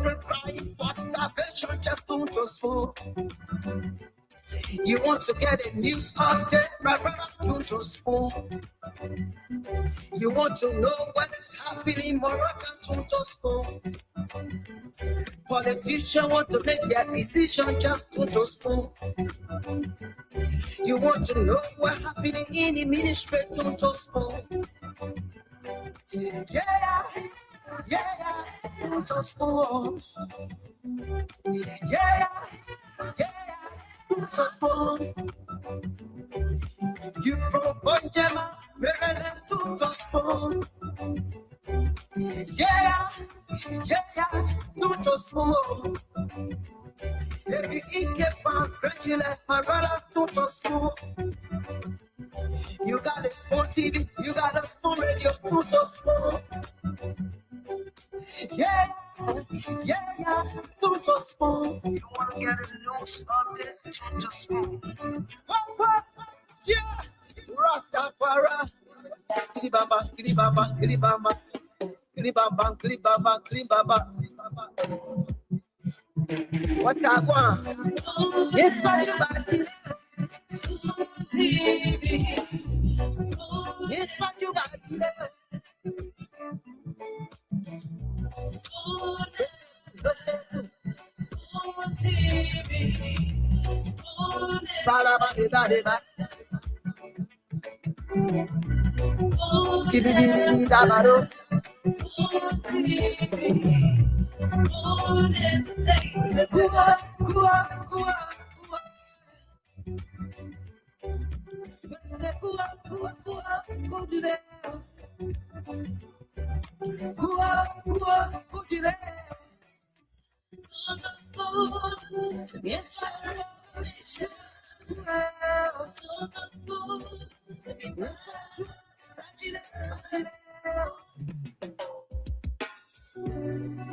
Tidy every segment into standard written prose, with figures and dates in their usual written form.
children crying for starvation, just don't just smoke. You want to get a news update, my brother, don't just smoke. You want to know what is happening in Morocco, don't just smoke. Politicians want to make their decision, just don't just smoke. You want to know what's happening in the ministry, don't just smoke. Yeah, don't just smoke. Yeah, don't just smoke. You from Bonjama, Maryland, don't just smoke. Yeah, don't just smoke. If you eat keep regular, my brother, don't just smoke. You got a small TV, you got a small radio, don't just smoke. Yeah, don't just smoke. You want to get a news update, don't just smoke. Yeah, Rastafari. Kilibamba, kilibamba, kilibamba. Kilibamba, kilibamba, kilibamba. What I want? Yes, but you got it. Yes, but you got it.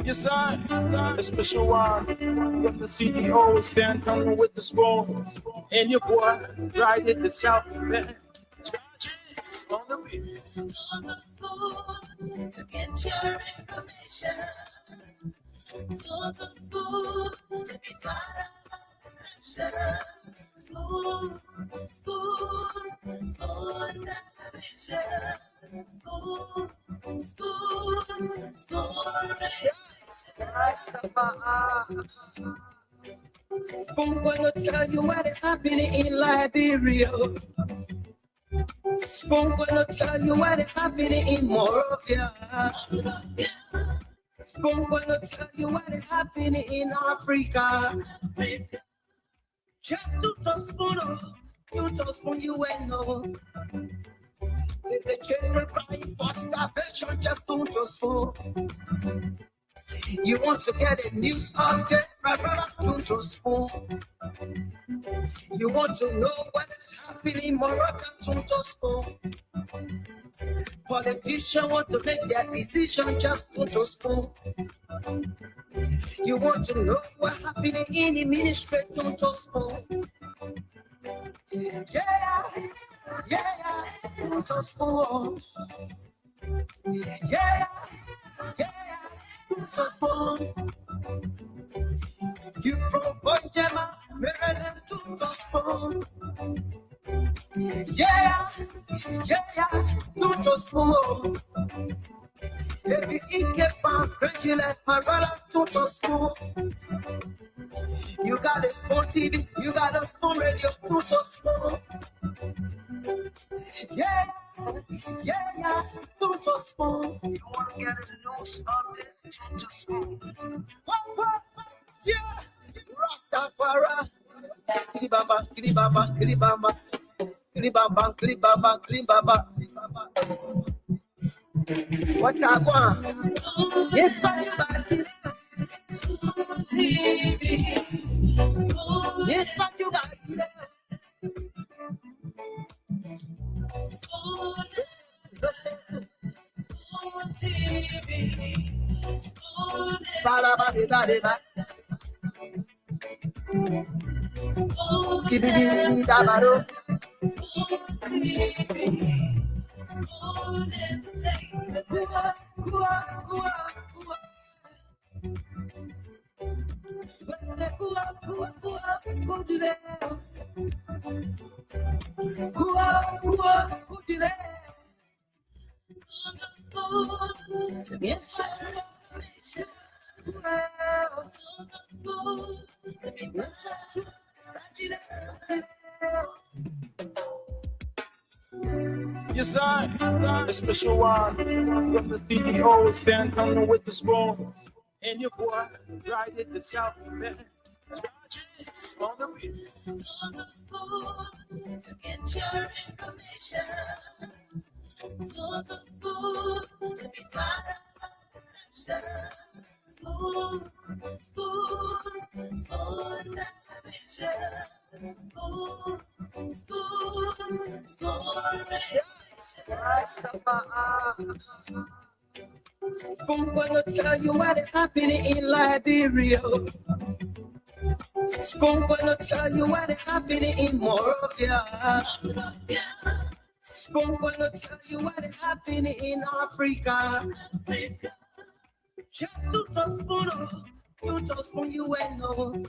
Yes, sir. A special one from the CEO, Stan coming with the spoon. And your boy, right at the South Bend. Charges on the beat. To get your information. To the spoon, to be part of action. Spoon, television. Spoon gonna tell you what is happening in Liberia. Spoon gonna tell you what is happening in Morovia. Spoon gonna tell you what is happening in Africa. Just to the spoon, you just spoon, you ain't know. If the children crying for starvation, just don't just spoon. You want to get a news update, my brother, don't just spoon. You want to know what is happening in Morocco, don't just spoon. Politicians want to make their decision, just don't just spoon. You want to know what's happening in the ministry, don't just spoon. Yeah, don't just spoon. Yeah, don't just spoon. You from Bonjama, Maryland, don't just spoon. Yeah, don't just spoon. If you eat keep regular, my brother, don't just smoke. You got a small TV, you got a small radio, don't just smoke. Yeah, don't just smoke. You want to get a news update, don't just smoke. Yeah, Rastafari. Kilibamba, kilibamba, kilibamba. Kilibamba, kilibamba, kilibamba. What I want? Yes, but you got it. Yes, but you got it. Yes, I, a special one from the CEO, Stan Tunnel with the spoon. And your boy, right at the South Bend. Charges on the beat. To get your information, to the food, to be part of the spoon, spoon, spoon, television, spoon, spoon, spoon, Spoon gonna tell you what is happening in Liberia. Spoon gonna tell you what is happening in Morovia. Spoon gonna tell you what is happening in Africa. Just to the spoon, you will know.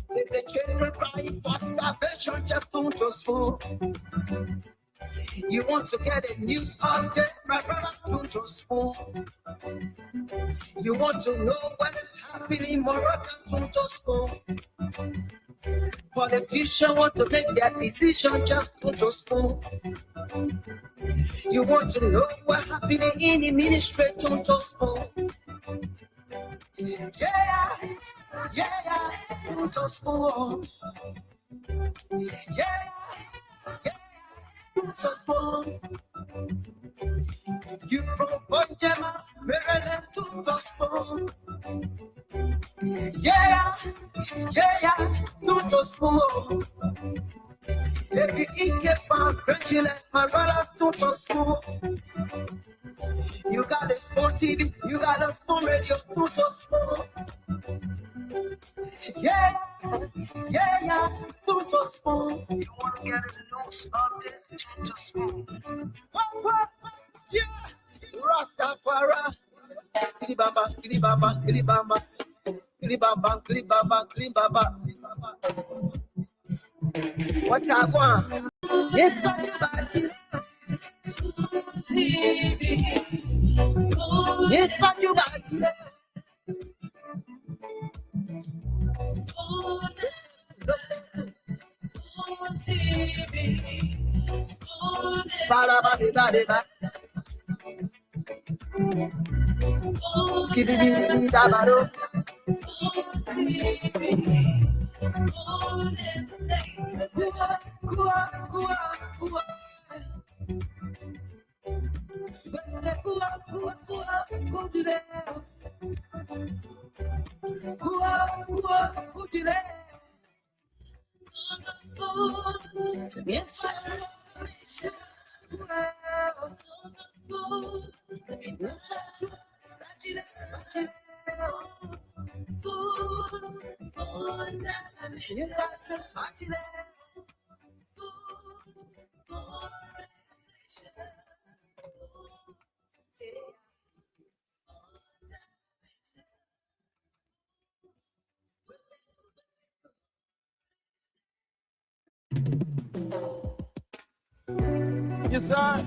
The children crying for starvation, just to the spoon. You want to get a news update, my brother, to spoon. You want to know what is happening, Morovia, to spoon. Politicians want to make their decision, just to spoon. You want to know what happening in the ministry, to spoon. Yeah, to spoon. Yeah. To spoon. You from Bonjama, Maryland, to spoon. Yeah, to spoon. Every ike found gradually, my brother, to spoon. You got a spoon TV, you got a spoon radio, to spoon. Yeah, to spoon. You want to get a news update, to spoon. Yeah, Rastafari. Kilibamba, kilibamba, kilibamba. Kilibamba, kilibamba, kilibamba. What I want? Yes, what TV. Yes, what you got? Spoon TV. Spoon Yes, Yes, I,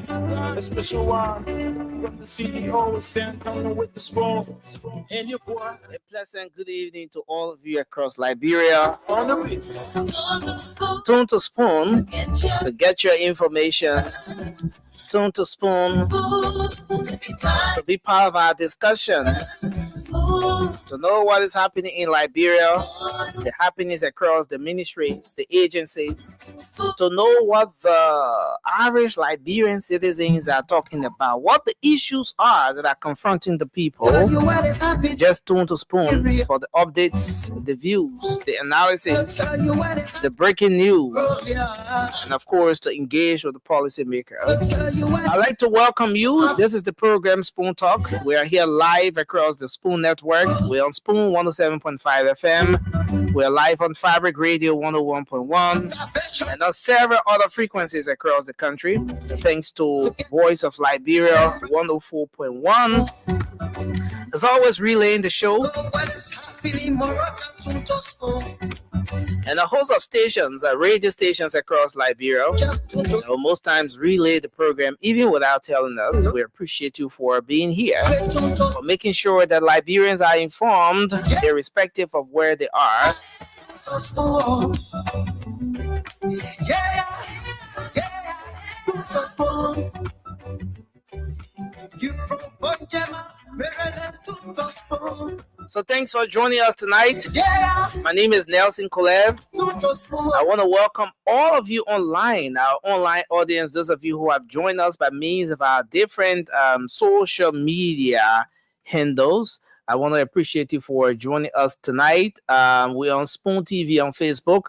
a special one from the CEO, Stan Tunnel with the spoon. And your boy, A pleasant good evening to all of you across Liberia. on the beat. Tune to Spoon to get your information. Tune to Spoon to be part of our discussion. To know what is happening in Liberia, the happenings across the ministries, the agencies. To know what the average Liberian citizens are talking about, what the issues are that are confronting the people. Just tune to Spoon for the updates, the views, the analysis, the breaking news, and of course to engage with the policymakers. I'd like to welcome you. This is the program Spoon Talk. We are here live across the Spoon Network. We're on Spoon 107.5 FM. We're live on Fabric Radio 101.1 and on several other frequencies across the country. Thanks to Voice of Liberia 104.1. As always, relaying the show. And a host of stations, radio stations across Liberia, most times relay the program even without telling us. We appreciate you for being here, for making sure that Liberians are informed, irrespective of where they are. So thanks for joining us tonight. My name is Nelson Kolev. I want to welcome all of you online, our online audience, those of you who have joined us by means of our different social media handles. I want to appreciate you for joining us tonight. We're on Spoon TV on Facebook,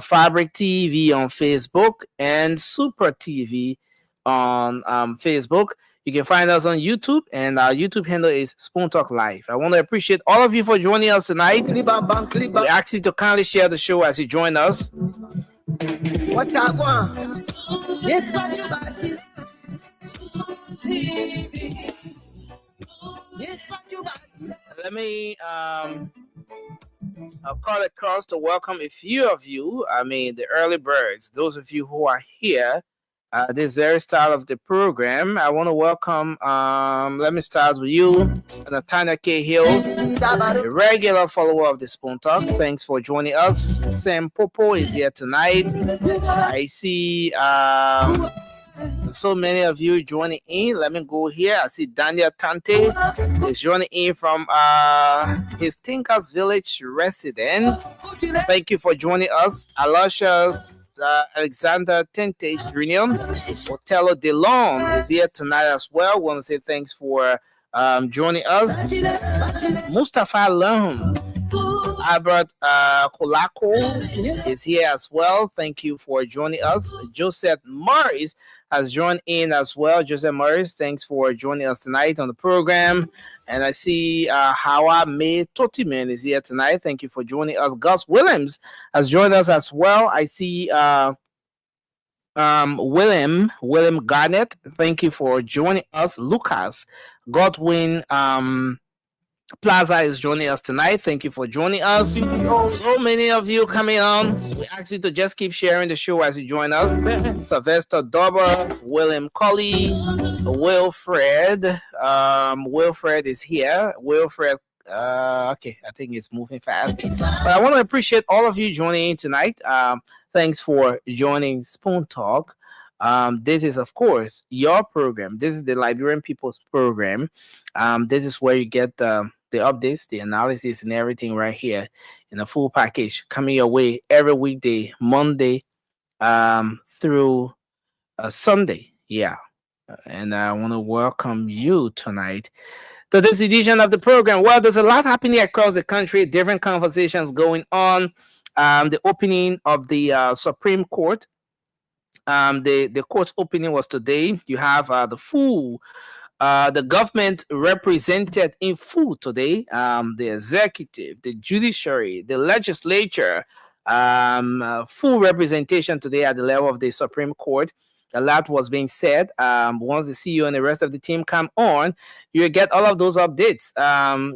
Fabric TV on Facebook, and Super TV on Facebook. You can find us on YouTube, and our YouTube handle is Spoon Talk Live. I want to appreciate all of you for joining us tonight. We ask you to kindly share the show as you join us. What I want? Let me I'll call across to welcome a few of you. I mean, the early birds, those of you who are here. This very start of the program, I want to welcome, let me start with you, Nathaniel K. Hill, a regular follower of the Spoon Talk. Thanks for joining us. Sam Popo is here tonight. I see so many of you joining in. Let me go here. I see Daniel Tante is joining in from his Tinkers Village resident. Thank you for joining us. Alasha Alexander Tente Jr. Otello DeLong is here tonight as well. Want to say thanks for joining us. Mustafa Lam, Albert Kolako is here as well. Thank you for joining us. Joseph Morris has joined in as well. Joseph Morris, thanks for joining us tonight on the program. And I see Hawa May Totiman is here tonight. Thank you for joining us. Gus Williams has joined us as well. I see William Garnett. Thank you for joining us. Lucas Godwin Plaza is joining us tonight. Thank you for joining us. So many of you coming on. We ask you to just keep sharing the show as you join us. Sylvester Dauber, William Colley, Wilfred. Wilfred is here. Wilfred. Okay, I think it's moving fast. But I want to appreciate all of you joining in tonight. Thanks for joining Spoon Talk. This is, of course, your program. This is the Liberian People's Program. This is where you get the updates, the analysis, and everything right here in a full package coming your way every weekday, Monday through Sunday. Yeah. And I want to welcome you tonight to this edition of the program. Well, there's a lot happening across the country, different conversations going on. The opening of the Supreme Court. The court's opening was today. You have the government represented in full today. The executive, the judiciary, the legislature, full representation today at the level of the Supreme Court. A lot was being said. Once the CEO and the rest of the team come on, you get all of those updates.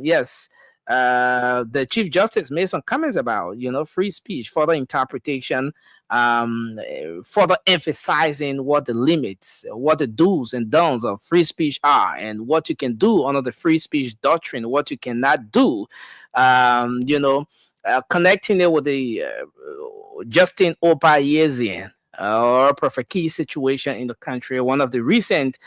Yes. The Chief Justice made some comments about, free speech, further interpretation, further emphasizing what the limits, what the do's and don'ts of free speech are, and what you can do under the free speech doctrine, what you cannot do, connecting it with the Justin Obayezian or perfect key situation in the country, one of the recent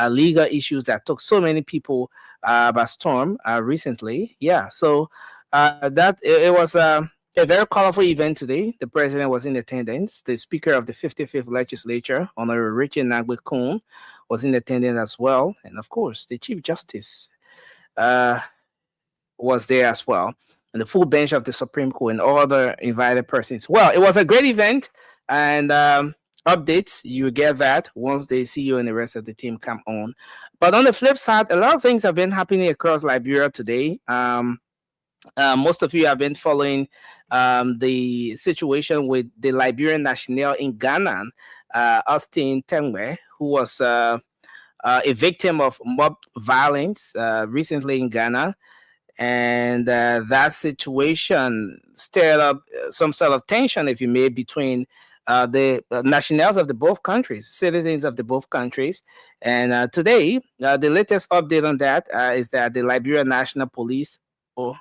legal issues that took so many people by storm recently. Yeah, so that it was a very colorful event today. The president was in attendance. The speaker of the 55th legislature, Honorable Richard Nagbe-Kun, was in attendance as well. And of course, the Chief Justice was there as well. And the full bench of the Supreme Court and all other invited persons. Well, it was a great event. And updates, you get that once the CEO and the rest of the team come on. But on the flip side, a lot of things have been happening across Liberia today. Most of you have been following the situation with the Liberian national in Ghana, Austin Tengwe, who was a victim of mob violence recently in Ghana. And that situation stirred up some sort of tension, if you may, between the nationals of the both countries, citizens of the both countries. And today, the latest update on that is that the Liberian National Police. Oh.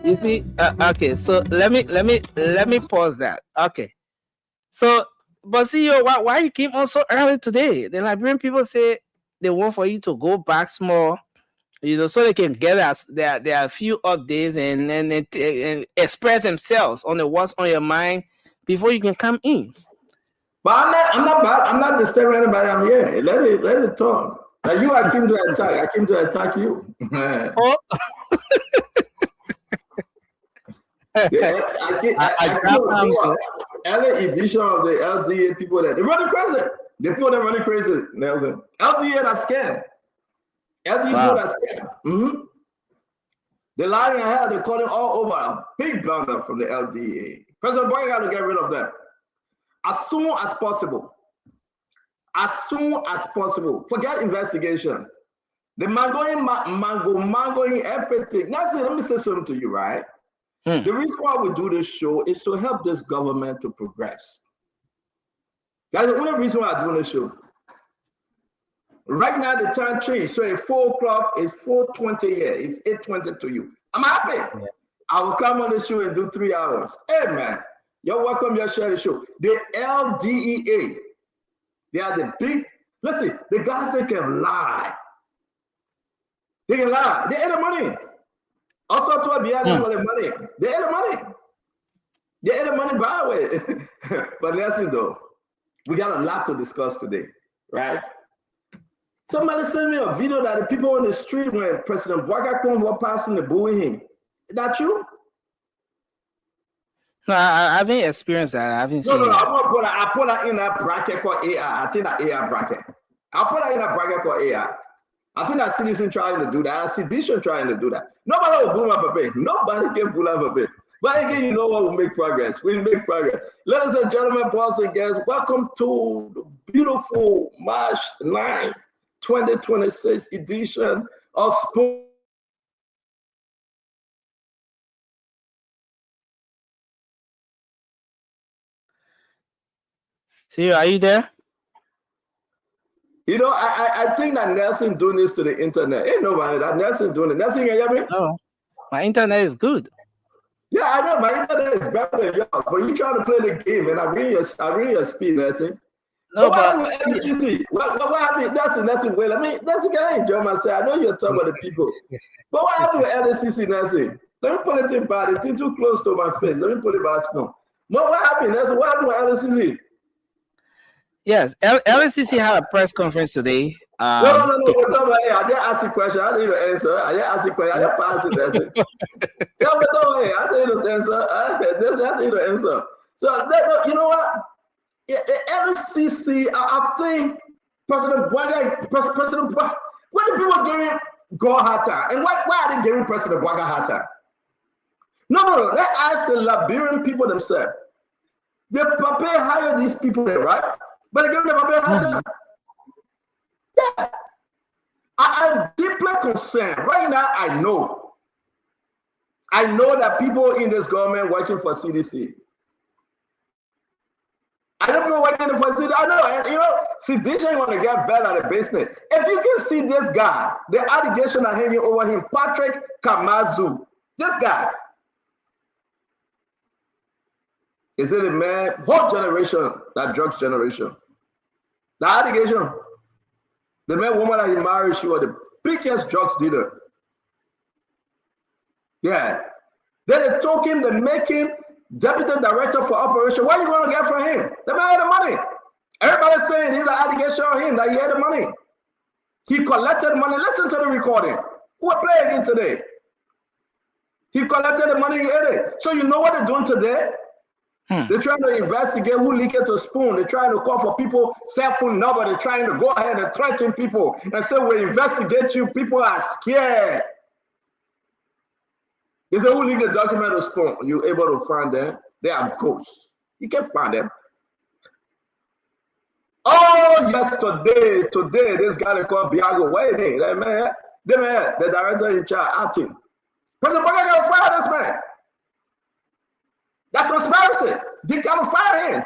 you see, okay. So let me pause that. Okay. So, but see, why you came on so early today? The Liberian people say they want for you to go back small, so they can get us there are a few updates and express themselves on what's on your mind before you can come in. But I'm not disturbing anybody. I'm here. Let it talk. Now I came to attack. I came to attack you. Oh. Early edition of the LDA people that they running crazy. The people that running crazy, Nelson. LDA that scam. LDA people that scam. Mm-hmm. The lying ahead, they're calling all over a big blunder from the LDA. President Boy got to get rid of them as soon as possible. As soon as possible. Forget investigation. The mangoing everything. Now, see, let me say something to you, right? The reason why we do this show is to help this government to progress. That's the only reason why I'm doing this show. Right now, the time changed. So at 4 o'clock, it's 4:20 here. It's 8:20 to you. I'm happy. Yeah. I will come on the show and do 3 hours. Hey, man. You're welcome. You're sharing the show. The LDEA. They are the big, listen, the guys that can lie. They can lie. They earn the money. Also, to be honest with the money. They earn the money. They earn the money by the way. But listen though, we got a lot to discuss today, right? Somebody sent me a video that the people on the street when President Bouacar were passing the booing him. Is that true? No, I haven't experienced that. I haven't seen that. I put that in that bracket called AI. I think that AI bracket. I'll put that in that bracket called AI. I think that citizen trying to do that. I see Dishon trying to do that. Nobody will boom up a bit. Nobody can pull up a bit. But again, you know what? We'll make progress. We'll make progress. Ladies and gentlemen, boys and girls, welcome to the beautiful March 9, 2026 edition of Spoon. See, are you there? You know, I think that Nelson doing this to the internet. Ain't nobody that Nelson doing it. Nelson, can you hear me? No, my internet is good. Yeah, I know my internet is better than yours, but you trying to play the game, and I read your speed, Nelson. No, what happened with LCC? What happened? Nelson, wait, Nelson, can I enjoy myself? I know you're talking about the people, but what happened with LCC, Nelson? Let me put it in bad. It's too close to my face. Let me put it back small. What happened, Nelson? What happened with LCC? Yes, LCC had a press conference today. No. We're talking about, I didn't ask you a question. I didn't answer. I didn't ask you a question. I didn't pass it. That's it. No, but don't worry. I didn't answer. I didn't answer. So, you know what? The LCC, I think President Bouacar, why do people giving God hard time? And why are they giving President Bouacar hard time? No. Let's ask the Liberian people themselves. The Pape hired these people there, right? But they give them a hard time. Yeah. I'm deeply concerned. Right now, I know that people in this government working for CDC. I don't know working for CDC. I know, and you know, CDC want to get better at the business. If you can see this guy, the allegation are hanging over him, Patrick Kamazu, this guy. Is it a man, whole generation, that drugs generation? The allegation, the man woman that he married, she was the biggest drugs dealer. Yeah. Then they took him, they make him deputy director for operation. What are you going to get from him? The man had the money. Everybody's saying there's an allegation on him that he had the money. He collected money. Listen to the recording. We'll play again today. He collected the money, he had it. So you know what they're doing today? They're trying to investigate who leaked it to Spoon. They're trying to call for people cell phone number. They're trying to go ahead and threaten people and say, we investigate you. People are scared. They say, who leaked the document to Spoon? You're able to find them. They are ghosts. You can't find them. Oh, yes, today, this guy they call Biago. Wait a minute, that man, the director in charge, acting. President Boga got to fire this man. That conspiracy, they got to fire him.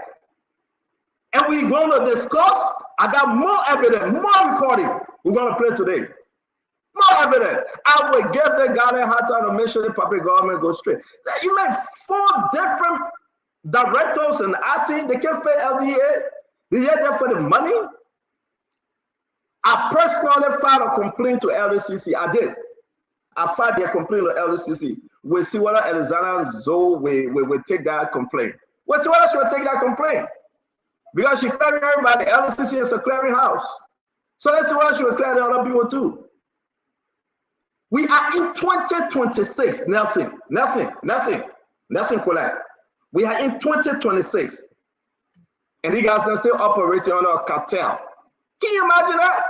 And we're going to discuss. I got more evidence, more recording we're going to play today. More evidence. I will give the guy a hard time to make sure the public government goes straight. You make 4 different directors and acting. They can't pay LDA. They get there for the money. I personally filed a complaint to LDCC. I did. I filed their complaint to LDCC. We'll see whether Alexander Zoe will take that complaint. We'll see whether she will take that complaint. Because she clearing everybody. LDCC is a clearing house. So let's see whether she will clear the other people too. We are in 2026, Nelson Colette. We are in 2026. And you guys are still operating under a cartel. Can you imagine that?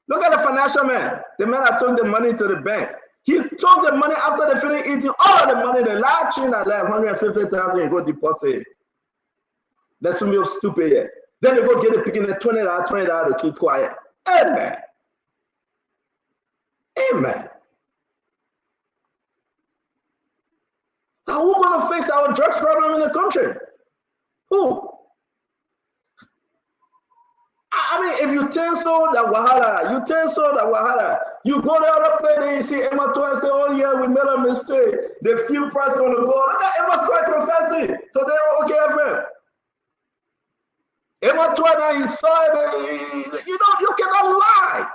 Look at the financial man. The man that took the money to the bank. He took the money after they finished eating all of the money. The last chain that left, 150,000, and go deposit. That's when you're stupid yet. Then they go get it, picking the $20 to keep quiet. Amen. Amen. Now who's going to fix our drugs problem in the country? Who? I mean, if you cancel that Wahala, you go the other place and you see Emma Toy and say, oh yeah, we made a mistake. The fuel price going to go. Look at Emma Toy confessing. So they're okay, FM. Emma Toy now he saw it. You cannot lie.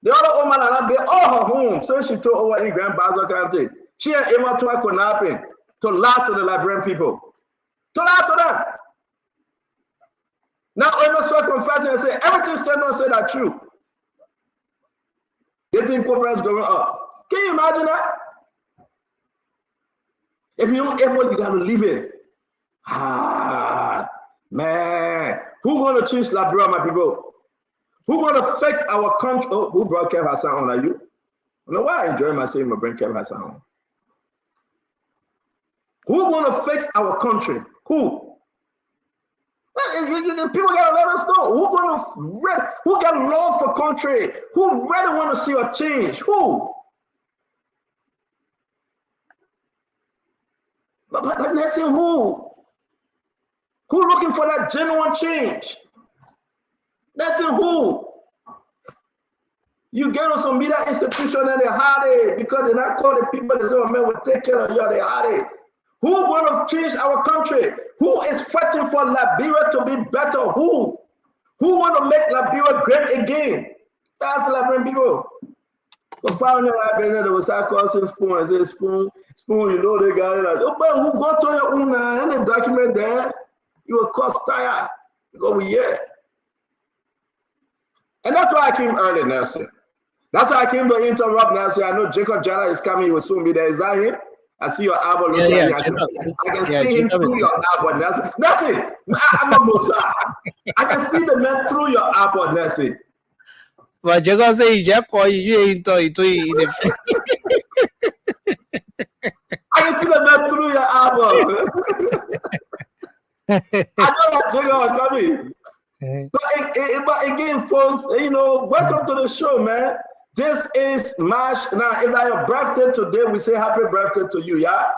The other woman and they all her home. So she told over in Grand Bazaar County. She and Emma Toy could not happen to lie to the Liberian people. To lie to them. Now Emma Toy confessing and say everything statement said are true. They think corporate is going up. Can you imagine that? If you don't ever, you gotta leave it. Man, who gonna change Liberia, my people? Who gonna fix our country? Oh, who brought Kev Hassan on? Are you? You know why I enjoy myself when I bring Kev Hassan on? Who gonna fix our country? Who? People gotta let us know who got love for country, who really want to see a change, who? But let's see who looking for that genuine change. Let's see who. You get on some media institution and they hide it because they're not calling people. They say, oh man, we'll take care of you. They hide it. Who want to change our country? Who is fighting for Liberia to be better? Who want to make Liberia great again? That's Liberian people. But finally, they will start calling Spoon and say, Spoon, you know they got it. Oh, but who go to your own and the document there? You will cost tired. You go, yeah. And that's why I came early, Nelson. That's why I came to interrupt Nelson. I know Jacob Jala is coming. He will soon be there. Is that him? I see your album. Yeah, I can see him through your album. Nothing. I'm a Musa. I can see the man through your album. Nothing. But Jacob say you into it. I can see the man through your album. I know that Jacob coming. But again, folks, welcome to the show, man. This is March. Now, if I your birthday today, we say happy birthday to you, yeah?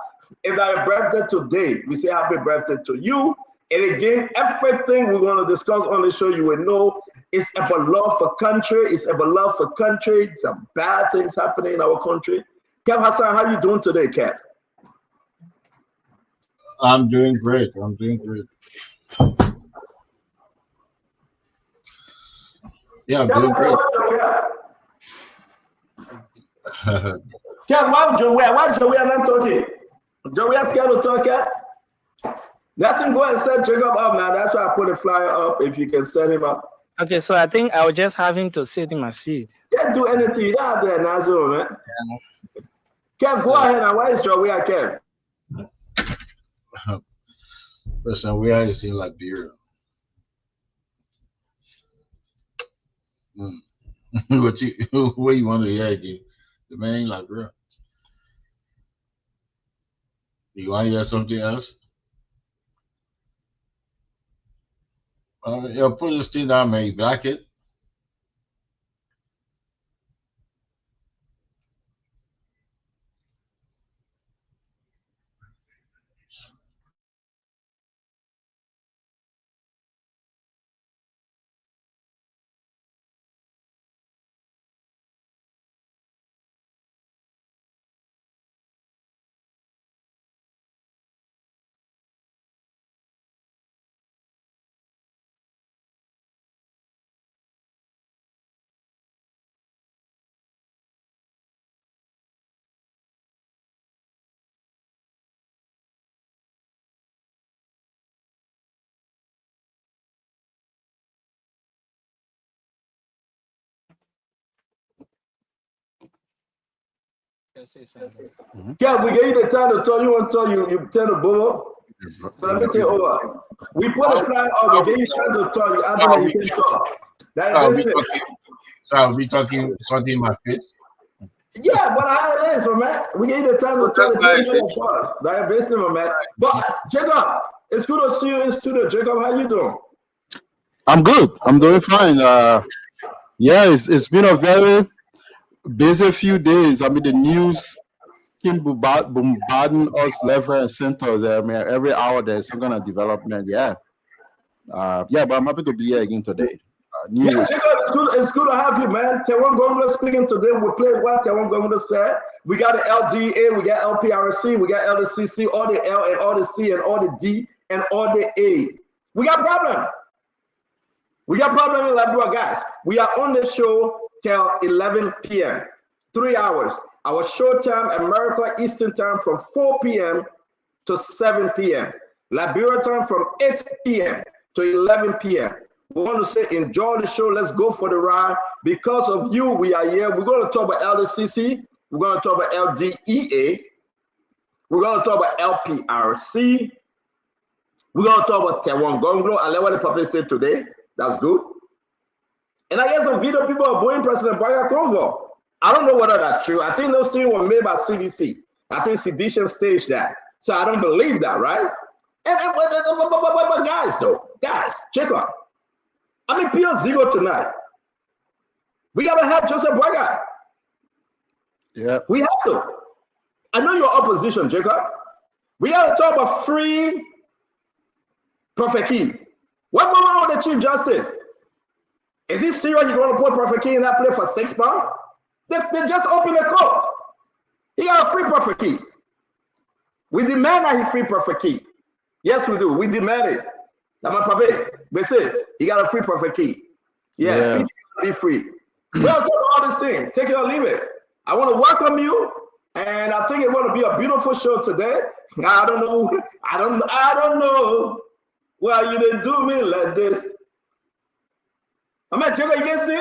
If I your birthday today, we say happy birthday to you. And again, everything we're going to discuss on the show, you will know, it's about love for country. It's about love for country. Some bad things happening in our country. Kev Hassan, how you doing today, Kev? I'm doing great. Yeah, I'm doing great. Kev, why Joey are not talking? Joey are scared to talk yet? Let's go and set Jacob up now. That's why I put a flyer up if you can set him up. Okay, so I think I'll just have him to sit in my seat. Can't do anything. You don't have that Nazareth, man. Yeah. Kev, go ahead. Now, why is Joey at Kev? Person, we are in Liberia. What you want to hear again? The man ain't Liberia. You want to hear something else? Yeah, put this thing down, man. You back it. Yeah, we gave you the time to talk. You want to talk, you tell the Bobo. So let me take over. We put a flag up, we gave you time to talk. You asked that you can talk. That is it. So we talking something in my face? Yeah, but how it is, my man. We gave you the time to talk. That is business, my man. But Jacob, it's good to see you in studio. Jacob, how you doing? I'm good. I'm doing fine. Yeah, it's been a very busy few days. I mean, the news keep bombarding us left, right, and center. I mean, every hour there's some kind of development. Yeah, but I'm happy to be here again today. Yeah, Jacob, it's good to have you, man. Tewan Gomula speaking today. We played what Tewan Gomula said. We got the LDA, we got LPRC, we got LDCC, all the L and all the C and all the D and all the A. We got problem. We got problem in Labrador, guys. We are on the show till 11 p.m. 3 hours. Our show time, America Eastern time from 4 p.m. to 7 p.m. Liberia time from 8 p.m. to 11 p.m. We want to say enjoy the show. Let's go for the ride. Because of you, we are here. We're going to talk about LDCC. We're going to talk about LDEA. We're going to talk about LPRC. We're going to talk about Tewan Gonglo. And let what the public say today. That's good. And I guess some video people are booing President Barack Convo. I don't know whether that's true. I think those things were made by CDC. I think Sedition staged that. So I don't believe that, right? But guys, check out. I mean, Pure Zero tonight. We got to have Joseph Boyga. Yeah. We have to. I know your opposition, Jacob. We got to talk about free Prophet Key. What's going on with the Chief Justice? Is he serious you're going to put Prophet Key in that place for £6? They just opened the court. He got a free Prophet Key. We demand that he free Prophet Key. Yes, we do. We demand it. They say he got a free Prophet Key. Yeah. Be free. Well, talk about all this thing. Take it or leave it. I want to welcome you, and I think it's going to be a beautiful show today. I don't know. Well, you didn't do me like this. I'm at Jacob, you can see?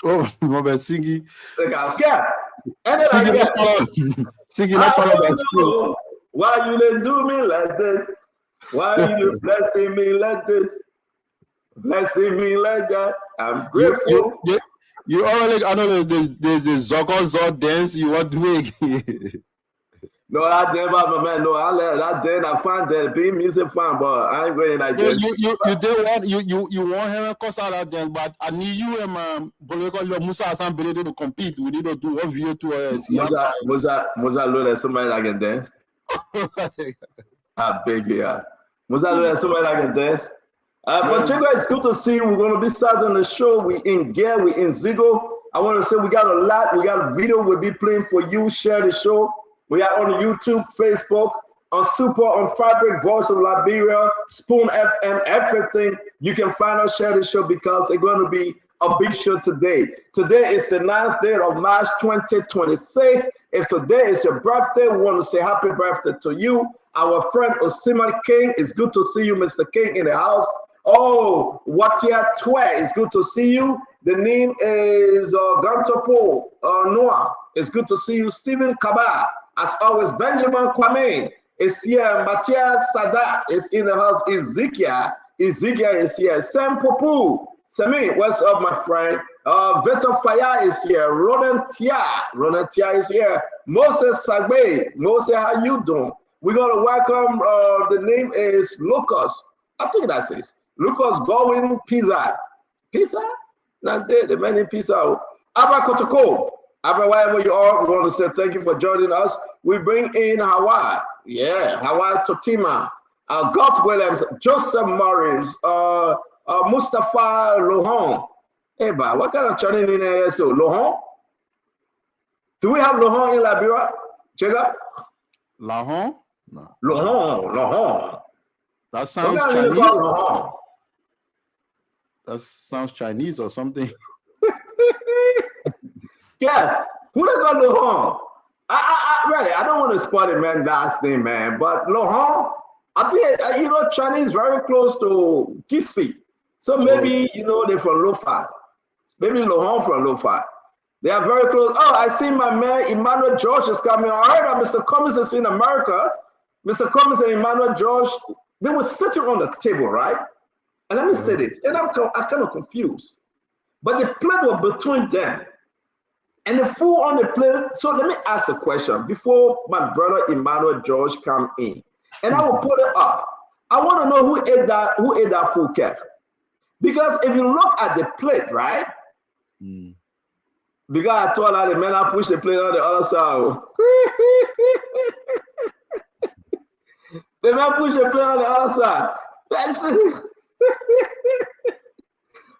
Oh, my bad, Singy. Singy, not part of that school. Why you didn't do me like this? Why you blessing me like this? Blessing me like that? I'm grateful. You already, I know there's the Zogo dance you want to make. No, I did, my man. No, I did. I find that being music fan, but I ain't going like that. You want him to cause out there, but I need you and Musa Hassan Belede to compete. We need to do one video to Musa Lula, somebody that can dance. I beg you. Musa Lula, somebody that can dance. But Chico, it's good to see you. We're going to be starting the show. We in gear, we in Zigo. I want to say we got a lot. We got a video we'll be playing for you. Share the show. We are on YouTube, Facebook, on Super, on Fabric, Voice of Liberia, Spoon FM, everything. You can find us, share the show because it's going to be a big show today. Today is the 9th day of March 2026. If today is your birthday, we want to say happy birthday to you. Our friend Osima King, it's good to see you, Mr. King, in the house. Oh, Watia Twe, it's good to see you. The name is Gantopo Noah. It's good to see you. Stephen Kaba. As always, Benjamin Kwame. is here. Matthias Sadat is in the house. Ezekiel is here. Sam Popu. Sami, what's up, my friend? Victor Faya is here. Ronan Tia is here. Moses Sagbe. Moses, how you doing? We're going to welcome, the name is Lucas. I think that's it. Lucas Going Pizza. Pizza? Not there, the man in Pizza. Abba Kotoko. Abba, wherever you are, we want to say thank you for joining us. We bring in Hawaii. Yeah, Hawaii Totima. Gus Williams, Joseph Morris, Mustafa Lohan. Hey, ba, what kind of channel in there? So, Lohan? Do we have Lohan in Liberia? Check out. Lahon? No. Lohan. That sounds What kind of Chinese. name called Lohan? That sounds Chinese or something. Yeah, who they got Lohan? Really, I don't want to spoil the man's last name, man, but Lohan, I think, Chinese very close to Kisi. So maybe, they're from Lofa. Maybe Lohan from Lofa. They are very close. Oh, I see my man Emmanuel George is coming. I heard that Mr. Cummings is in America. Mr. Cummings and Emmanuel George, they were sitting on the table, right? And let me say this, and I'm kind of confused. But the plate was between them. And the food on the plate. So let me ask a question before my brother Emmanuel George come in. And I will put it up. I want to know who ate that food, Kev. Because if you look at the plate, right? Because I told her the man I push the plate on the other side. The man push the plate on the other side.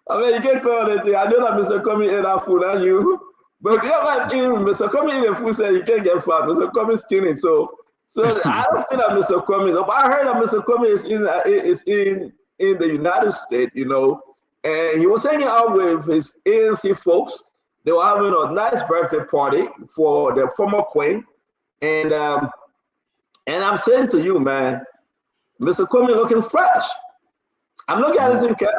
I mean, you can't call it. I know that Mr. Cummings ate that food, and you. But Mr. Cummings eat the food, so you can't get fat. Mr. Cummings skinny, so I don't think that Mr. Cummings. But I heard that Mr. Cummings is in the United States, and he was hanging out with his ANC folks. They were having a nice birthday party for their former queen, and I'm saying to you, man, Mr. Cummings looking fresh. I'm looking at it in cap.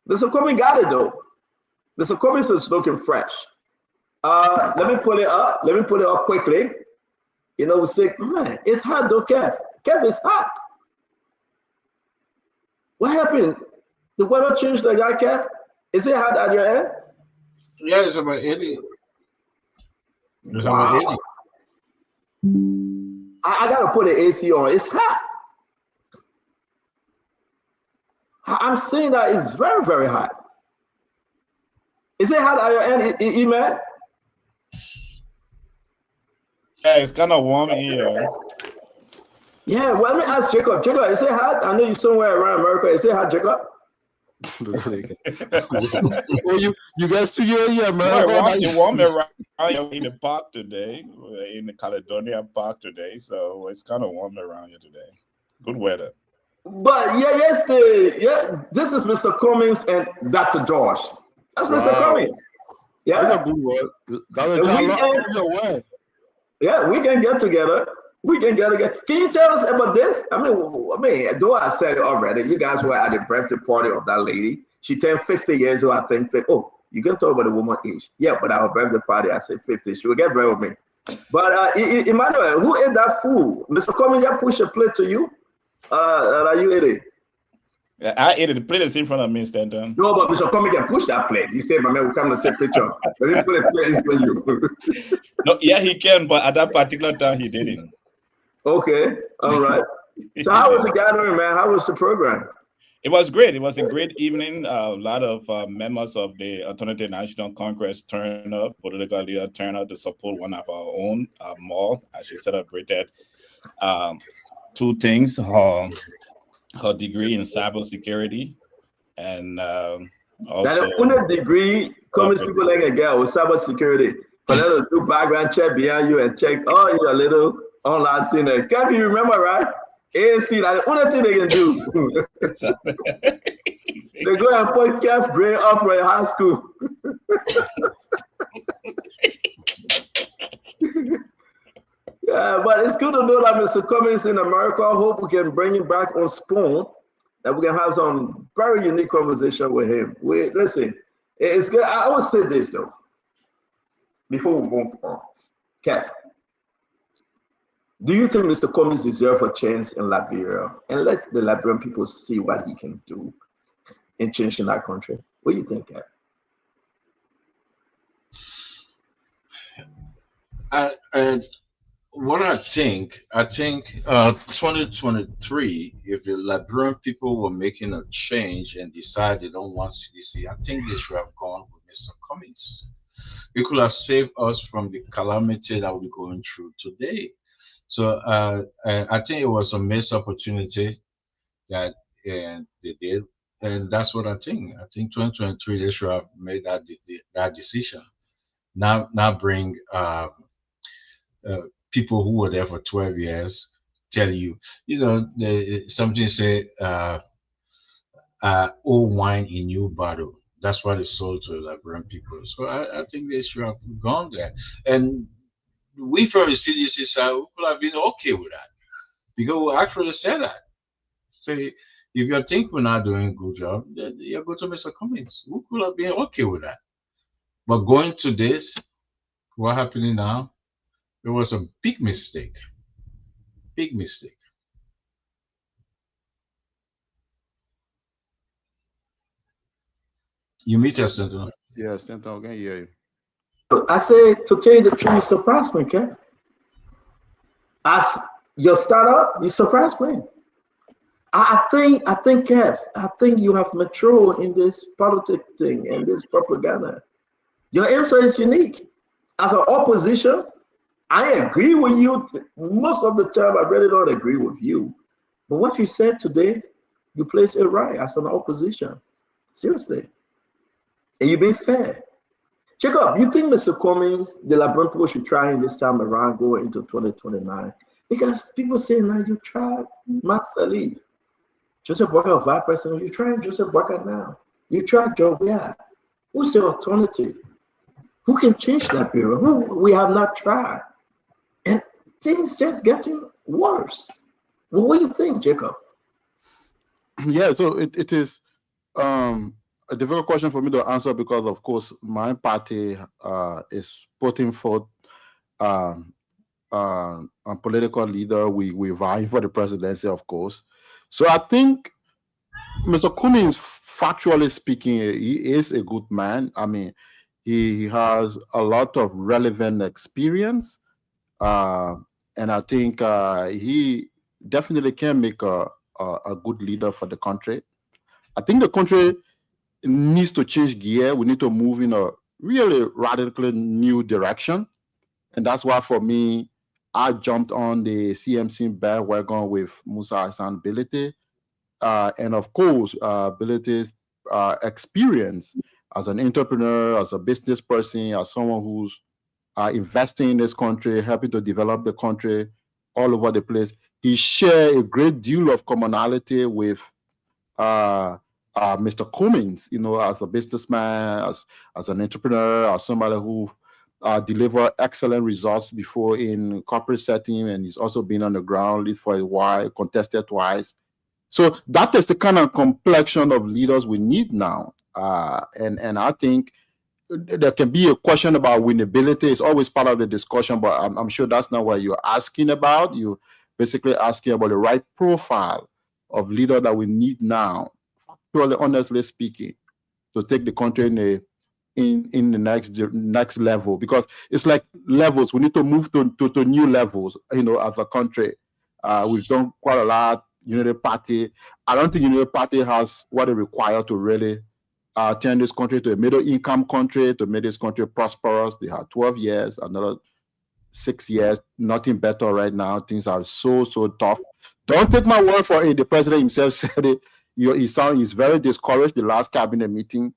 Mr. Cummings got it though. Mr. Cummings is looking fresh. Let me pull it up. Let me pull it up quickly. We say, man, it's hot though, Kev. Kev, it's hot. What happened? The weather changed like that, Kev? Is it hot at your end? Yeah, it's about 80. It's about 80. I gotta put the AC on. It's hot. I'm saying that it's very, very hot. Is it hot at your end, E-Man? Yeah, it's kind of warm here. Yeah, well, let me ask Jacob. Jacob, is it hot? I know you're somewhere around America. Is it hot, Jacob? Well, you guys to you, man. You warm around in the park today, in the Caledonia Park today, so it's kind of warm around here today. Good weather. But yeah, yesterday, this is Mr. Cummings and Dr. George. That's Mr. Cummings. Yeah. That's a good word. Yeah, we can get together. Can you tell us about this? I mean, though I said it already, you guys were at the birthday party of that lady. She turned 50 years old, I think. Oh, you can talk about the woman age. Yeah, but our birthday party, I said 50. She will get very with me. But Emmanuel, who ate that food? Mr. Cummings, you push a plate to you? Are you eating? I ate it. The plate is in front of me, Stanton. No, but Mr. Cummings can push that plate. He said, my man, we'll come to take picture. Let me put a plate in front of you. No, yeah, he can, but at that particular time, he didn't. Okay, all right. So how was the gathering, man? How was the program? It was great. It was a great evening. A lot of members of the Alternative National Congress turned up, political leaders turned up to support one of our own, Maul. She celebrated two things, her degree in cybersecurity and also... That degree comes people like a girl with cybersecurity. For them to do background check behind you and check, you're a little... online thing. Can't you remember, right? ANC, that's the only thing they can do. They go and put Kev Gray up for high school. Yeah, but it's good to know that Mr. Cummings in America. I hope we can bring him back on Spoon, that we can have some very unique conversation with him. Listen, it's good. I will say this though, before we move on. Kev, Do you think Mr. Cummings deserves a chance in Liberia? And let the Liberian people see what he can do in changing our country. What do you think, Ed? What I think 2023, if the Liberian people were making a change and decide they don't want CDC, I think they should have gone with Mr. Cummings. It could have saved us from the calamity that we're going through today. So I think it was a missed opportunity that they did, and that's what I think. I think 2023 they should have made that decision. Now bring people who were there for 12 years tell you, something say old wine in new bottle. That's what is sold to the Liberian people. So I think they should have gone there. And we from the CDC side, we could have been okay with that, because we actually said that. Say, if you think we're not doing a good job, then you go to Mr. Cummings. We could have been okay with that. But going to this, what's happening now, it was a big mistake. Big mistake. You meet us, Stanton? Yeah, Stanton, I can hear you. I say, to tell you the truth, you surprised me, okay? As your startup, you surprised me. I think, Kev, I think you have matured in this politics thing and this propaganda. Your answer is unique. As an opposition, I agree with you. Most of the time, I really don't agree with you. But what you said today, you place it right as an opposition. Seriously. And you've been fair. Jacob, you think Mr. Cummings, the Liberian people should try him this time around going into 2029? Because people say now you tried Master Joseph Boakai, vice president. You trying Joseph Boakai now. You tried Joe Weah. Who's the alternative? Who can change that bureau? Who we have not tried? And things just getting worse. Well, what do you think, Jacob? Yeah, so it is a difficult question for me to answer because, of course, my party is putting forth a political leader. We vying for the presidency, of course. So I think Mr. Cummings, factually speaking, he is a good man. I mean, he has a lot of relevant experience, and I think he definitely can make a good leader for the country. I think the country needs to change gear. We need to move in a really radically new direction, and that's why, for me, I jumped on the CMC bandwagon with Musa Hassan Bility, and of course, Bility's experience as an entrepreneur, as a business person, as someone who's investing in this country, helping to develop the country all over the place. He shared a great deal of commonality with Mr. Cummings, as a businessman, as an entrepreneur, as somebody who delivered excellent results before in corporate setting, and he's also been on the ground, lead for a while, contested twice. So that is the kind of complexion of leaders we need now. And I think there can be a question about winnability. It's always part of the discussion, but I'm sure that's not what you're asking about. You're basically asking about the right profile of leader that we need now, purely honestly speaking, to take the country in the next level, because it's like levels. We need to move to new levels, as a country. We've done quite a lot. Unity Party, I don't think Unity Party has what it requires to really turn this country to a middle-income country, to make this country prosperous. They had 12 years, another 6 years, nothing better right now. Things are so tough. Don't take my word for it. The president himself said it. He's very discouraged the last cabinet meeting,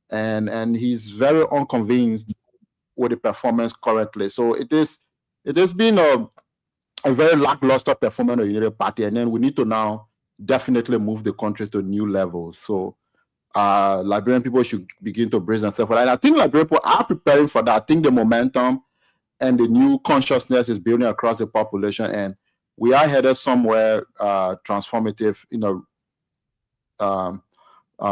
and he's very unconvinced with the performance currently. So it has been a very lackluster performance of the Unity Party, and then we need to now definitely move the country to new levels. So Liberian people should begin to brace themselves for that. And I think Liberian people are preparing for that. I think the momentum and the new consciousness is building across the population, and we are headed somewhere transformative in a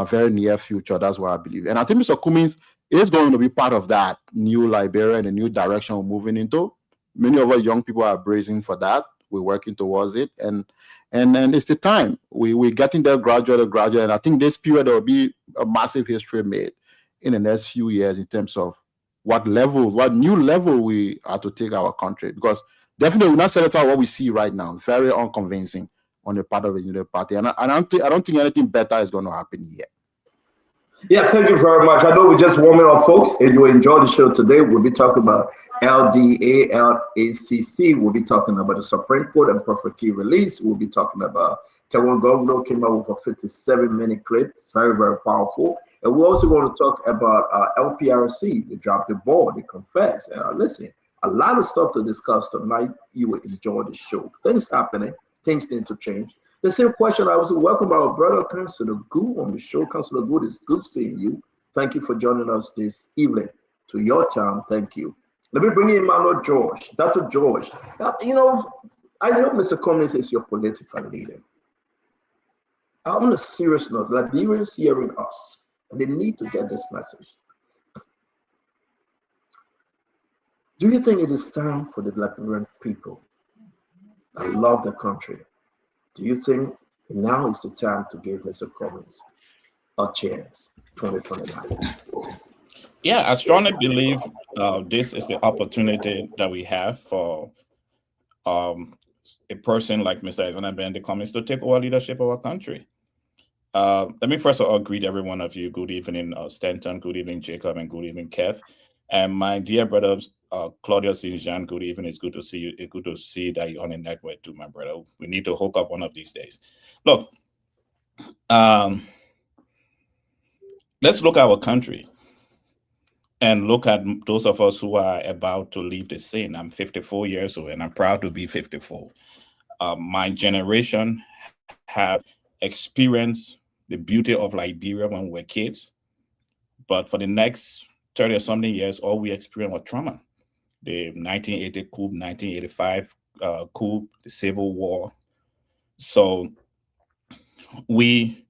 very near future. That's what I believe. And I think Mr. Cummings is going to be part of that new Liberia and the new direction we're moving into. Many of our young people are bracing for that. We're working towards it, and it's the time. We're getting there gradually, and I think this period there will be a massive history made in the next few years in terms of what new level we are to take our country, because definitely we're not satisfied with what we see right now. Very unconvincing on the part of the United Party, and I don't think anything better is going to happen yet. Yeah, thank you very much. I know we're just warming up, folks. If you enjoy the show today, we'll be talking about LDA, LACC. We'll be talking about the Supreme Court and Prophet Key release. We'll be talking about Taiwan governor came out with a 57-minute clip, very, very powerful. And we're also going to talk about LPRC. They dropped the ball, they confess. Listen, a lot of stuff to discuss tonight. You will enjoy the show. Things happening, things need to change. The same question, I was welcome our brother Councilor Gu on the show. Councilor Gu, it's good seeing you. Thank you for joining us this evening. To your time, thank you. Let me bring in Emmanuel George. Dr. George, you know, I know Mr. Cummings is your political leader. On a serious note, Liberians hearing us, and they need to get this message. Do you think it is time for the Liberian people that love the country? Do you think now is the time to give Mr. Cummings a chance, 2029? Yeah, I strongly believe this is the opportunity that we have for a person like Mr. Alexander Benedict Cummings to take over leadership of our country. Let me first of all greet every one of you. Good evening, Stanton. Good evening, Jacob, and good evening, Kev. And my dear brothers, Claudia St. good evening. It's good to see you. It's good to see that you're on the network too, my brother. We need to hook up one of these days. Look, let's look at our country and look at those of us who are about to leave the scene. I'm 54 years old, and I'm proud to be 54. My generation have experienced the beauty of Liberia when we were kids, but for the next 30 or something years, all we experienced was trauma. The 1980 coup, 1985 coup, the Civil War. So we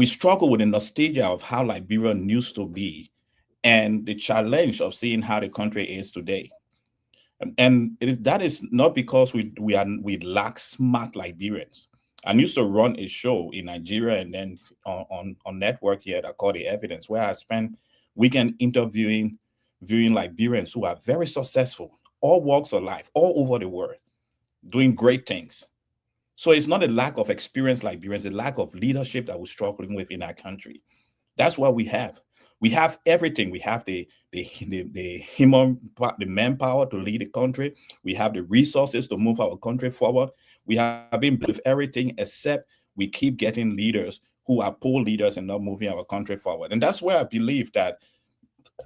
struggle with the nostalgia of how Liberia used to be and the challenge of seeing how the country is today. And that is not because we lack smart Liberians. I used to run a show in Nigeria and then on network here that called The Evidence, where I spent weekend interviewing Liberians who are very successful, all walks of life, all over the world, doing great things. So it's not a lack of experience Liberians, a lack of leadership that we're struggling with in our country. That's what we have. We have everything. We have the manpower to lead the country. We have the resources to move our country forward. We have been with everything except we keep getting leaders who are poor leaders and not moving our country forward. And that's where I believe that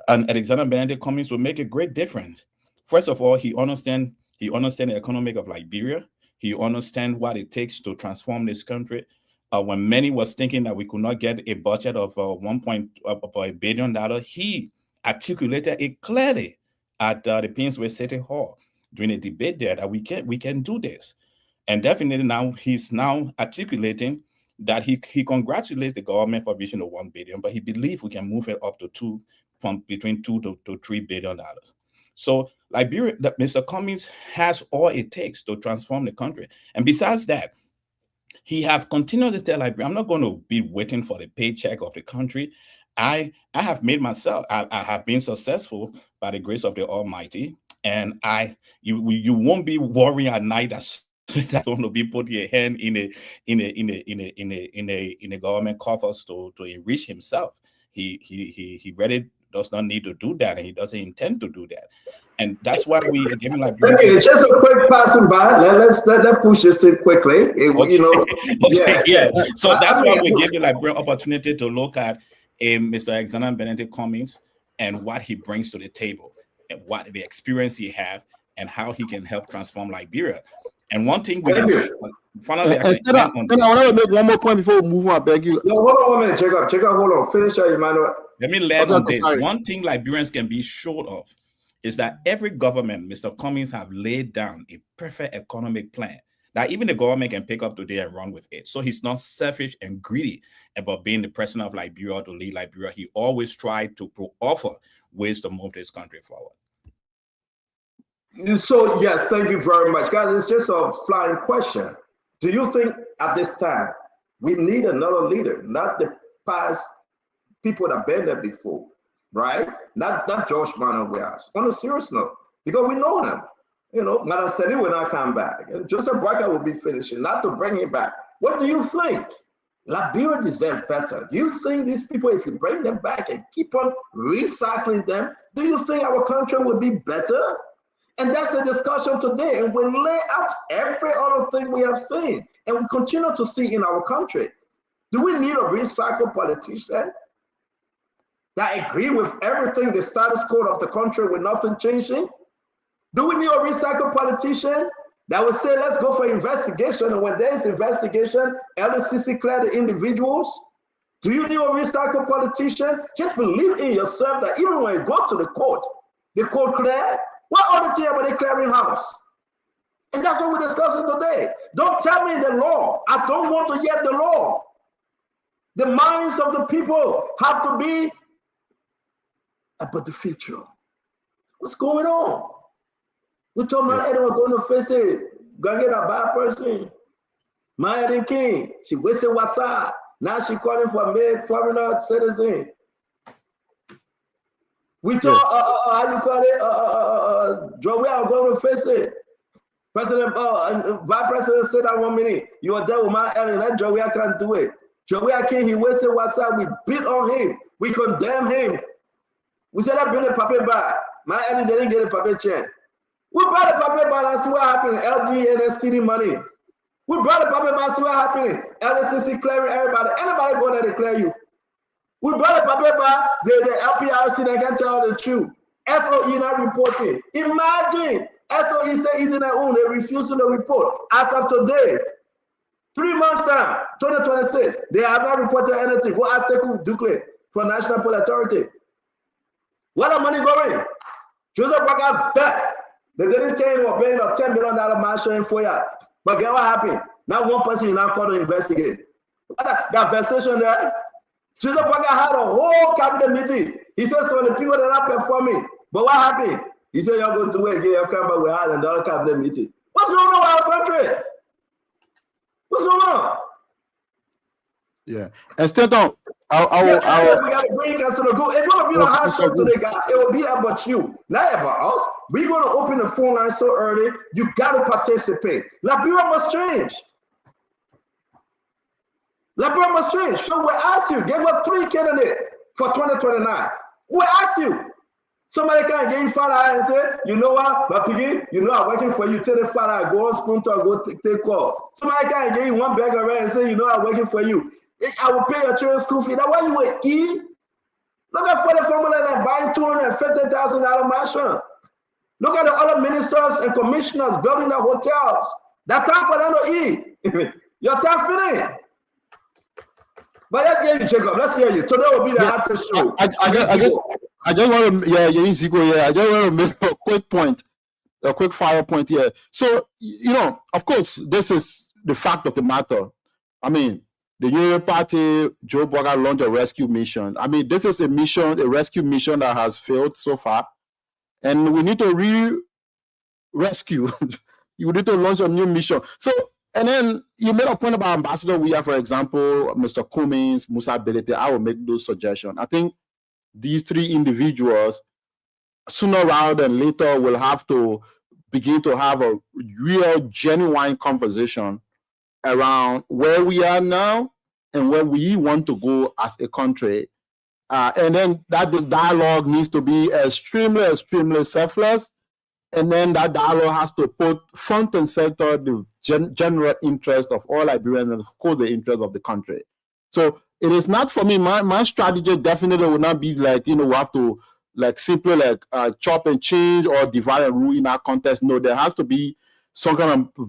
Alexander Benedict Cummings will make a great difference. First of all, he understands the economic of Liberia. He understands what it takes to transform this country. When many was thinking that we could not get a budget of $1 billion, he articulated it clearly at the Painesville City Hall during a debate there that we can do this. And definitely now he's articulating that he congratulates the government for reaching the $1 billion, but he believes we can move it up to between $2 to $3 billion. So Liberia, Mr. Cummings has all it takes to transform the country. And besides that, he have continued to tell Liberia, I'm not going to be waiting for the paycheck of the country. I have made myself, I have been successful by the grace of the Almighty. And you won't be worrying at night that's going to be put your hand in a government coffers to enrich himself. He really does not need to do that, and he doesn't intend to do that. And that's why we are giving Liberia. Okay, just a quick passing by. Let's push this in quickly. Okay. You know, yeah. So that's why we're giving Liberia opportunity to look at Mr. Alexander Benedict Cummings and what he brings to the table, and what the experience he has, and how he can help transform Liberia. And one thing we can finally, I want to make one more point before we move on. I beg you. No, hold on 1 minute. Check up. Hold on. Finish up, Emmanuel. Let me land on this. One thing Liberians can be sure of is that every government, Mr. Cummings, have laid down a perfect economic plan that even the government can pick up today and run with it. So he's not selfish and greedy about being the president of Liberia to lead Liberia. He always tried to offer ways to move this country forward. So yes, thank you very much, guys. It's just a flying question. Do you think at this time we need another leader, not the past people that have been there before, right? Not Josh Mann-Williams. On a serious note, because we know him. You know, Madam said he will not come back. And Joseph Boakai will be finishing, not to bring him back. What do you think? Liberia deserves better. Do you think these people, if you bring them back and keep on recycling them, do you think our country will be better? And that's the discussion today. And we lay out every other thing we have seen and we continue to see in our country. Do we need a recycled politician that agree with everything, the status quo of the country with nothing changing? Do we need a recycled politician that will say, let's go for investigation, and when there is investigation, LCC clear the individuals? Do you need a recycled politician? Just believe in yourself that even when you go to the court clear. What other thing about the clearing house? And that's what we're discussing today. Don't tell me the law. I don't want to hear the law. The minds of the people have to be about the future. What's going on? We told my Eden was going to face it. Gonna get a bad person. My Eden King, she wasted WhatsApp. Now she calling for a made foreigner citizen. We told how you call it, Joe, we are going to face it. President, Vice President said that 1 minute. You are there with my Ellen. That Joe, I can't do it. Joe, he wasted WhatsApp. We beat on him. We condemn him. We said that bring the paper back. My Ellen didn't get a paper chain. We brought the paper back and see what happened. LG and STD money. We brought the paper back and see what happened. LCC clearing everybody. Anybody go there to clear you. We brought the paper back. The LPRC, they can tell the truth. SOE not reporting. Imagine SOE say it's in their own. They refusing to report. As of today, 3 months now, 2026, they have not reported anything. Go ask Sekou Dukley from National Police Authority. Where the money going? Joseph Boakai bet. They didn't tell you we're paying a $10 million marshal for you. But guess what happened? Now one person is now called to investigate. That vestation there. Joseph Boakai had a whole cabinet meeting. He said, so the people that are not performing. But what happened? He said, you're going to wait, get your camera, we had another cabinet meeting. What's going on with our country? What's going on? Yeah. And still don't. We got to bring us to the go. It's going to be a hot show today, guys. It will be about you, not about us. We're going to open the phone line so early. You got to participate. Liberia must change. Liberia must change. So we ask you, give us 3 candidates for 2029. We ask you. Somebody can get you father and say, you know what, but begin, you know I'm working for you. Tell the father, go on spoon to go take call. Somebody can get you one bag of rent and say, you know I'm working for you. I will pay your children's school fee. That's why you will eat. Look at for the formula that buying $250,000 mansion. Look at the other ministers and commissioners building their hotels. That time for them to eat. Your time finished. But let's hear you, Jacob. Let's hear you. Today will be the hottest show. I just want to, I just want to make a quick point, a quick fire point here. So, you know, of course, this is the fact of the matter. I mean, the Union Party, Joe Boakai launched a rescue mission. I mean, this is a mission, a rescue mission that has failed so far. And we need to rescue. You need to launch a new mission. So, and then you made a point about Ambassador Weah, for example, Mr. Cummings, Musa Belete. I will make those suggestions. I think these 3 individuals, sooner rather than later, will have to begin to have a real, genuine conversation around where we are now and where we want to go as a country. And then that the dialogue needs to be extremely selfless. And then that dialogue has to put front and center the general interest of all Liberians and, of course, the interest of the country. So it is not for me. My strategy definitely will not be like, you know, we have to like simply like chop and change or divide and rule in our contest. No, there has to be some kind of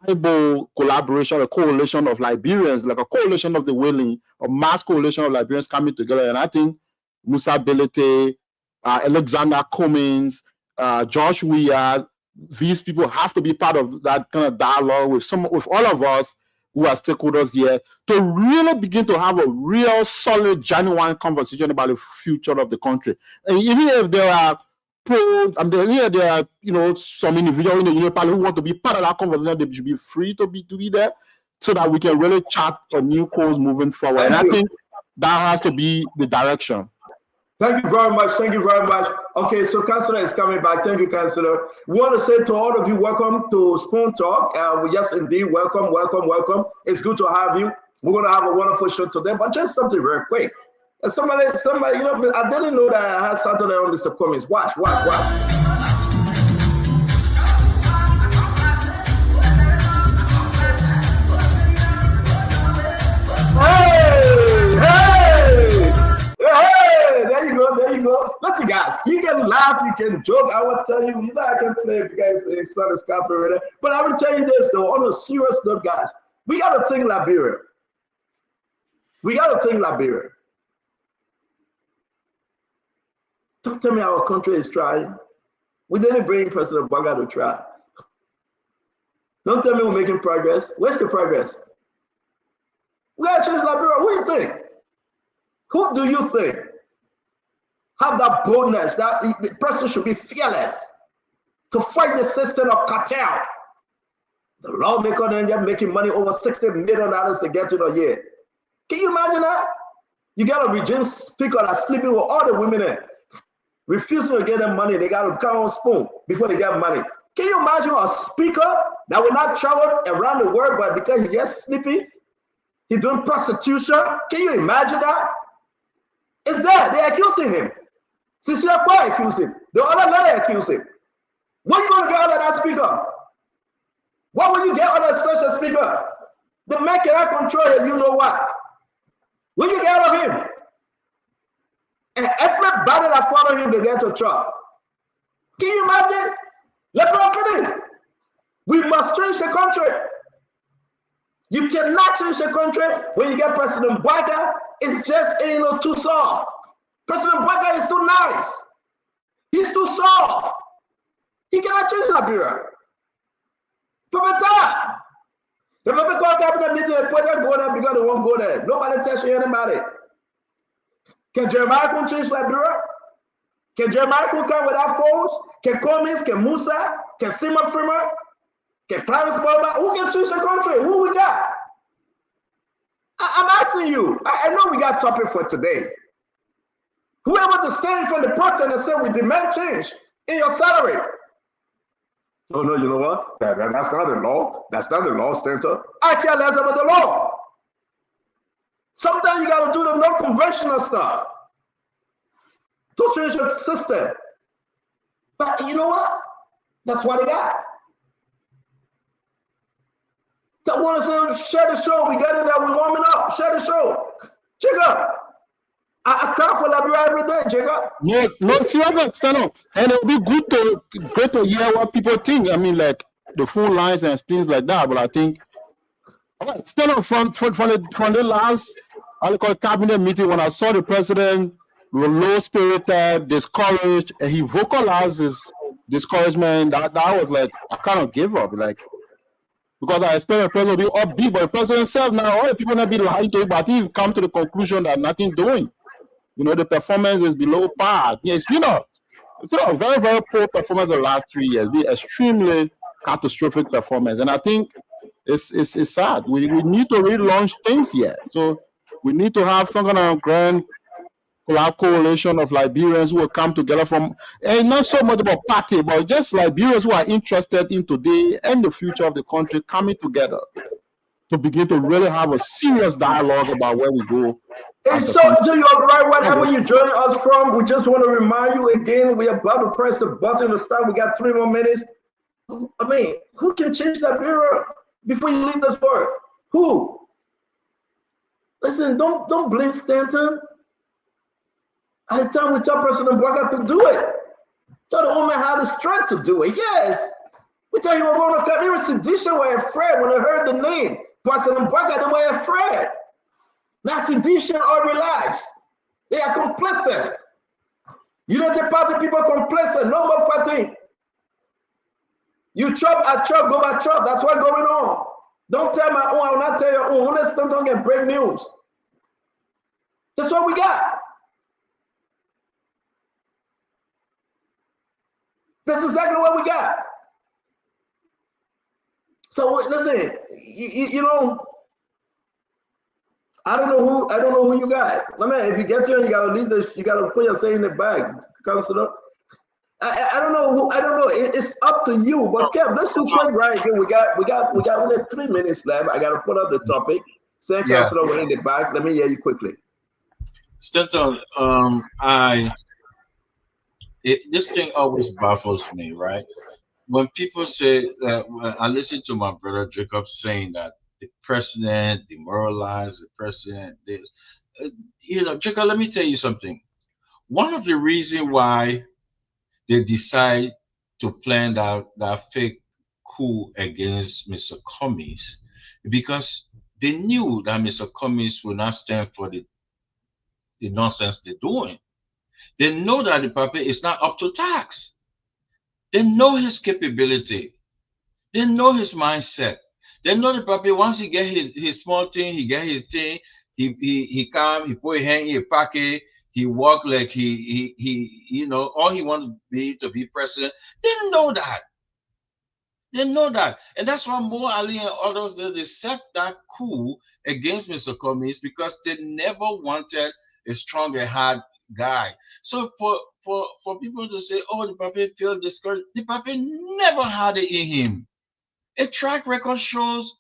viable collaboration, a coalition of Liberians, like a coalition of the willing, a mass coalition of Liberians coming together. And I think Musa Belete, Alexander Cummings, Josh Weah, these people have to be part of that kind of dialogue with all of us who are stakeholders here to really begin to have a real solid, genuine conversation about the future of the country. And even if there are pro. I'm there are some individuals in the Union Parliament who want to be part of that conversation. They should be free to be there, so that we can really chart a new course moving forward. And I think that has to be the direction. Thank you very much. Thank you very much. Okay, so Councillor is coming back. Thank you, Councillor. We want to say to all of you, welcome to Spoon Talk. Yes, indeed, welcome. It's good to have you. We're going to have a wonderful show today, but just something very quick. Somebody, I didn't know that I had Saturday on Mr. Cummings. Watch. Hey, there you go. Listen, guys, you can laugh, you can joke. I will tell you, I can play because it's not a copyright. But I will tell you this, though, on a serious note, guys, we got to think Liberia. Don't tell me our country is trying. We didn't bring President Baga to try. Don't tell me we're making progress. Where's the progress? We got to change Liberia. What do you think? Who do you think have that boldness that the person should be fearless to fight the system of cartel? The lawmaker then just making money over $60 million to get to the year. Can you imagine that? You got a regime speaker that's sleeping with all the women in, refusing to get them money. They got to come on spoon before they get money. Can you imagine a speaker that will not travel around the world, but because he's just sleeping, he's doing prostitution? Can you imagine that? It's there. They're accusing him. Since you're quite accusing him, the other lady accused him. What are you going to get out of that speaker? What will you get out of such a speaker? The man cannot control him, you know what? What will you get out of him? And everybody that follow him, they get to chop. Can you imagine? Let's go finish. We must change the country. You cannot change the country when you get President Bouaga. It's just too soft. President Bouaga is too nice. He's too soft. He cannot change Liberia. The people call cabinet meeting, the president go there because they won't go there. Nobody touching anybody. Can Jeremiah change Liberia? Can Jeremiah come without phones? Can Cummings? Can Musa? Can Sima Freeman? Can Travis Boba? Who can change the country? Who we got? I'm asking you. I know we got topic for today. Whoever to stand for the protest and say we demand change in your salary. Oh no, you know what? That's not the law. That's not the law, Stanton. I care less about the law. Sometimes you got to do the non-conventional stuff to change your system. But you know what? That's what they got. That want to say, share the show. We got in there. We're warming up. Share the show. Check up. I cry for Liberia every day, Jacob. Yeah, no, stand up. And it'll be great to hear what people think. I mean, like the phone lines and things like that. But I think, all right, stand up from the last, I call it cabinet meeting, when I saw the president low-spirited, discouraged, and he vocalized his discouragement. That was like, I kind of gave up. Like, because I expect the president to be upbeat, but the president himself now, all the people not be lying to him, but I think he's come to the conclusion that nothing doing. You know, the performance is below par. Yeah, it's been a very, very poor performance the last 3 years. Be extremely catastrophic performance. And I think it's sad. We need to relaunch things here. So we need to have some kind of grand coalition of Liberians who will come together from, and not so much about party, but just Liberians who are interested in today and the future of the country coming together to begin to really have a serious dialogue about where we go. Hey, so you're right. Wherever you're joining us from, we just want to remind you again, we're about to press the button to start. We got 3 more minutes. I mean, who can change that bureau before you leave this world? Who? Listen, don't blame Stanton. At the time we thought President Bouaga could do it. Thought the woman had the strength to do it. Yes. We thought you were going to come. Even Sedisha were afraid when they heard the name. President Bouaga, they were afraid. Now Sedisha are relaxed. They are complicit. Unity Party people complacent. No more fighting. You chop, I chop, go back chop. That's what's going on. Don't tell my own. I will not tell your own. Let's don't get break news. That's what we got. That's exactly what we got. So listen, you know, I don't know who you got. I mean, if you get here, you gotta leave this. You gotta put your say in the bag, Counselor. I don't know who. I don't know. It's up to you. But Kev, let's do quick right here. We got only 3 minutes left. I gotta put up the topic. Say, Counselor, we're in the back. Let me hear you quickly. Stanton, this thing always baffles me, right? When people say that, I listen to my brother Jacob saying that the president demoralized the president. You know, Jacob, let me tell you something. One of the reasons why they decide to plan that fake coup against Mr. Cummings, because they knew that Mr. Cummings would not stand for the nonsense they're doing. They know that the puppet is not up to tax. They know his capability. They know his mindset. They know the puppet, once he get his small thing, he get his thing, he come, he put his hand in a pocket, he walk like he you know, all he want to be president. They know that. They know that. And that's why Mo Ali and others, they set that coup against Mr. Cummings, because they never wanted a strong and hard guy. So for people to say, oh, the puppet feel discouraged, the puppet never had it in him. A track record shows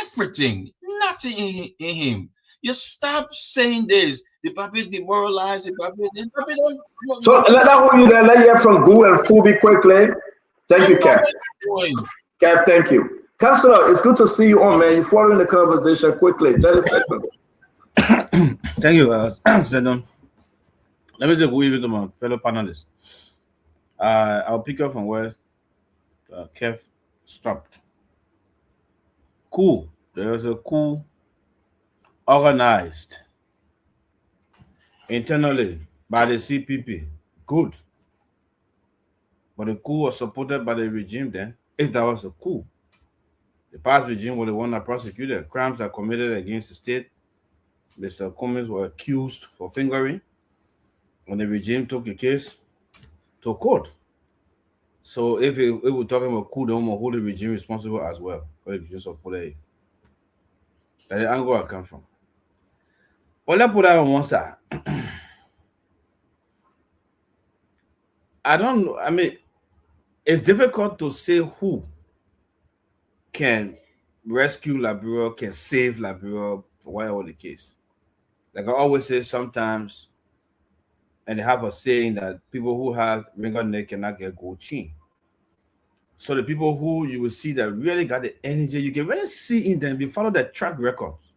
everything, nothing in him. You stop saying this. The puppet demoralized, the puppet don't. So let that hold you there. Let you hear from Gu and Fubi quickly. Thank you, Kev. Kev, thank you. Counselor, it's good to see you on, man. You're following the conversation quickly. 30 seconds. Thank you, Zedon. Let me say good evening to my fellow panelists. I'll pick up from where Kev stopped. Cool. There was a coup organized internally by the CPP. Good. But the coup was supported by the regime then, if that was a coup. The past regime was the one that prosecuted crimes that committed against the state. Mr. Cummings was accused for fingering when the regime took the case to court. So if we're talking about coup, they want to hold the regime responsible as well for the regime supported. That's the angle I come from. But let's put that on one side. I don't know. I mean, it's difficult to say who can rescue Liberia, can save Liberia, whatever the case. Like I always say sometimes, and they have a saying that people who have wrinkled neck cannot get gold chain. So the people who you will see that really got the energy, you can really see in them, if you follow their track records,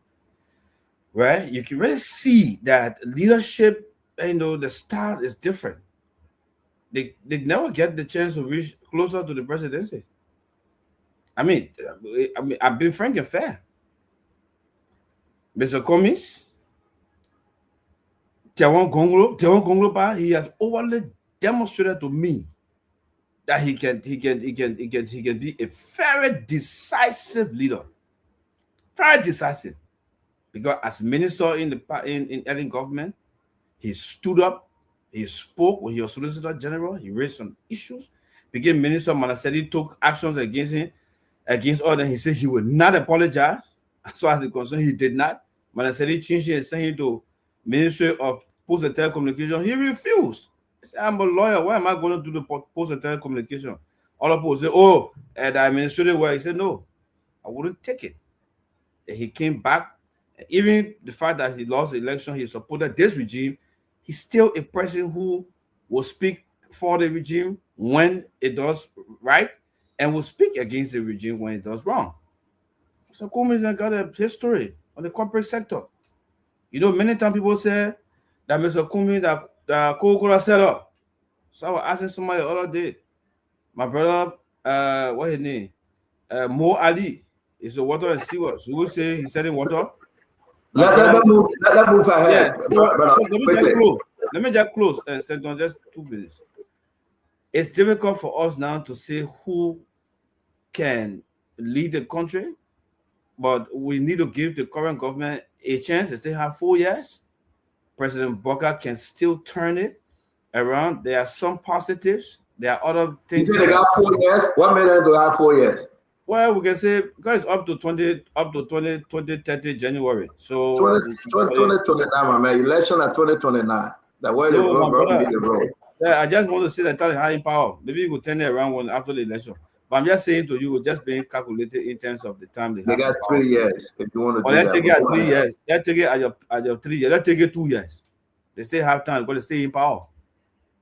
right? You can really see that leadership, you know, the style is different. They never get the chance to reach closer to the presidency. I mean, I've been frank and fair. Mr. Cummings, Tiawan Gonglo, he has overly demonstrated to me that he can be a very decisive leader. Very decisive. Because as minister in Ellen government, he stood up, he spoke when he was Solicitor General, he raised some issues. Became minister, Manasedi took actions against him, against others. He said he would not apologize. As far as the concern, he did not. Manasedi changed it and sent him to Ministry of Post and Telecommunication. He refused. He said, I'm a lawyer. Why am I going to do the Post and Telecommunication? Other people say, oh, the administrative work. He said, no, I wouldn't take it. And he came back. Even the fact that he lost the election, he supported this regime. He's still a person who will speak for the regime when it does right and will speak against the regime when it does wrong. So Cummings got a history on the corporate sector. You know, many times people say that Mr. Cummings, that Coca-Cola seller. So I was asking somebody the other day, my brother, what's his name? Mo Ali is a water and sewer. So we say he's selling water. Let move ahead. Yeah. So let me just close and send on just 2 minutes. It's difficult for us now to say who can lead the country, but we need to give the current government a chance. They still have 4 years. President Bokar can still turn it around. There are some positives There are other You things. say they got 4 years? What made them to have 4 years? Well, we can say because up to 2030 January. So 2029, my man. Election at 2029. That way the road be the road. Yeah, I just want to see that talent high in power. Maybe you could turn it around one after the election. But I'm just saying to you, just being calculated in terms of the time they got 3 years. If you want to do let's that. take it at 3 years. Let's take it at your 3 years. Let's take it 2 years. They still have time because they stay in power.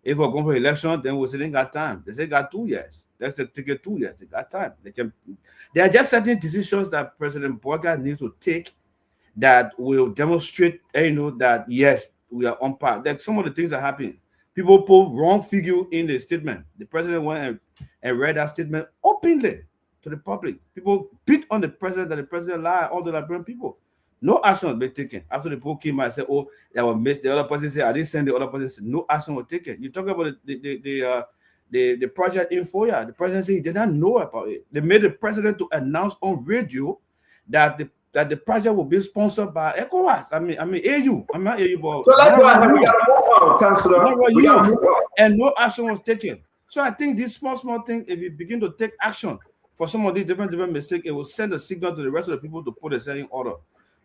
If we're going for election, then we'll say they got time. They say got 2 years. Let's take it 2 years. They got time. There are just certain decisions that President Boaga needs to take that will demonstrate, that yes, we are on par. Like some of the things that happen. People put wrong figure in the statement. The president went and read that statement openly to the public. People beat on the president that the president lied, all the Liberian people. No action was being taken. After the people came out and said, oh, that was missed. The other person said, I didn't send the other person. Said, no action was taken. You talk about the project in FOIA. The president said he did not know about it. They made the president to announce on radio that the project will be sponsored by ECOWAS. I mean AU. I'm not AU, but so that's why we gotta move on, Councillor. We gotta move on. And no action was taken. So I think these small things, if you begin to take action for some of these different mistakes, it will send a signal to the rest of the people to put a in order.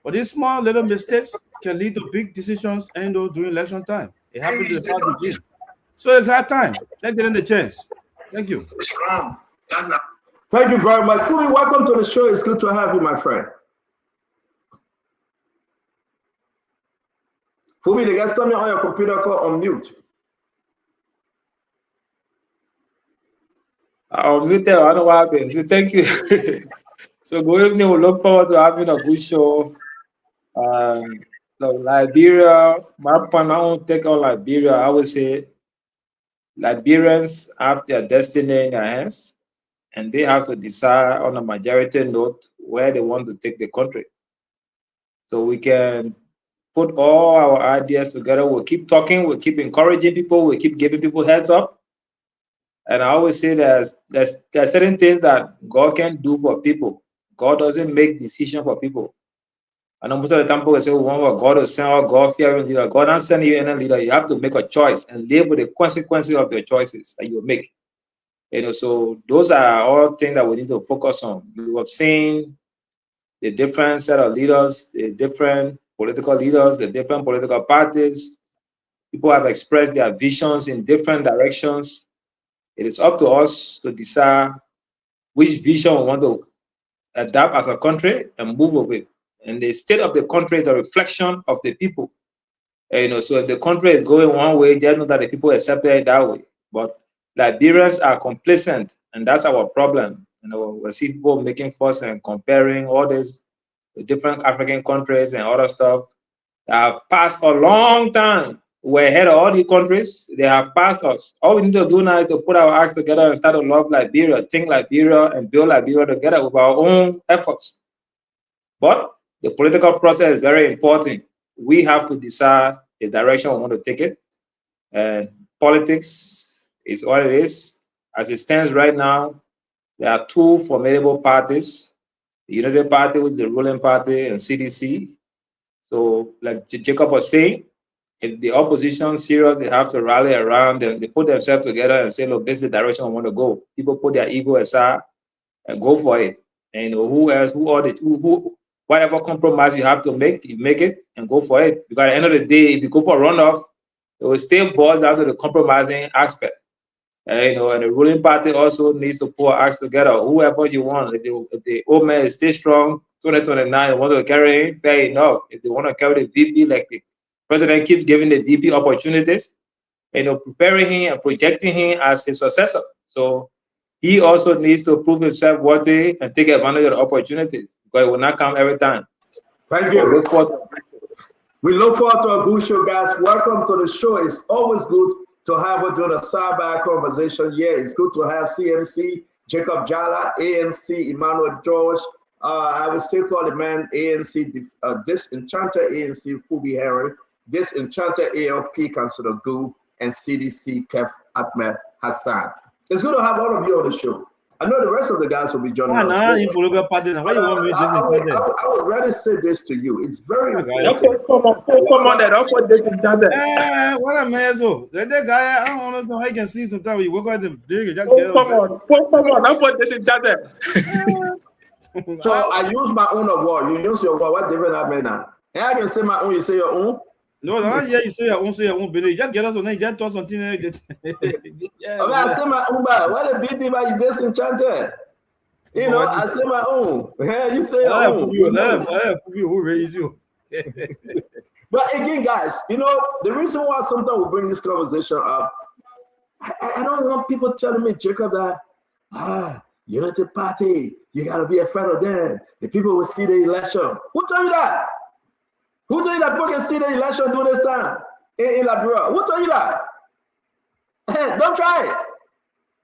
But these small little mistakes can lead to big decisions during election time. It happened to the past regime. So it's our time. Let's get in the chance. Thank you. Thank you very much. Fumi, welcome to the show. It's good to have you, my friend. Fumi, they got something on your computer called on mute. I'll mute there. I don't know what happened. So thank you. So good evening. We look forward to having a good show. Liberia, my own take on Liberia, I would say Liberians have their destiny in their hands, and they have to decide on a majority note where they want to take the country. So we can put all our ideas together. We'll keep talking, we'll keep encouraging people, we'll keep giving people heads up. And I always say there's certain things that God can do for people. God doesn't make decisions for people. I know most of the time people say, we want God to send our God-fearing leader. God doesn't send you any leader. You have to make a choice and live with the consequences of your choices that you make. So those are all things that we need to focus on. You have seen the different set of leaders, the different political leaders, the different political parties. People have expressed their visions in different directions. It is up to us to decide which vision we want to adapt as a country and move with it. And the state of the country is a reflection of the people. So if the country is going one way, just know that the people accept it that way. But Liberians are complacent, and that's our problem. We see people making fuss and comparing all these different African countries and other stuff that have passed a long time. We're ahead of all the countries. They have passed us. All we need to do now is to put our acts together and start to love Liberia, think Liberia, and build Liberia together with our own efforts. But the political process is very important. We have to decide the direction we want to take it. And politics is what it is. As it stands right now, there are two formidable parties, the United Party, which is the ruling party, and CDC. So like Jacob was saying, if the opposition serious, they have to rally around and they put themselves together and say, look, this is the direction I want to go. People put their ego aside and go for it. And whatever compromise you have to make, you make it and go for it. Because at the end of the day, if you go for a runoff, it will still boil down to the compromising aspect. And the ruling party also needs to put acts together. Whoever you want, if the old man is still strong, 2029, they want to carry him, fair enough. If they want to carry the VP, like the president keeps giving the VP opportunities, preparing him and projecting him as his successor. So he also needs to prove himself worthy and take advantage of the opportunities, because it will not come every time. Thank you. We look forward to a good show, guys. Welcome to the show. It's always good to have her doing a sidebar conversation. Yeah, it's good to have CMC, Jacob Jala, ANC, Emmanuel George. I would still call the man ANC, Disenchanted ANC, Fubi Henry, Disenchanted ALP, Councillor Gu, and CDC, Kef Ahmed Hassan. It's good to have all of you on the show. I know the rest of the guys will be joining us. Why you want me I would rather say this to you. It's very important. Come on, don't put this in chat. What a man, so that guy, I don't understand how you can sleep sometimes. You work out them big. Come on, don't put this in chat. So I use my own word. You use your word. What different I mean now? And I can say my own. You say your own. No, yeah, you say your own. But you just get us on there. Just talk something. Yeah, I say my own. What a big deal you disenchanted. You know, I say my own. Yeah, you say your own. Who raised you? But again, guys, you know, the reason why sometimes we bring this conversation up, I don't want people telling me, Jacob, that Unity Party, you gotta be afraid of them. The people will see the election. Who told you that? Who told you that people can see the election during this time in Liberia? Who told you that? Don't try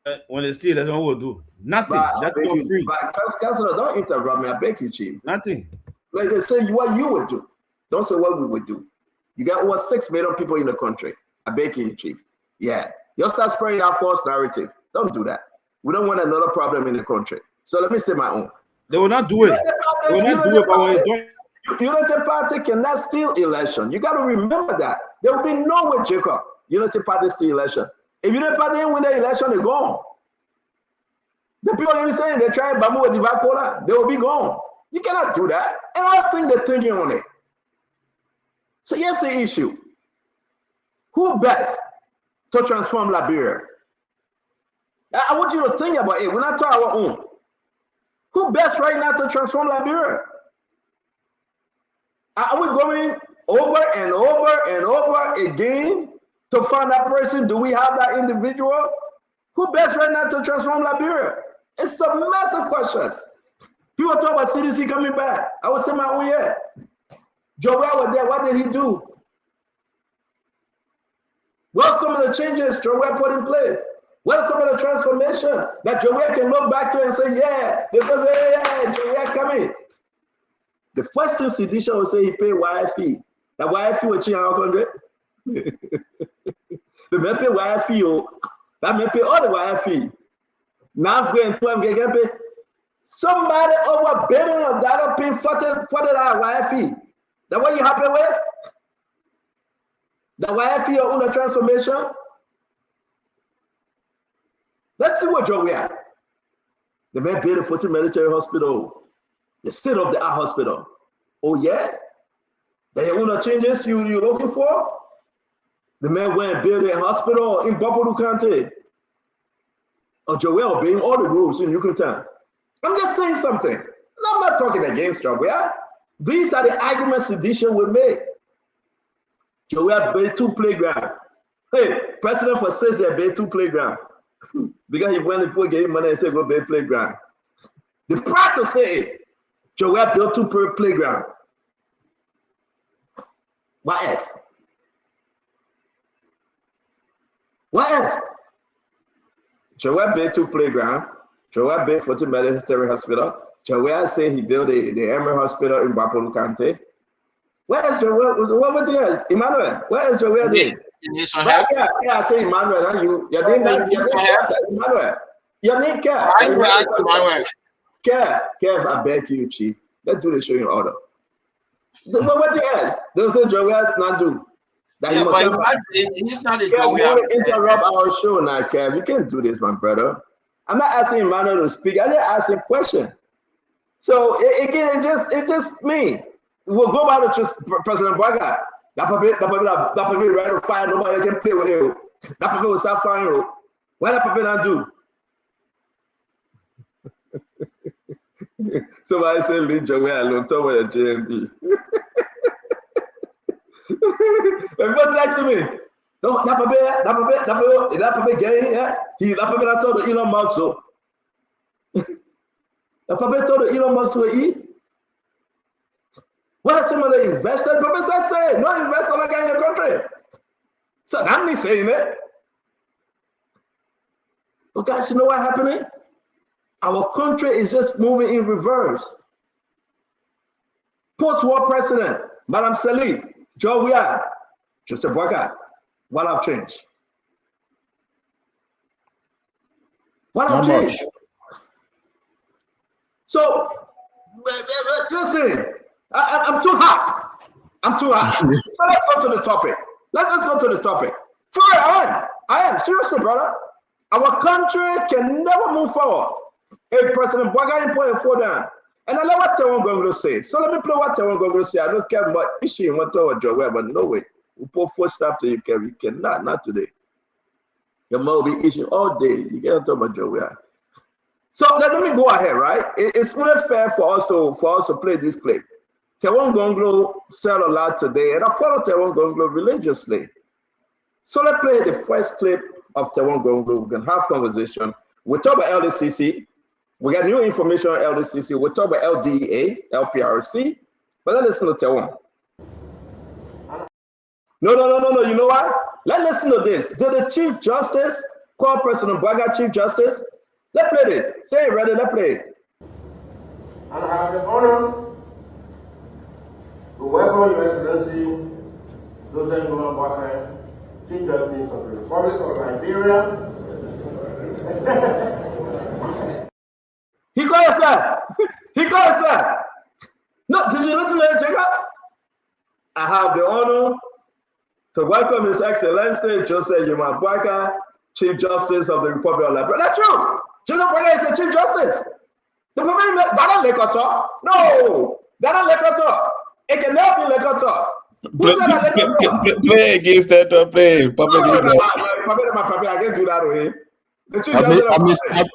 it. When they see that, what will do? Nothing. That's not free. But Councilor, don't interrupt me. I beg you, Chief. Nothing. Like they say, what you would do. Don't say what we would do. You got over 6 million people in the country. I beg you, Chief. Yeah. You'll start spreading that false narrative. Don't do that. We don't want another problem in the country. So let me say my own. They will not do it. They will not do it, but when you don't. Unity Party cannot steal election. You got to remember that. There will be no way, Jacob, Unity Party steal election. If Unity Party didn't win the election, they're gone. The people you're saying they're trying Bamu or Divakola, they will be gone. You cannot do that. And I think they're thinking on it. So here's the issue. Who best to transform Liberia? I want you to think about it. We're not talking our own. Who best right now to transform Liberia? Are we going over and over and over again to find that person? Do we have that individual? Who best right now to transform Liberia? It's a massive question. People talk about CDC coming back. I was saying my own, yeah. Joel was there. What did he do? What are some of the changes Joel put in place? What are some of the transformation that Joel can look back to and say, yeah, because yeah, Joel coming. The first thing Sidisha will say he pay wire fee. That wire fee will change our country. The may pay wire fee, that may pay all the wire fee. Now I'm going to pay. Somebody over $1 billion paying $40 wire fee. That what you happy with? The wire fee or the transformation? Let's see what Joe we are. The man built a 40 military hospital. The state-of-the-art hospital. Oh, yeah? The owner changes you're looking for? The man went and built a hospital in Bapuru County. Or Joel obeying all the rules in Yucatan. I'm just saying something. I'm not talking against Joel. These are the arguments Sedisha will make. Joel built 2 playgrounds. Hey, President for says he built 2 playgrounds. Because he went and gave him money and said, go build playground. The proud to say it. Joel built 2 playground. What else? What else? Joel built 2 playground. Joel built 40 military hospital. Joel said he built the Emery Hospital in Bapuru County. Where is Joel? What was it? Emmanuel, where is Joel doing? Yeah, I say Emmanuel. You didn't Emmanuel. You need care. Kev, I beg you, Chief. Let's do the show in order. What else? They say Joel not do. That yeah, but he's not a Kev, you want to interrupt our show now, Kev. You can't do this, my brother. I'm not asking Emmanuel to speak. I'm just asking a question. So again, it's just me. We'll go back to President Braga. That puppy right to fire. Nobody can play with him. That puppy will start firing. What that puppy not do? Somebody say leave Joel alone. Talk about your JMB. People text me. No, that puppy gay. Yeah, that puppy that told the Elon Musk so. That puppy told the Elon Musk what he. What are some of the investors? Professor say no investor like in the country. So I'm not saying it. But guys, you know what happening? Our country is just moving in reverse. Post-war president, Madam Salih, Joe Weah, Joseph Boyka, what have changed? What have changed? So, listen, I'm too hot. I'm too hot. So let's go to the topic. Let's go to the topic. For I am seriously, brother. Our country can never move forward if President Boaga put a foot down. And I know what Taiwan going to say. So let me play what Taiwan going to say. I don't care about issue want to job, but no way. We put foot stop to you can. You cannot, not today. Your mouth will be issue all day. You can't talk about job. So let me go ahead, right? It's only fair for us to play this clip. Taiwan Gonglo sell a lot today, and I follow Taiwan Gonglo religiously. So let's play the first clip of Taiwan Gonglo. We can have conversation. We talk about LDCC. We got new information on LDCC. We talk about LDEA, LPRC. But let's listen to Taiwan. No. You know what? Let's listen to this. Did the Chief Justice call President Boaga Chief Justice? Let's play this. Say it ready. Let's play it. And I have the honor to welcome Your Excellency Joseph Boakai, Chief Justice of the Republic of Liberia. He called us that. He called us that. No, did you listen to it, Jacob? I have the honor to welcome His Excellency Joseph Boakai, Chief Justice of the Republic of Liberia. That's true. Joseph Boakai is the Chief Justice. The problem is that Lekoto. No, that Lekoto. It can never be Lekoto. Play against that. Play. I can't do that way.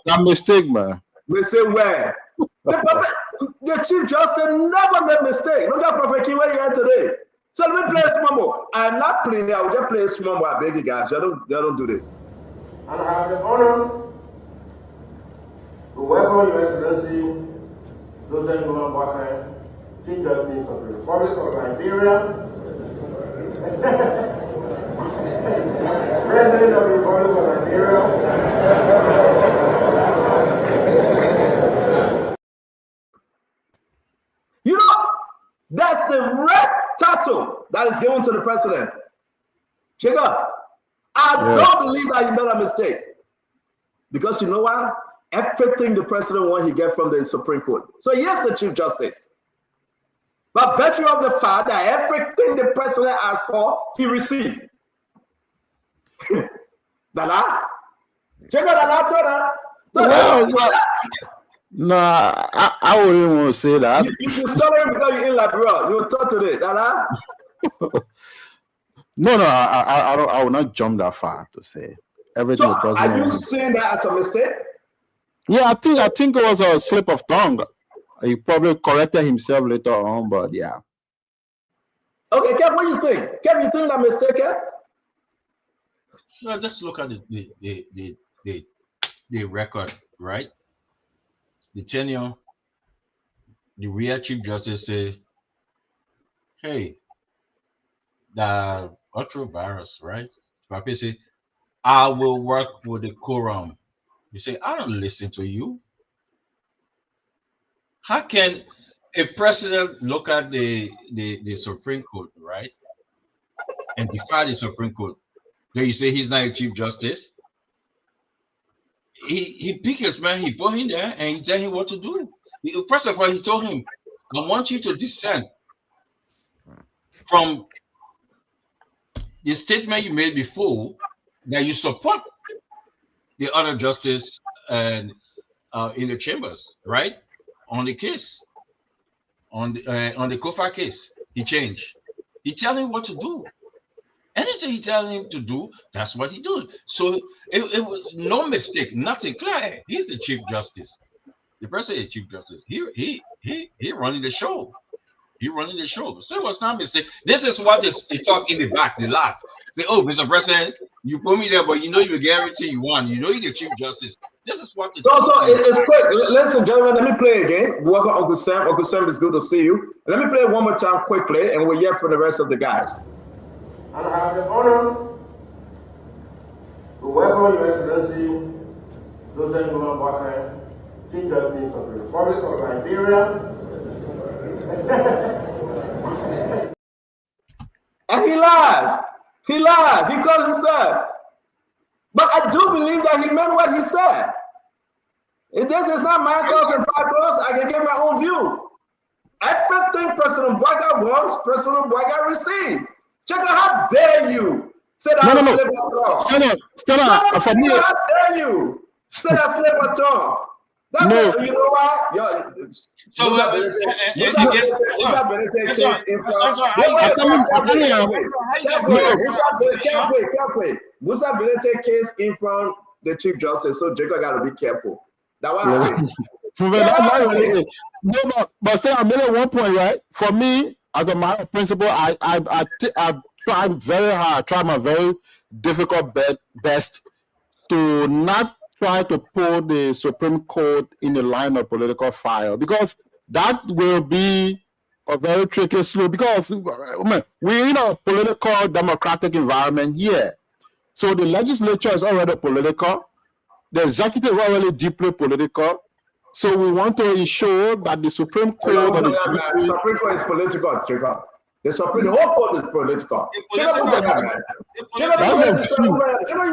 I mistake, man. We say where? The Chief Justice never made mistake. Look at Prophet Kiwe here today. So let me play a small more. I'm not playing. I will just play a small more. I beg you guys. They don't do this. And I have the honor to welcome Your Excellency Joseph Boakai, Chief Justice of the Republic of Liberia. President of the Republic of Liberia. You know, that's the red tattoo that is given to the president. Jacob, I don't believe that he made a mistake. Because you know what? Everything the president wants, he gets from the Supreme Court. So yes, the Chief Justice. But virtue of the fact that everything the president asked for, he received. Dala? Jacob, Dala, Tora? No, I wouldn't want to say that. You stuttering because you're in Liberia. You talk today, Dala? No, I will not jump that far to say everything. So are you saying that as a mistake? Yeah, I think it was a slip of tongue. He probably corrected himself later on, but yeah. Okay, Kev, what do you think? Kev, you think that mistake, Kev? Well, let's look at the record, right? The tenure, the real Chief Justice say, hey, the ultra-virus, right? Papi say, I will work with the quorum. You say, I don't listen to you. How can a president look at the Supreme Court, right? And defy the Supreme Court? Then you say he's not a Chief Justice? He picked his man, he put him there, and he tell him what to do. First of all, he told him, I want you to dissent from the statement you made before that you support the other justice and in the chambers, right? On the case, on the Kofa case, he changed. He tell him what to do. Anything he tell him to do, that's what he do. So it was no mistake, nothing clear. He's the Chief Justice. The president is Chief Justice. He running the show. He running the show. So it was not a mistake. This is what they talk in the back. They laugh. Say, oh, Mr. President, you put me there, but you know you guarantee you won. You know you're the Chief Justice. This is what so it's quick. Listen, gentlemen, let me play again. Welcome, Uncle Sam. Uncle Sam, it's good to see you. Let me play it one more time quickly, and we'll hear from the rest of the guys. And I have the honor to welcome Your Excellency Joseph Boakai, Chief Justice of the Republic of Liberia. And he lied. He lied. He called himself. But I do believe that he meant what he said. If this is not my cause and my cause, I can get my own view. Everything President Bwaga wants, President Bwaga receives. Check out, how dare you say that No. Stella, For me, how dare you say that slave at all? That's No. what, you know what? So, Musa Benete case in front the Chief Justice, so Jacob got to be careful. That one. But say I made it one point, right? For me, as a matter of principle, I try very hard, try my very difficult best to not try to pull the Supreme Court in the line of political fire, because that will be a very tricky slope, because we're in a political democratic environment here. So the legislature is already political. The executive is already deeply political. So we want to ensure that the Supreme Court... The Supreme Court is political, Jacob. The whole court is political. Jacob, you're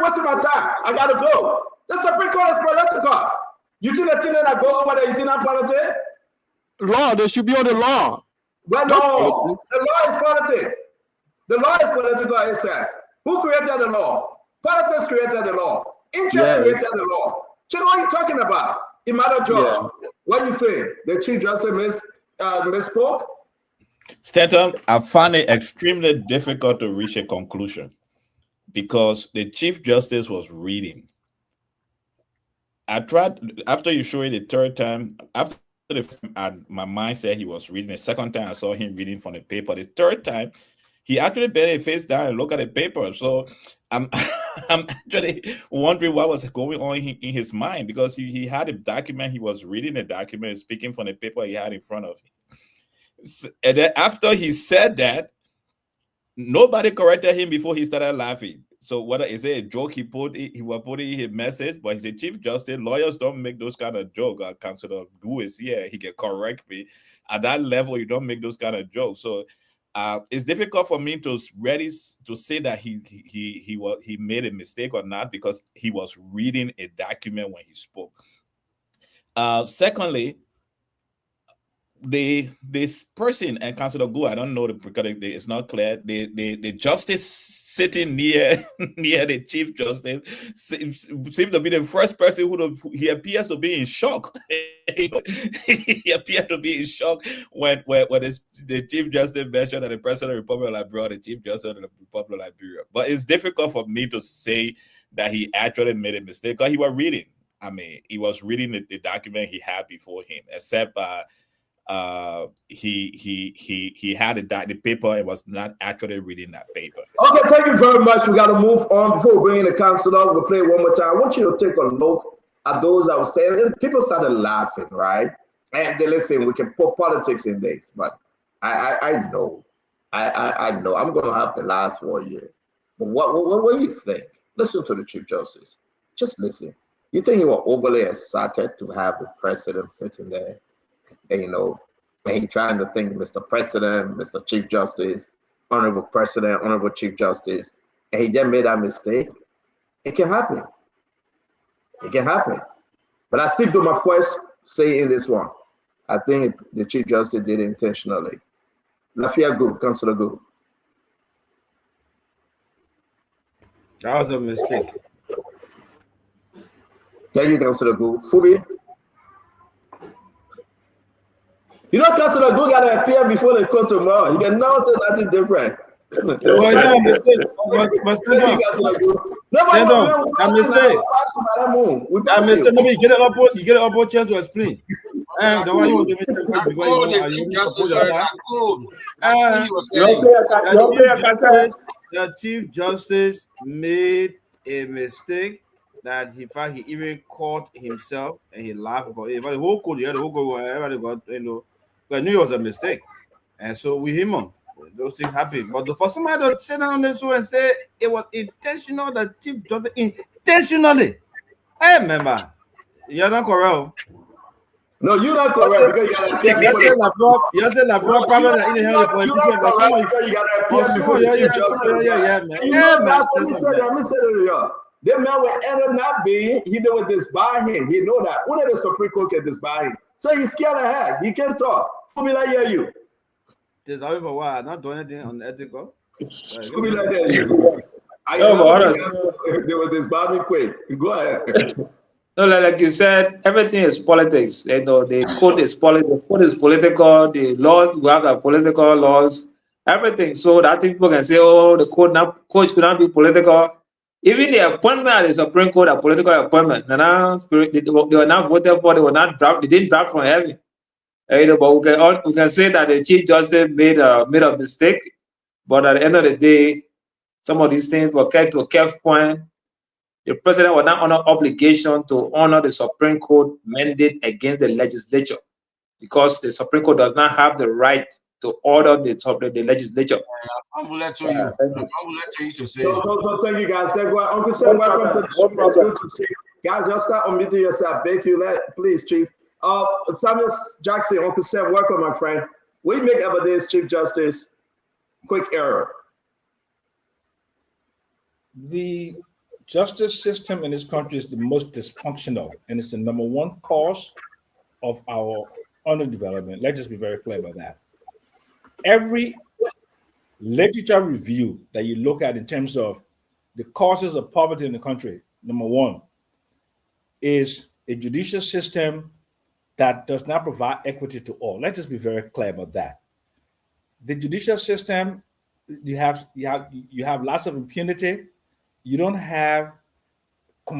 wasting my time. I got to go. The Supreme Court is political. You think the thing that go over there, you think that politics? Law, they should be on the law. Well, no. The law is politics. The law is political, I said. Who created the law? Politics created the law. Interest created the law. Check what are you talking about? Immanuel Joe, what do you think? The Chief Justice misspoke? Stanton, I find it extremely difficult to reach a conclusion because the Chief Justice was reading. I tried, after you showed it the third time, after the first time, my mind said he was reading. The second time, I saw him reading from the paper. The third time, he actually bent his face down and looked at the paper. So I'm actually wondering what was going on in his mind, because he had a document, he was reading the document, speaking from the paper he had in front of him. And then after he said that, nobody corrected him before he started laughing. So whether it's a joke he was putting in his message, but he's a Chief Justice. Lawyers don't make those kind of jokes. Councilor Gu is here, he can correct me. At that level, you don't make those kind of jokes. So it's difficult for me to say that he made a mistake or not, because he was reading a document when he spoke. Secondly, this person and Councilor Gu, I don't know because it's not clear. The justice sitting near the Chief Justice seems to be the first person he appears to be in shock. He appeared to be in shock when the Chief Justice mentioned that the President of the Republic of Liberia, the Chief Justice of the Republic of Liberia. But it's difficult for me to say that he actually made a mistake, because he was reading. I mean, he was reading the document he had before him, except he had the paper and was not actually reading that paper. Okay, thank you very much. We got to move on. Before we bring in the counselor, we'll play it one more time. I want you to take a look at those I was saying. And people started laughing, right? And they listen, we can put politics in this, but I know. I know I'm going to have the last word here. But what do you think? Listen to the Chief Justice. Just listen. You think you were overly excited to have the president sitting there? And, and he trying to think, Mr. President, Mr. Chief Justice, Honorable President, Honorable Chief Justice, and he just made that mistake. It can happen. It can happen. But I still do my first say in this one. I think the Chief Justice did it intentionally. Lafia Gu, Councilor Gu. That was a mistake. Thank you, Councilor Gu. Fubi. Councilor Gu got to appear before the court tomorrow. You can now say nothing different. Well, it's not a mistake. But maybe you get an opportunity to explain. And the one you give the Chief Justice made a mistake that he even caught himself and he laughed about it. But the whole court, everybody got, but I knew it was a mistake. And so we him on. Those things happen. But for somebody to sit down on this show and say it was intentional, that Chief Justice intentionally. I remember. You're not correct. No, you're not correct. You said la problem that in the politician. But someone you got to appear before the Chief Justice. Yeah, man. The man will end up not being, he will disbar him. He know that. Only the Supreme Court can disbar him. So he's scared of heck. He can't talk. Formula hear you. There's however why not doing anything unethical. Formula hear you. I know they will disbar me quick. Go ahead. No, like you said, everything is politics. You know, the code is political. The code is political. The laws, we have the political laws. Everything. So that people can say, oh, the code could not be political. Even the appointment at the Supreme Court, a political appointment, they were not voted for. They were not dropped. They didn't drop from heaven. But we can say that the Chief Justice made a mistake. But at the end of the day, some of these things were kept to a careful point. The president was not under obligation to honor the Supreme Court mandate against the legislature, because the Supreme Court does not have the right to order the legislature. I will let you. To say. So thank you guys. Uncle Sam, welcome to the show. It's good to see you. Guys, just start unmuting yourself. Thank you. Please, Chief. Samuel Jackson, Uncle Sam, welcome, my friend. We make evidence, Chief Justice. Quick error. The justice system in this country is the most dysfunctional, and it's the #1 cause of our underdevelopment. Let's just be very clear about that. Every literature review that you look at in terms of the causes of poverty in the country, #1 is a judicial system that does not provide equity to all. Let's just be very clear about that. The judicial system, you have lots of impunity. You don't have a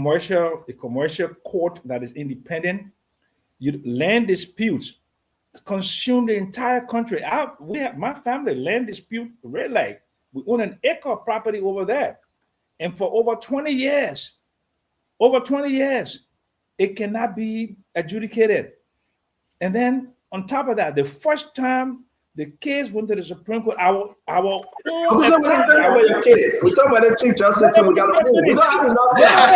commercial court that is independent. Land disputes consume the entire country. My family land dispute Red Lake. We own an acre of property over there, and for over 20 years, it cannot be adjudicated. And then on top of that, the first time the case went to the Supreme Court, we're talking about your case. We're talking about the Chief Justice, and we got to move. We don't have enough time.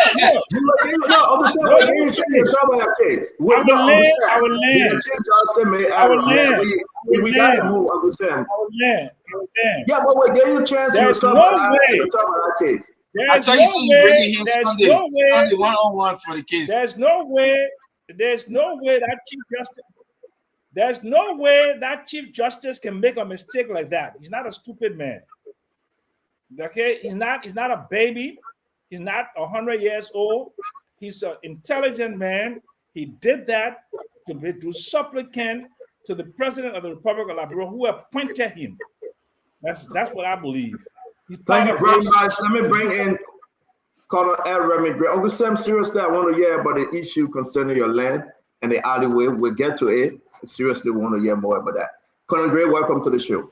We got to move, Uncle Sam. Yeah, but we're getting you a chance to talk about our case. I tell you something, bringing him Sunday one-on-one for the case. There's no way that Chief Justice. There's no way that Chief Justice can make a mistake like that. He's not a stupid man. Okay, he's not a baby. He's not 100 years old. He's an intelligent man. He did that to supplicant to the President of the Republic of Liberia, who appointed him. That's what I believe. Thank you very much. Let me bring in Colonel L. Remy Gray. Uncle Sam, seriously, I want to hear about the issue concerning your land and the alleyway. We'll get to it. Seriously, we want to hear more about that. Colonel Gray, welcome to the show.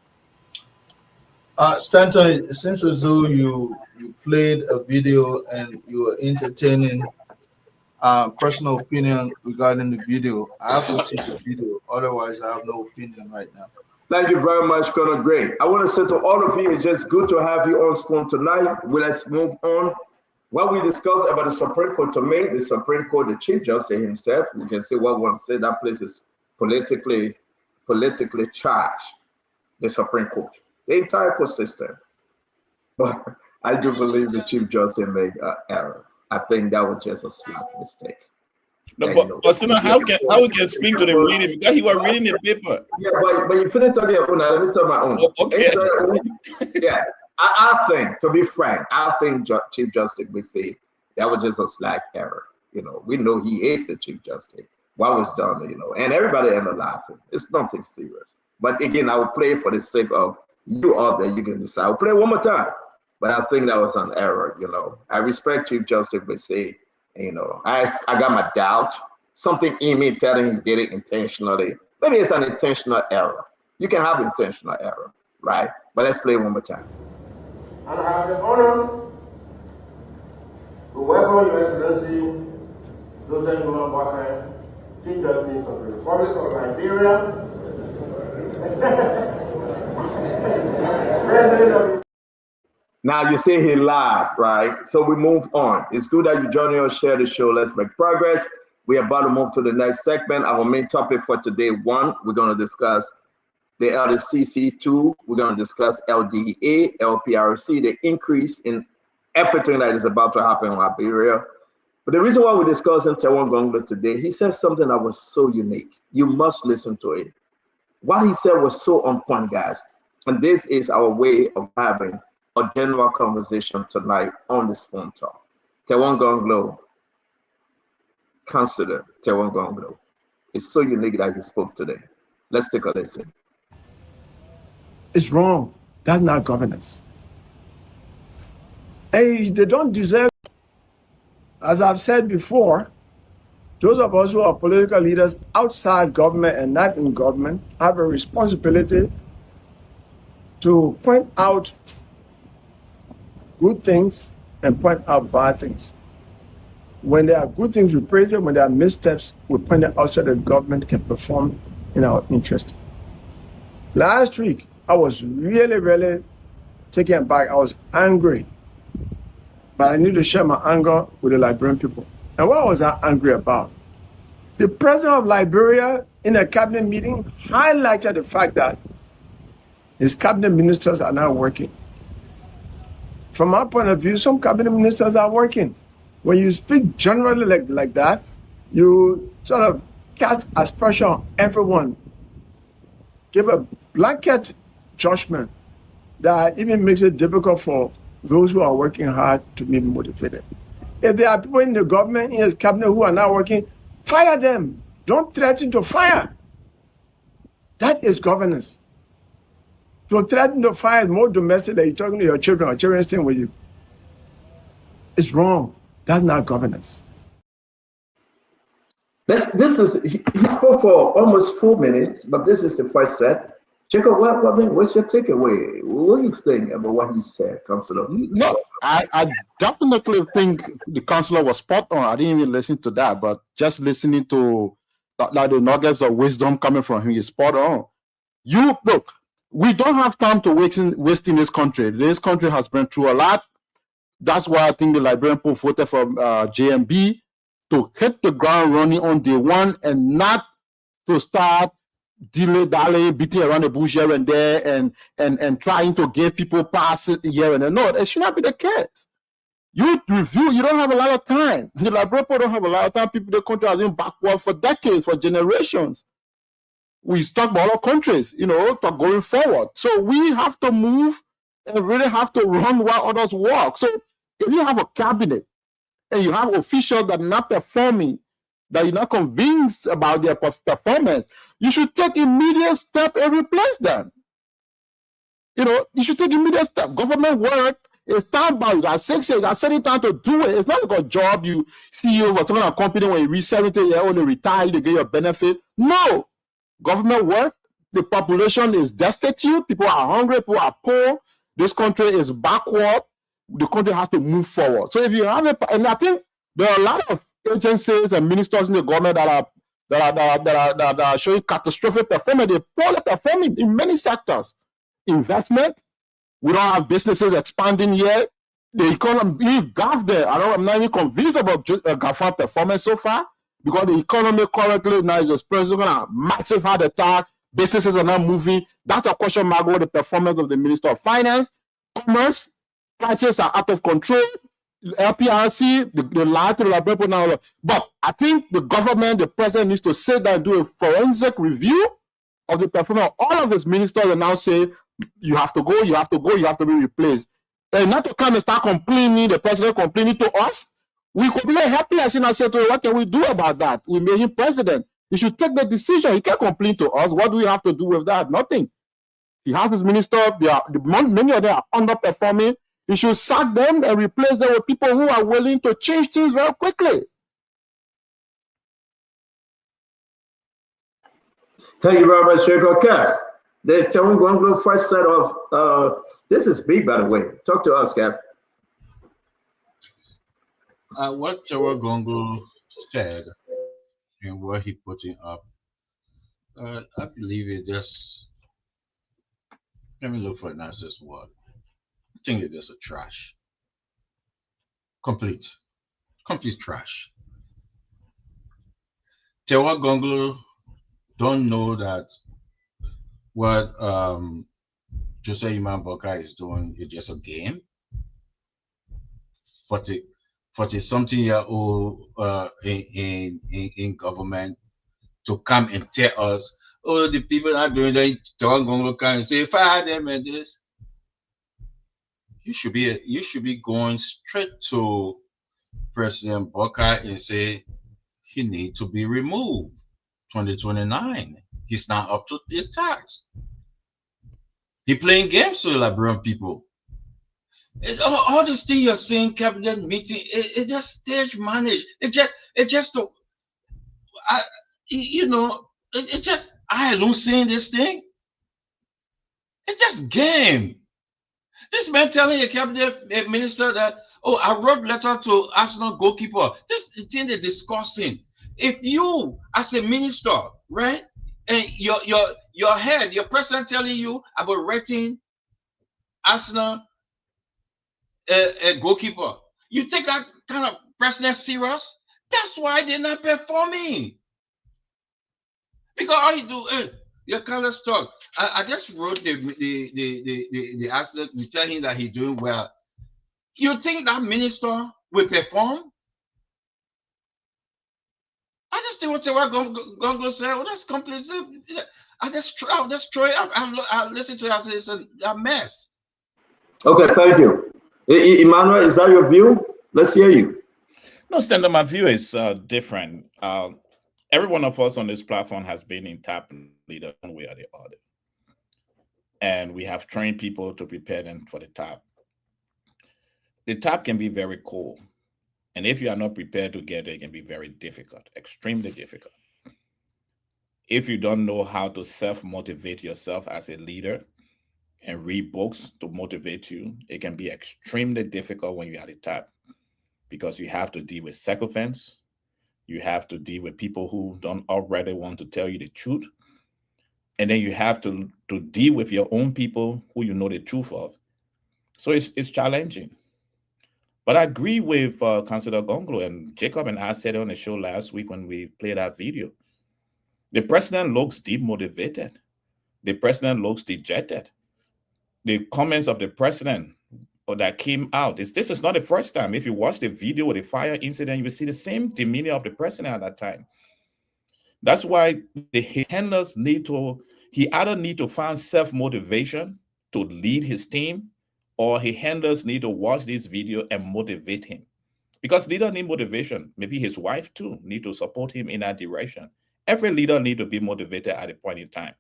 Stanton, it seems as though you played a video and you were entertaining personal opinion regarding the video. I have to see the video, otherwise I have no opinion right now. Thank you very much, Colonel Gray. I want to say to all of you, it's just good to have you on Spoon tonight. Well, let's move on. What we discussed about the Supreme Court, to me, the Supreme Court, the Chief Justice himself, we can say what we want to say, that place is politically charged, the Supreme Court, the entire court system. But I do believe the Chief Justice made an error. I think that was just a slight mistake. No, but how we can speak to the reading, because he was reading the paper. Yeah, but you finish talking your own. Let me tell my own. Okay. Yeah, I think, to be frank, I think Chief Justice would say that was just a slight error. You know, we know he is the Chief Justice. What was done, you know, and everybody ended up laughing. It's nothing serious. But again, I will play for the sake of you out there. You can decide. I'll play one more time. But I think that was an error. You know, I respect Chief Justice would say. You know, I got my doubt. Something in me telling he did it intentionally. Maybe it's an intentional error. You can have intentional error, right? But let's play one more time. And I have the honor to welcome Your Excellency Joseph Numa Boakai, Chief Justice of the Republic of Liberia, President of. Now you say he lied, right? So we move on. It's good that you join us, share the show. Let's make progress. We're about to move to the next segment. Our main topic for today, 1, we're going to discuss the LDCC. 2, we're going to discuss LDA, LPRC, the increase in everything that is about to happen in Liberia. But the reason why we're discussing Tewan Gonglo today, he said something that was so unique. You must listen to it. What he said was so on point, guys. And this is our way of having a general conversation tonight on the Spoon Talk. Tewan Gonglo, consider Tewan Gonglo. It's so unique that he spoke today. Let's take a listen. It's wrong. That's not governance. Hey, they don't deserve. As I've said before, those of us who are political leaders outside government and not in government have a responsibility to point out good things and point out bad things. When there are good things, we praise them. When there are missteps, we point it out so the government can perform in our interest. Last week, I was really taken aback. I was angry. But I need to share my anger with the Liberian people. And what was I angry about? The president of Liberia in a cabinet meeting highlighted the fact that his cabinet ministers are not working. From my point of view, some cabinet ministers are working. When you speak generally like that, you sort of cast aspersion on everyone. Give a blanket judgment that even makes it difficult for those who are working hard to be motivated. If there are people in the government, in his cabinet who are not working, fire them. Don't threaten to fire. That is governance. To threaten to fire is more domestic than you're talking to your children or children staying with you. It's wrong. That's not governance. He spoke for almost 4 minutes, but this is the first set. Jacob, what's your takeaway? What do you think about what he said, Councillor? No, I definitely think the councillor was spot on. I didn't even listen to that, but just listening to like the nuggets of wisdom coming from him is spot on. You look, we don't have time to waste in this country. This country has been through a lot. That's why I think the Liberian people voted for JMB to hit the ground running on day one and not to start dilly-dally, beating around the bush here and there and trying to give people passes here and there. No, it should not be the case. You review, you don't have a lot of time. The Liberian people don't have a lot of time. People in the country have been backward for decades, for generations. We talk about other countries, going forward. So we have to move and really have to run while others walk. So if you have a cabinet and you have officials that are not performing, that you're not convinced about their performance, you should take immediate step and replace them. You should take immediate step. Government work is time bound. You got 6 years, you got 70 time to do it. It's not like a job you see over some kind of company when you reach 70 years old and retire, you get your benefit. No. Government work, the population is destitute, people are hungry, people are poor, this country is backward, the country has to move forward. So if you have and I think there are a lot of agencies and ministers in the government that are showing catastrophic performance. They're poorly performing in many sectors. Investment, we don't have businesses expanding yet. The economy, GAF there. I'm not even convinced about GAFA performance so far because the economy currently now is experiencing a massive heart attack. Businesses are not moving. That's a question mark over the performance of the Minister of Finance. Commerce, prices are out of control. LPRC, the lie to the Liberian people now. But I think the government, the president needs to sit down and do a forensic review of the performance of all of his ministers and now say, you have to go, you have to go, you have to be replaced. And not to come and start complaining, the president complaining to us. We could be helpless and I said to him, what can we do about that? We made him president. He should take the decision. He can't complain to us. What do we have to do with that? Nothing. He has his minister, many of them are underperforming. He should sack them and replace them with people who are willing to change things very quickly. Thank you very much, Jacob. Kev, the Tewan Gonglo first set of, this is big, by the way. Talk to us, Kev. What Tewan Gonglo said and what he putting up, I believe it just, let me look for a nicest word. I think it is a trash. Complete trash. Tewan Gonglo don't know that what Jose Imam Boka is doing is just a game. 40 something year old in government to come and tell us, oh, the people are doing that, don't come and say fire them and this. You should be going straight to President Bokar and say he need to be removed 2029. He's not up to the task. He playing games with Liberian people. All this thing you're saying, cabinet meeting, it just stage managed. It just I don't saying this thing. It's just game. This man telling a cabinet minister that, oh, I wrote letter to Arsenal goalkeeper. This is the thing they're discussing. If you, as a minister, right, and your head, your president telling you about rating Arsenal a goalkeeper, you take that kind of president serious? That's why they're not performing. Because all you do, your careless talk. I just wrote the Arsenal. We tell him that he's doing well. You think that minister will perform? I just think what Gongo said. Well, that's completely. I just throw it. I listen to it. I say it's a mess. Okay, thank you. Emmanuel, is that your view? Let's hear you. No, Standard, my view is different. Every one of us on this platform has been in TAP leader one way or the other. And we have trained people to prepare them for the TAP. The TAP can be very cool. And if you are not prepared to get it, it can be very difficult, extremely difficult. If you don't know how to self-motivate yourself as a leader and read books to motivate you, it can be extremely difficult when you're at the TAP, because you have to deal with sycophants. You have to deal with people who don't already want to tell you the truth. And then you have to deal with your own people who you know the truth of. So it's challenging. But I agree with Councillor Gonglo, and Jacob and I said on the show last week when we played that video. The president looks demotivated. The president looks dejected. The comments of the president that came out, this is not the first time. If you watch the video with the fire incident, you will see the same demeanor of the president at that time. That's why the handlers he either need to find self-motivation to lead his team, or his handlers need to watch this video and motivate him. Because leader need motivation. Maybe his wife too need to support him in that direction. Every leader need to be motivated at a point in time.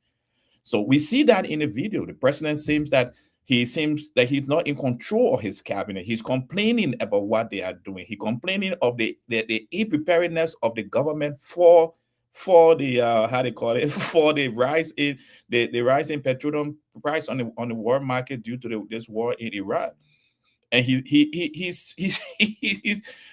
So we see that in the video. The president seems that he's not in control of his cabinet. He's complaining about what they are doing. He's complaining of the unpreparedness of the government for the for the rise in the rise in petroleum price on the world market due to this war in Iran. And he's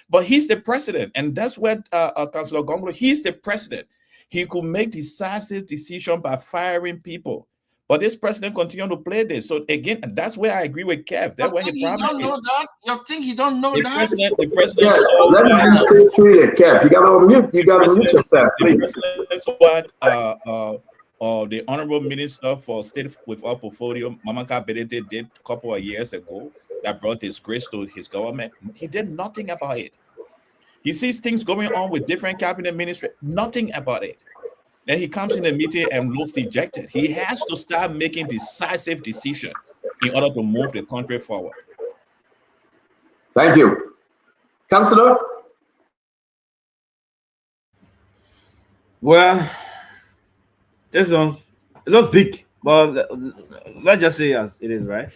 but he's the president, and that's where Councillor Gonglo, he's the president. He could make decisive decision by firing people. But this president continues to play this. So again, that's where I agree with Kev. That's where he don't know that. You think he don't know that? The president. Yeah, let me straight through it, Kev. You gotta unmute yourself, please. That's what the Honorable Minister for State without Portfolio, Mamaka Bedete, did a couple of years ago that brought disgrace to his government. He did nothing about it. He sees things going on with different cabinet ministries, nothing about it. Then he comes in a meeting and looks dejected. He has to start making decisive decisions in order to move the country forward. Thank you. Councillor? Well, this one, it looks big, but let's just say as it is, right?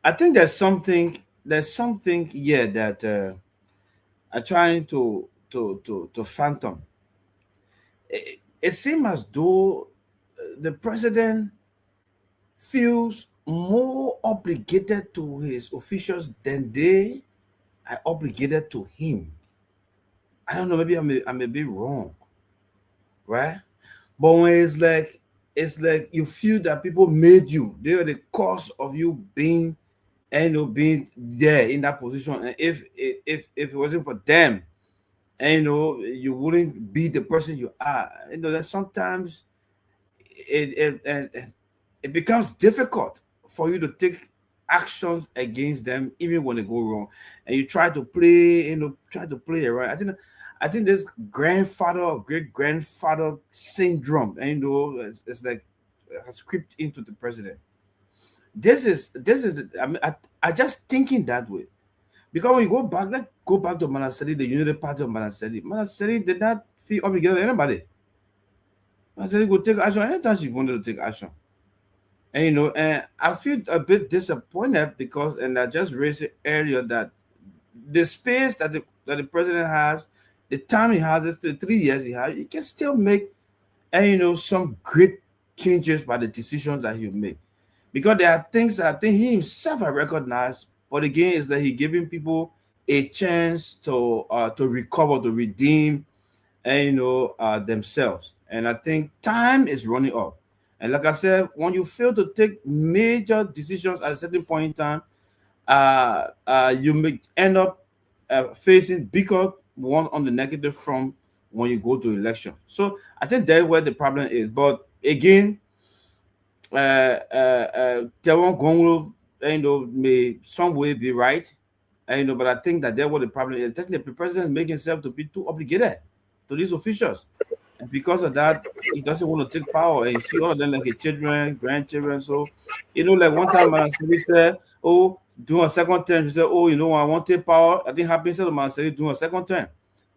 I think there's something here that I'm trying to phantom. It seems as though the president feels more obligated to his officials than they are obligated to him. I don't know, maybe I may be wrong, right? But when it's like you feel that people made you, they are the cause of you being being there in that position, and if it wasn't for them, and you wouldn't be the person you are. That sometimes it becomes difficult for you to take actions against them, even when they go wrong, and you try to play, try to play it right. I think this grandfather or great grandfather syndrome, and it's like has crept into the president. This is I just thinking that way. Because when you go back, let's go back to Manaseri, the United Party of Manaseri. Manaseri did not feel obligated to anybody. Manaseri could take action anytime she wanted to take action. And and I feel a bit disappointed because, and I just raised it earlier, that the space that the president has, the time he has, it's the 3 years he has, he can still make some great changes by the decisions that he'll make. Because there are things that I think he himself has recognized, but again, is that he giving people a chance to recover, to redeem, and themselves. And I think time is running up. And like I said, when you fail to take major decisions at a certain point in time, you may end up facing bigger one on the negative front when you go to election. So I think that's where the problem is. But again, Tewon Gonglo, may some way be right, but I think that that's what the problem is. Technically, the president is making himself to be too obligated to these officials. And because of that, he doesn't want to take power. And you see all of them like his children, grandchildren. So, like one time, Manaseri said, doing a second term, she said, I want to take power. I think happened to Manaseri doing a second term.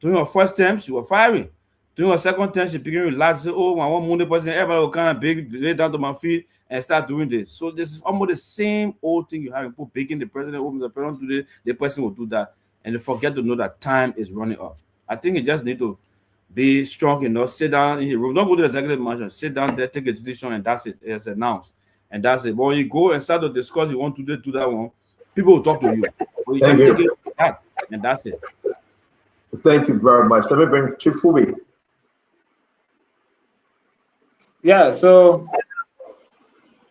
During her first term, she was firing. During her second term, she began to relax. Say, I want Monday president. Everybody will kind of big, lay down to my feet and start doing this. So this is almost the same old thing you have. You put bacon, the president, the president do this, the person will do that. And they forget to know that time is running up. I think you just need to be strong enough, sit down in the room, don't go to the executive mansion, sit down there, take a decision, and that's it. It's announced. And that's it. But when you go and start to discuss, you want to do that one, people will talk to you. But you just take it back, and that's it. Thank you very much. Let me bring Chief Fubi. Yeah, so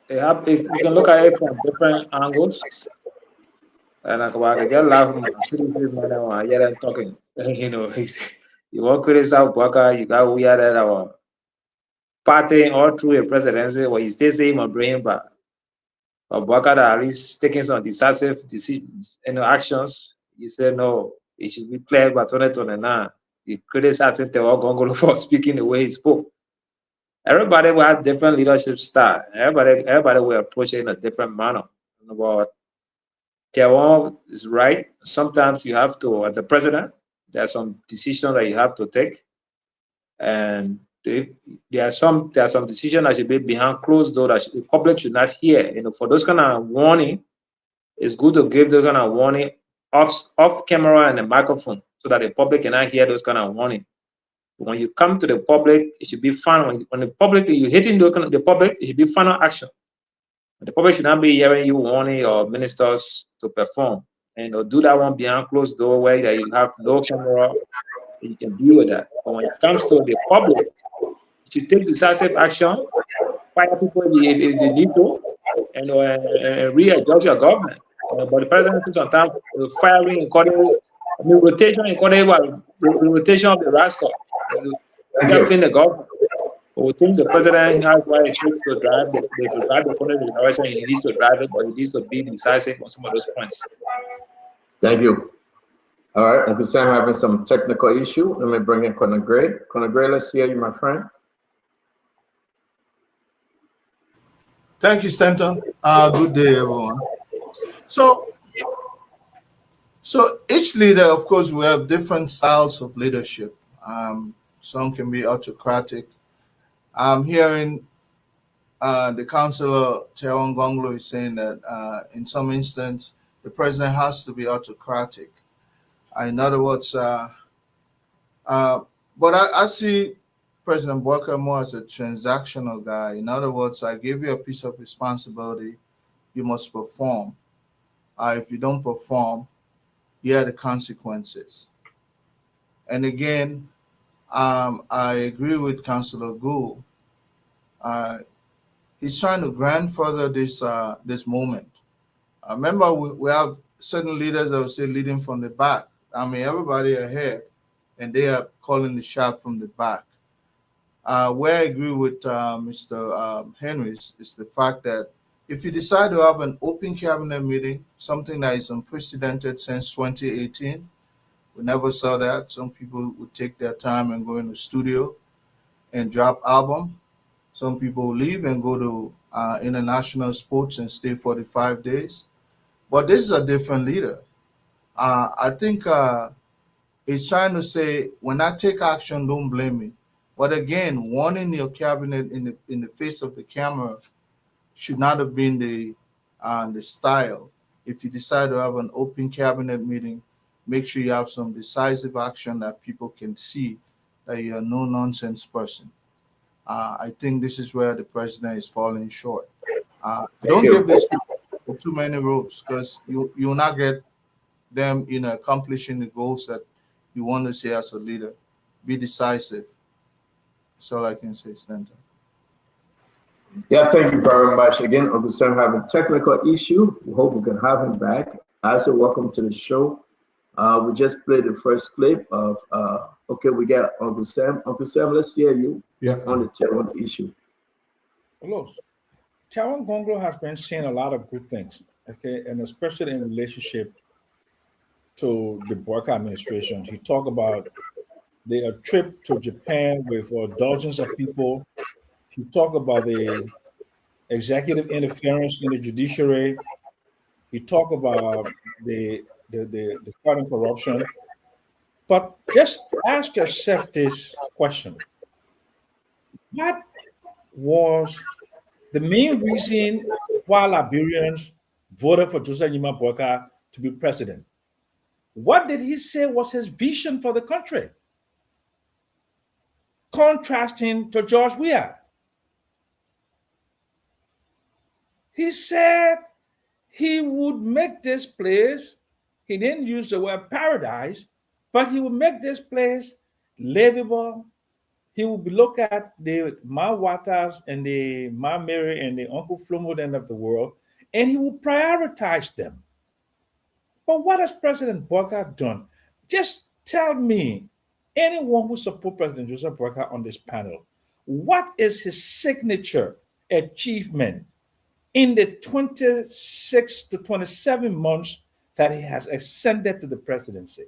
you can look at it from different angles. And I can laugh at my yeah, talking. You work with South Baka, you got weird at our party all through a presidency where you still say my brain, but Baka at least taking some decisive decisions, actions. You say no, it should be clear, but 2029, you criticize Tewon Gonglo for speaking the way he spoke. Everybody will have different leadership style. Everybody will approach it in a different manner. But Tewon is right. Sometimes you have to, as a president, there are some decisions that you have to take, and there are some decisions that should be behind closed doors that the public should not hear. For those kind of warning, it's good to give those kind of warning off camera and the microphone so that the public cannot hear those kind of warning. When you come to the public, it should be fun. When the public, you're hitting the public, it should be final action. The public should not be hearing you warning your ministers to perform. And do that one behind closed door where you have no camera, you can deal with that. But when it comes to the public, you should take decisive action, fire people if they need to, and readjust your government. But the president sometimes firing according rotation rotation of the rascal. Definitely the government. We think the president has what it takes to drive the economy in the direction he needs to drive it, but he needs to be decisive on some of those points. Thank you. All right, I understand I'm having some technical issue. Let me bring in Conor Gray. Conor Gray, let's hear you, my friend. Thank you, Stanton. Good day, everyone. So each leader, of course, we have different styles of leadership. Some can be autocratic. I'm hearing the councillor Tewon Gonglo is saying that in some instance, the president has to be autocratic. In other words, but I see President Bouaka more as a transactional guy. In other words, I give you a piece of responsibility, you must perform. If you don't perform, here are the consequences. And again, I agree with Councillor Gould. He's trying to grandfather this moment. Remember, we have certain leaders that will say leading from the back. I mean, everybody ahead, and they are calling the shot from the back. Where I agree with Mr. Henry is the fact that If you decide to have an open cabinet meeting, something that is unprecedented since 2018, we never saw that. Some people would take their time and go in the studio and drop album. Some people leave and go to international sports and stay 45 days. But this is a different leader. I think he's trying to say, when I take action, don't blame me. But again, warning your cabinet in the face of the camera should not have been the style. If you decide to have an open cabinet meeting, make sure you have some decisive action that people can see that you're a no-nonsense person. I think this is where the president is falling short. Don't give this people too many ropes, because you will not get them in accomplishing the goals that you want to see as a leader. Be decisive. That's all I can say, Stanton. Yeah, thank you very much. Again, Uncle Sam having a technical issue. We hope we can have him back. Also, welcome to the show. We just played the first clip of, okay, we got Uncle Sam. Uncle Sam, let's hear you on the Taiwan issue. Hello. Taiwan Gonglo has been saying a lot of good things, okay, and especially in relationship to the Boyka administration. He talked about their trip to Japan with dozens of people. He talked about the executive interference in the judiciary. He talked about the fighting corruption. But just ask yourself this question. What was the main reason why Liberians voted for Joseph Nima Boyka to be president? What did he say was his vision for the country? Contrasting to George Weah. He said he would make this place, he didn't use the word paradise, but he would make this place livable. He would look at the Ma Waters and the Ma Mary and the Uncle Flomo end of the world, and he would prioritize them. But what has President Boyka done? Just tell me, anyone who supports President Joseph Boyka on this panel, what is his signature achievement in the 26 to 27 months that he has ascended to the presidency?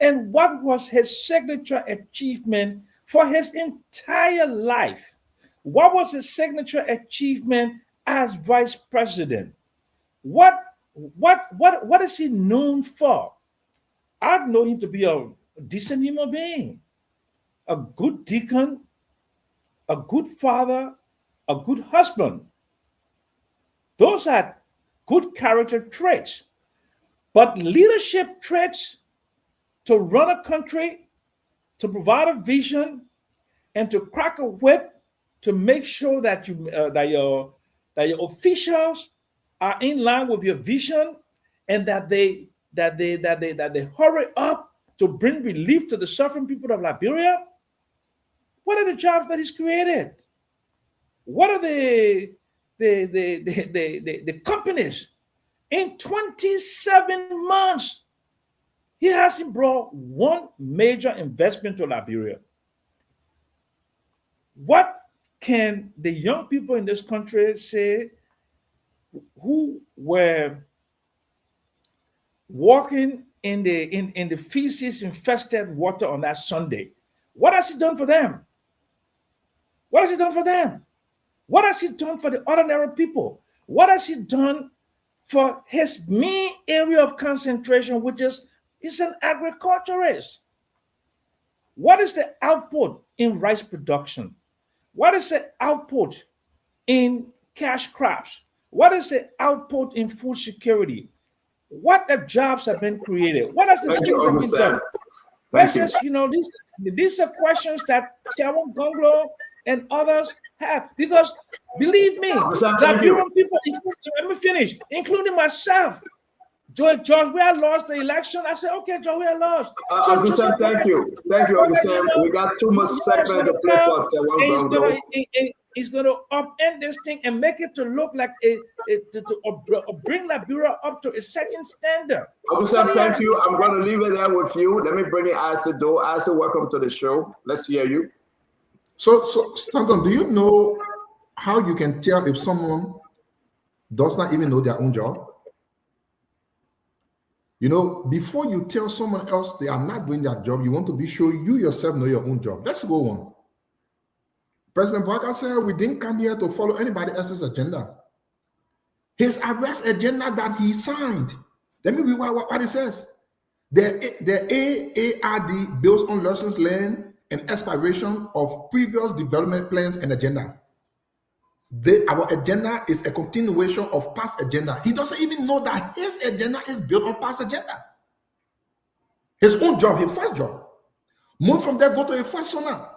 And what was his signature achievement for his entire life? What was his signature achievement as vice president? What is he known for? I know him to be a decent human being, a good deacon, a good father, a good husband. Those are good character traits. But leadership traits to run a country, to provide a vision, and to crack a whip to make sure that your officials are in line with your vision, and that they hurry up to bring relief to the suffering people of Liberia. What are the jobs that he's created? What are the companies? In 27 months, he hasn't brought one major investment to Liberia. What can the young people in this country say who were walking in the feces infested water on that Sunday? What has he done for them? What has he done for them? What has he done for the ordinary people? What has he done for his main area of concentration, which is he's an agriculturist? What is the output in rice production? What is the output in cash crops? What is the output in food security? What the jobs have been created? What has the things have been done? Let's just, these are questions that Taiwan Gonglo and others have. Because believe me, Liberian people, let me finish, including myself. George Weah lost the election. I said, okay, George Weah lost. Uncle Sam, thank you. Thank you, Uncle Sam. We got too much segment to play for Taiwan Gonglo. He's going to upend this thing and make it to look like to bring Liberia up to a certain standard. Uncle Sam, thank you. I'm going to leave it there with you. Let me bring in Asa Do. Asa, welcome to the show. Let's hear you. So Stanton, do you know how you can tell if someone does not even know their own job? You know, before you tell someone else they are not doing their job, you want to be sure you yourself know your own job. Let's go on. President Barker said, we didn't come here to follow anybody else's agenda. His arrest agenda that he signed. Let me read what it says. The AARD builds on lessons learned and aspiration of previous development plans and agenda. Our agenda is a continuation of past agenda. He doesn't even know that his agenda is built on past agenda. His own job, his first job. Move from there, go to a first one now.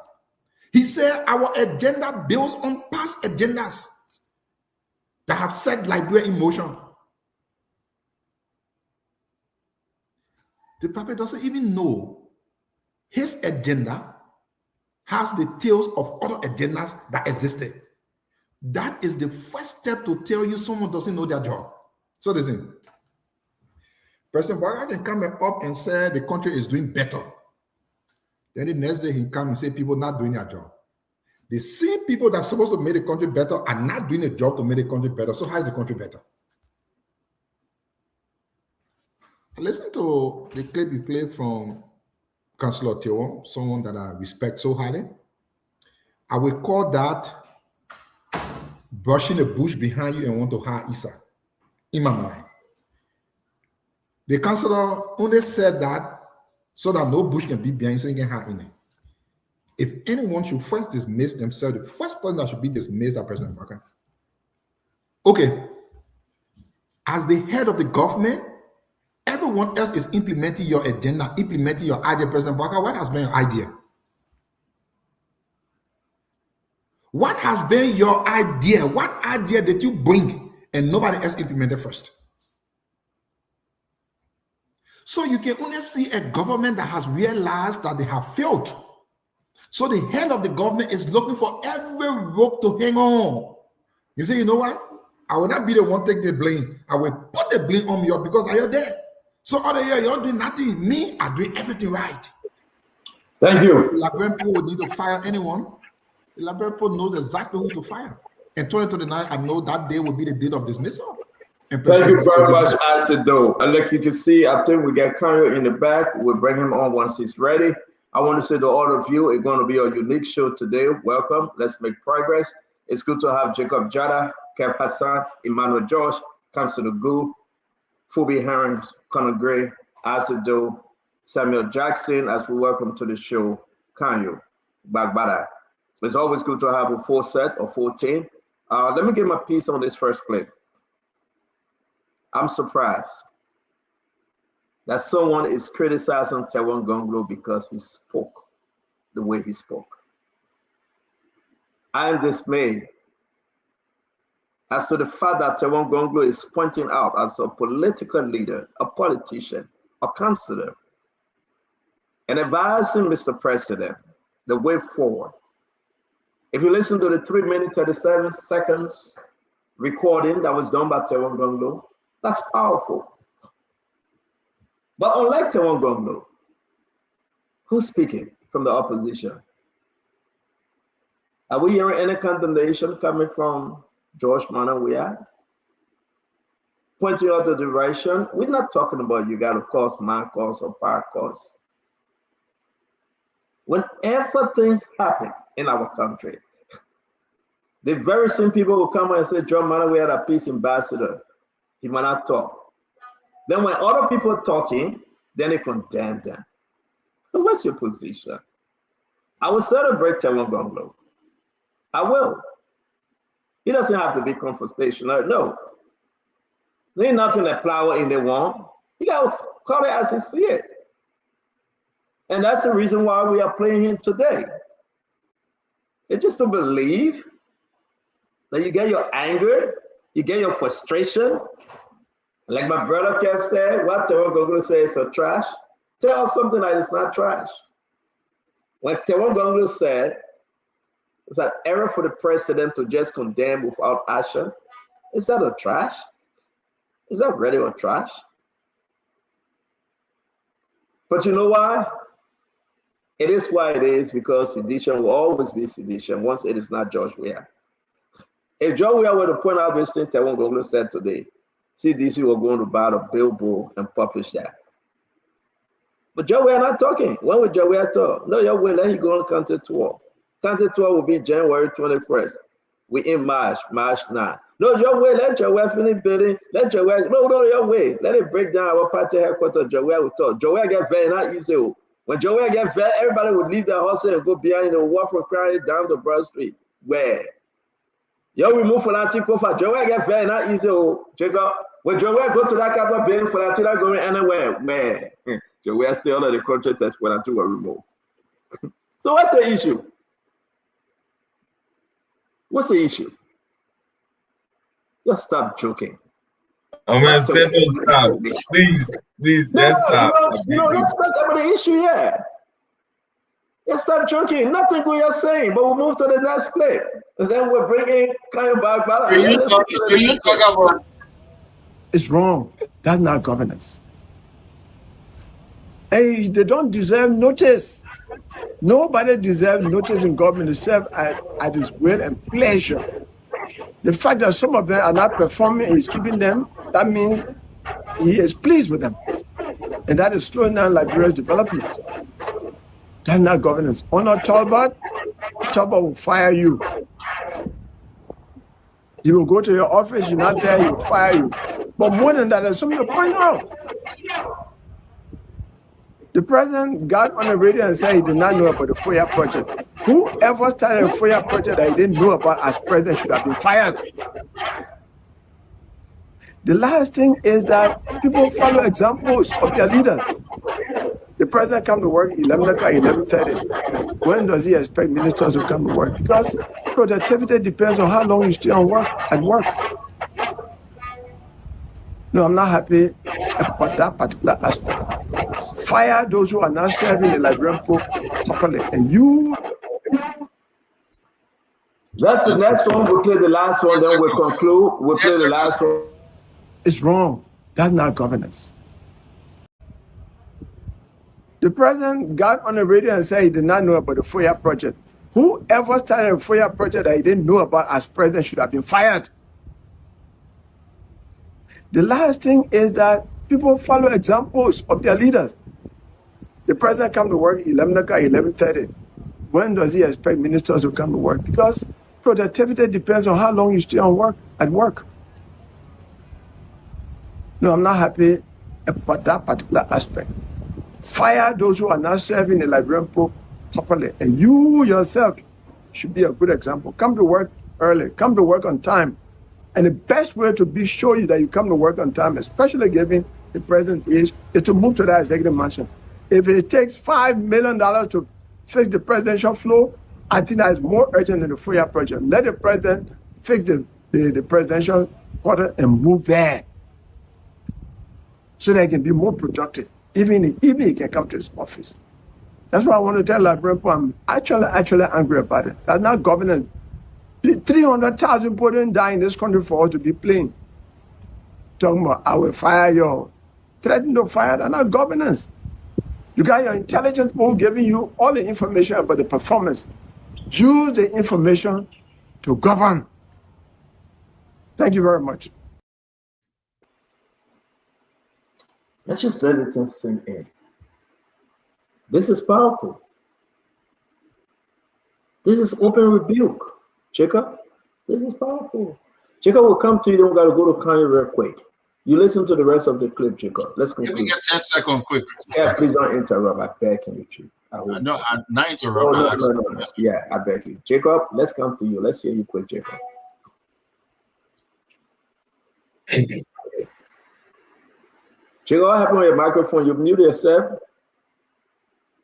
He said our agenda builds on past agendas that have set Liberia in motion. The prophet doesn't even know his agenda has the tails of other agendas that existed. That is the first step to tell you someone doesn't know their job. So listen, President Barker can come up and say the country is doing better. Then the next day he come and say people not doing their job. The same people that are supposed to make the country better are not doing a job to make the country better. So how is the country better? Listen to the clip you played from Councillor Theo, someone that I respect so highly. I will call that brushing the bush behind you and want to hire Issa, in my mind. The councillor only said that so that no bush can be behind you, so you can hire in it. If anyone should first dismiss themselves, the first person that should be dismissed is President Barker. Okay, as the head of the government, everyone else is implementing your agenda, implementing your idea, President Barker. What has been your idea? What has been your idea? What idea did you bring and nobody else implemented first? So you can only see a government that has realized that they have failed. So the head of the government is looking for every rope to hang on. You say, you know what? I will not be the one to take the blame. I will put the blame on you because I am there. So other year, you're doing nothing. Me, I'm doing everything right. Thank you. The Liberian people would need to fire anyone. The Liberian people knows exactly who to fire. In 2029, I know that day will be the date of dismissal. Thank you very much, Asido. And like you can see, I think we got Kanyo in the back. We'll bring him on once he's ready. I want to say to all of you, it's going to be a unique show today. Welcome. Let's make progress. It's good to have Jacob Jada, Kev Hassan, Emmanuel Josh, Councillor Gu, Phoebe Herring, Conor Gray, Asido, Samuel Jackson, as we welcome to the show, Kanyo Bagbada. It's always good to have a full set or full team. Let me get my piece on this first clip. I'm surprised that someone is criticizing Tewon Gonglo because he spoke the way he spoke. I am dismayed as to the fact that Tewon Gonglo is pointing out as a political leader, a politician, a councillor, and advising Mr. President the way forward. If you listen to the 3 minutes 37 seconds recording that was done by Tewon Gonglo, that's powerful. But unlike Tewon Gonglo, who's speaking from the opposition? Are we hearing any condemnation coming from George Manawia? Pointing out the direction. We're not talking about you got to cause man cause or power cause. Whenever things happen in our country, the very same people who come and say John Manawia a peace ambassador, he might not talk. Then when other people are talking, then they condemn them. So what's your position? I will celebrate Tewon Gonglo. I will. He doesn't have to be confrontational. No. There's nothing that flower in the one. He got to call it as he see it. And that's the reason why we are playing him today. It's just to believe that you get your anger, you get your frustration. Like my brother kept saying, what Tewon Gonglo says is so trash. Tell us something that is not trash. When Tewon Gonglo said, it's an error for the president to just condemn without action. Is that a trash? Is that really a trash? But you know why? It is why it is, because sedition will always be sedition once it is not George Weah. If Joe Weir were to point out this thing Taiwan Gonglo said today, CDC will go to buy a billboard and publish that. But Joe Weir not talking. When will Joe Weir talk? No, Joe Weir let him go on county tour. County tour will be January 21st. We in March 9. No, Joe Weir, let Joe Weir finish building. Let Joe Weir, no, Joe Weir, let it break down our party headquarters. Joe Weir will talk. Joe Weir get very not easy. When Joe Weir get very, everybody would leave their hustle and go behind the wall from crying down to Broad Street. Where? You remove Fulati for Joe Weir get very not easy. Jacob, when Joe Weir go to that capital building, Fulati not going anywhere. Where? Joe Weir stay under the contract that Fulati will remove. So what's the issue? What's the issue? Just stop joking. I'm gonna stop. Please, let's stop. Let's talk about the issue here. Let's stop joking. Nothing good you're saying, but we'll move to the next clip. And then we're bringing kind of back. It's wrong. That's not governance. Hey, they don't deserve notice. Nobody deserves notice in government except at his will and pleasure. The fact that some of them are not performing is keeping them, that means he is pleased with them. And that is slowing down Liberia's development. That's not governance. Honor Talbot, Talbot will fire you. He will go to your office, you're not there, he will fire you. But more than that, there's something to point out. The president got on the radio and said he did not know about the FOIA project. Whoever started a FOIA project that he didn't know about as president should have been fired. The last thing is that people follow examples of their leaders. The president comes to work 11 o'clock, 11:30. When does he expect ministers to come to work? Because productivity depends on how long you stay at work. No, I'm not happy about that particular aspect. Fire those who are not serving the Liberian folk properly. And you... That's the next one. We'll play the last one, then we'll conclude. We'll play the last one. It's wrong. That's not governance. The president got on the radio and said he did not know about the FOIA project. Whoever started a FOIA project that he didn't know about as president should have been fired. The last thing is that people follow examples of their leaders. The president comes to work 11 o'clock, 11:30. When does he expect ministers to come to work? Because productivity depends on how long you stay at work. No, I'm not happy about that particular aspect. Fire those who are not serving the Liberian people properly. And you yourself should be a good example. Come to work early. Come to work on time. And the best way to show you that you come to work on time, especially given the present age, is to move to that executive mansion. If it takes $5 million to fix the presidential floor, I think that is more urgent than the FOIA project. Let the president fix the presidential quarter and move there so that he can be more productive. Even he can come to his office. That's why I want to tell Liberian people I'm actually angry about it. That's not governance. 300,000 people didn't die in this country for us to be playing. Talking about, I will fire you. Threatening to fire, that's not governance. You got your intelligent people giving you all the information about the performance. Use the information to govern. Thank you very much. Let's just let it sink in. This is powerful. This is open rebuke. Jacob, this is powerful. Jacob will come to you, then we got to go to Kanye real quick. You listen to the rest of the clip, Jacob. Let's conclude. Let me get 10 seconds quick. Yeah, please don't interrupt. I beg you. No, I'm not interrupting. No. Yeah, I beg you. Jacob, let's come to you. Let's hear you quick, Jacob. Jacob, what happened with your microphone? You muted yourself?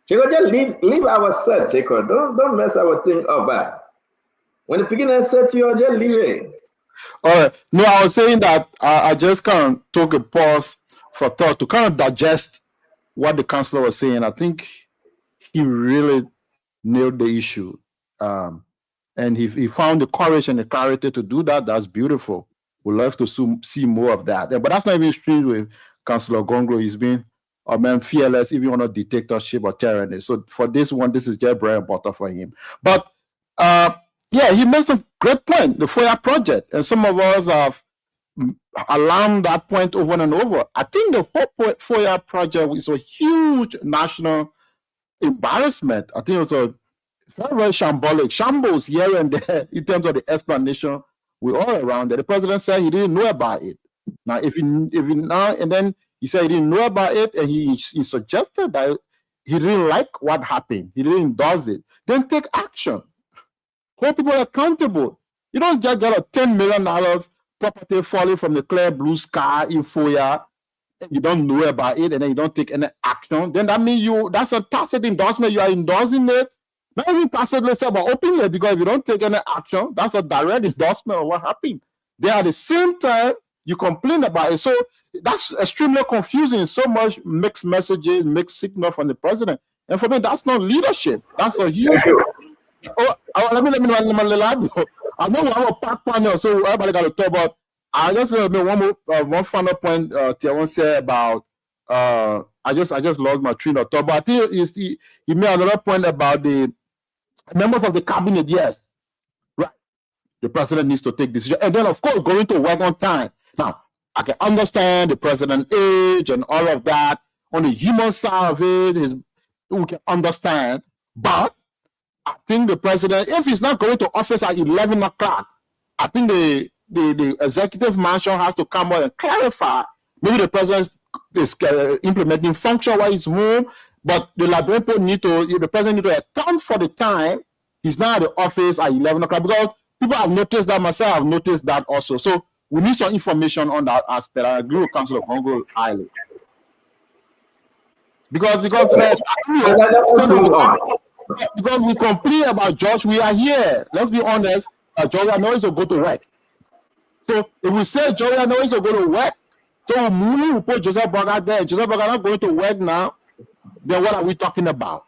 Jacob, just leave our set, Jacob. Don't mess our thing up. When the beginner said to you, just leave it. All right. No, I was saying that I just kind of took a pause for thought to kind of digest what the counselor was saying. I think he really nailed the issue. And he found the courage and the clarity to do that. That's beautiful. We'd love to see more of that. But that's not even streamed with Councillor Gonglo. He's been fearless, even on a dictatorship or tyranny. So for this one, this is just bread and butter for him. But yeah, yeah, he made some great point, the FOIA project, and some of us have alarmed that point over and over. I think the whole FOIA project is a huge national embarrassment. I think it was a very, very shambolic, shambles here and there in terms of the explanation we all around there. The president said he didn't know about it. Now, if he now and then he said he didn't know about it, and he suggested that he didn't like what happened, he didn't endorse it, then take action. Hold people accountable. You don't just get a $10 million property falling from the clear blue sky in FOIA, and you don't know about it, and then you don't take any action. Then that means that's a tacit endorsement. You are endorsing it. Not even tacitly say, but openly, because if you don't take any action, that's a direct endorsement of what happened. Then at the same time, you complain about it. So that's extremely confusing. So much mixed messages, mixed signal from the president. And for me, that's not leadership. That's a huge... let me I know we have a pack panel, so everybody got to talk about. I just made one final point. Tiawan said about. I just lost my train of thought, but I think he made another point about the members of the cabinet. Yes, right. The president needs to take decision, and then of course going to work on time. Now I can understand the president's age and all of that. On the human side of it, we can understand, but I think the president, if he's not going to office at 11 o'clock, I think the executive mansion has to come out and clarify. Maybe the president is implementing function while he's home, but the president need to account for the time he's not at the office at 11 o'clock, because people have noticed that, myself have noticed that also. So we need some information on that aspect. I agree with Councillor Congo highly. Because we complain about George, we are here. Let's be honest. George knows to go to work. So if we say George knows to go to work, so we put Joseph Boga there. Joseph Boga not going to work now. Then what are we talking about?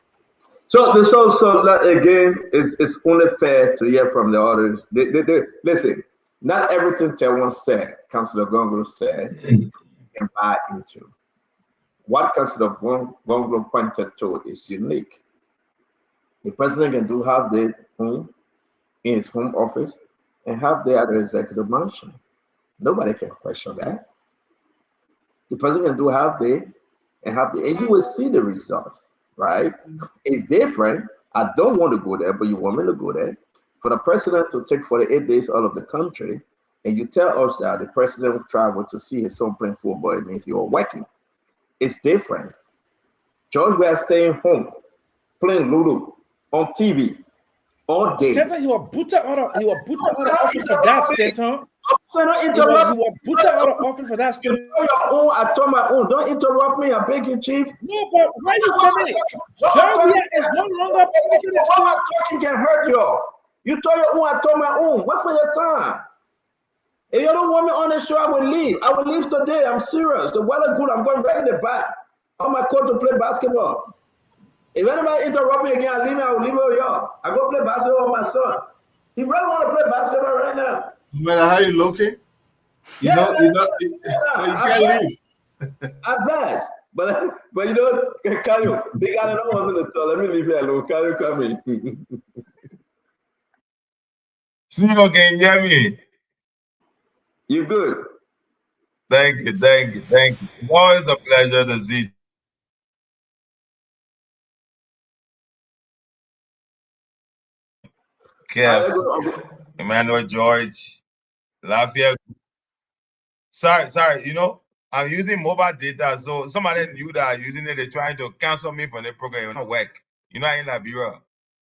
So again, it's only fair to hear from the others. Listen, not everything Tiawan said, Councillor Gongo said, you can buy into. What Councillor Gongo pointed to is unique. The president can do half day in his home office and half day at the executive mansion. Nobody can question that. The president can do half day and half day, and you will see the result, right? It's different. I don't want to go there, but you want me to go there. For the president to take 48 days out of the country, and you tell us that the president will travel to see his son playing football, it means you're working. It's different. George, we are staying home, playing Lulu on TV all day. Stanton, he was put out of office for that, Stanton. He was put out of office for that, Stanton. I told my own. Don't interrupt me. I beg you, Chief. No, but why you coming? Georgia is no longer president. Talking can hurt you. You told your own. I told my own. Wait for your time. If you don't want me on the show, I will leave. I will leave today. I'm serious. The weather good. I'm going right in the back on my court to play basketball. If anybody interrupt me again, I will leave with y'all. I go play basketball with my son. He really want to play basketball right now. No matter how you looking, you can't leave. Advance. But you know, Kalu, they got another 1 minute. So let me leave here alone. Kalu, come in. Singo, can you hear me? You good? Thank you. It's always a pleasure to see you. Kev, Emmanuel George, Lafayette. Sorry, I'm using mobile data, so somebody knew that I'm using it, they're trying to cancel me from the program. It will not work. I'm in Liberia.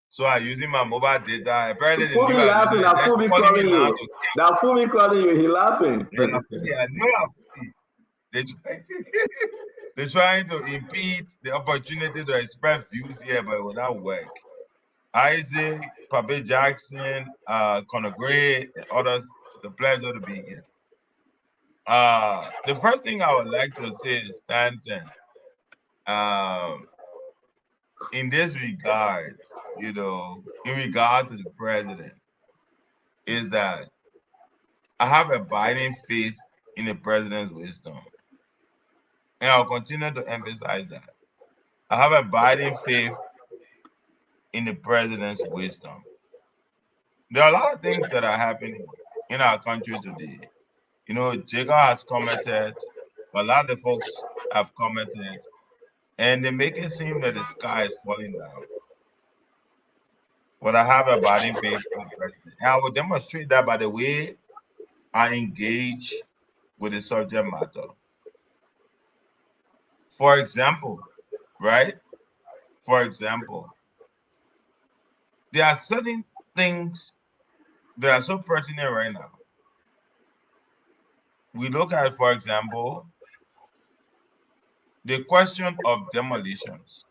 So I'm using my mobile data. Apparently, they knew laughing. That fool be calling you. That fool be calling you. He laughing. Yeah, they're trying to impede the opportunity to express views here, but it will not work. Isaac, Pape Jackson, Conor Gray, and others, it's a pleasure to be here. The first thing I would like to say is Stanton. In this regard, in regard to the president, is that I have abiding faith in the president's wisdom. And I'll continue to emphasize that. I have abiding faith in the president's wisdom. There are a lot of things that are happening in our country today. You know, Jacob has commented, a lot of the folks have commented, and they make it seem that the sky is falling down. But I have a body faith in the president. And I will demonstrate that by the way I engage with the subject matter. For example, right? For example, there are certain things that are so pertinent right now. We look at, for example, the question of demolitions.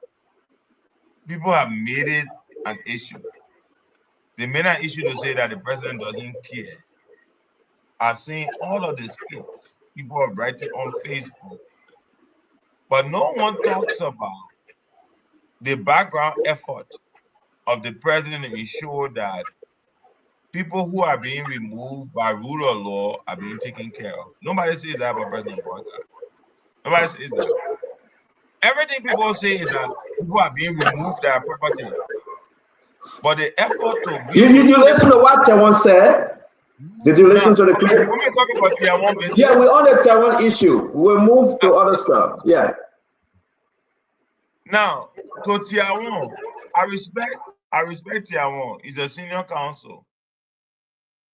People have made it an issue. They made an issue to say that the president doesn't care. I've seen all of the skits people are writing on Facebook, but no one talks about the background effort of the president to ensure that people who are being removed by rule of law are being taken care of. Nobody says that about President Boycott. Nobody says that. Everything people say is that people are being removed their property. But the effort to... Did you listen to what Taiwan said? Did you listen to the clip? When we talk about Taiwan business, yeah, we're on the Taiwan issue. We'll move to other stuff. Yeah. Now, to Taiwan, I respect Taiwan. He's a senior counsel.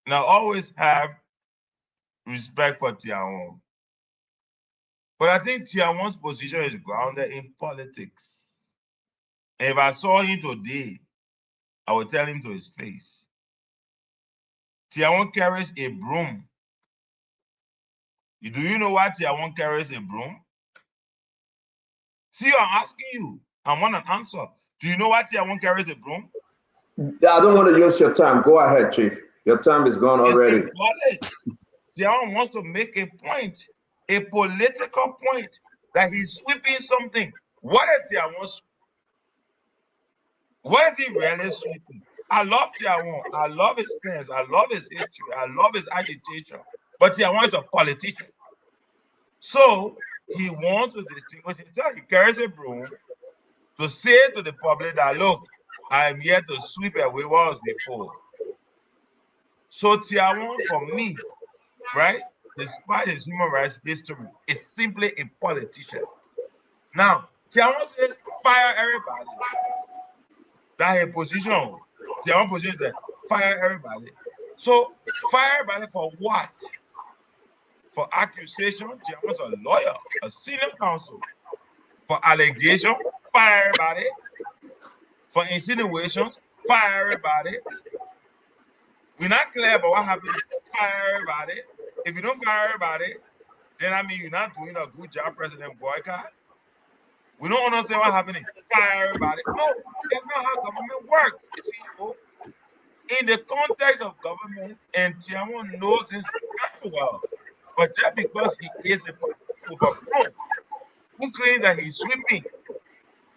Now, always have respect for Taiwan. But I think Taiwan's position is grounded in politics. And if I saw him today, I would tell him to his face. Taiwan carries a broom. Do you know why Taiwan carries a broom? See, I'm asking you. I want an answer. Do you know why Taiwan carries a broom? I don't want to use your time. Go ahead, Chief. Your time is gone already. Taiwan wants to make a point, a political point, that he's sweeping something. What is Taiwan? What is he really sweeping? I love Taiwan. I love his stance. I love his history. I love his agitation. But Taiwan is a politician. So he wants to distinguish himself. He carries a broom to say to the public that, look, I am here to sweep away what was before. So Taiwan, for me, right, despite his human rights history, is simply a politician. Now, Taiwan says, fire everybody. That's a position. Taiwan position is that fire everybody. So, fire everybody for what? For accusation, Taiwan's a lawyer, a senior counsel. For allegation, fire everybody. For insinuations, fire everybody. We're not clear about what happened. Fire everybody. If you don't fire everybody, then I mean you're not doing a good job, President Boycott. We don't understand what's happening. Fire everybody. No, that's not how government works. See, in the context of government, and Taiwan knows this very well. But just because he is a overthrown, who claims that he's sweeping,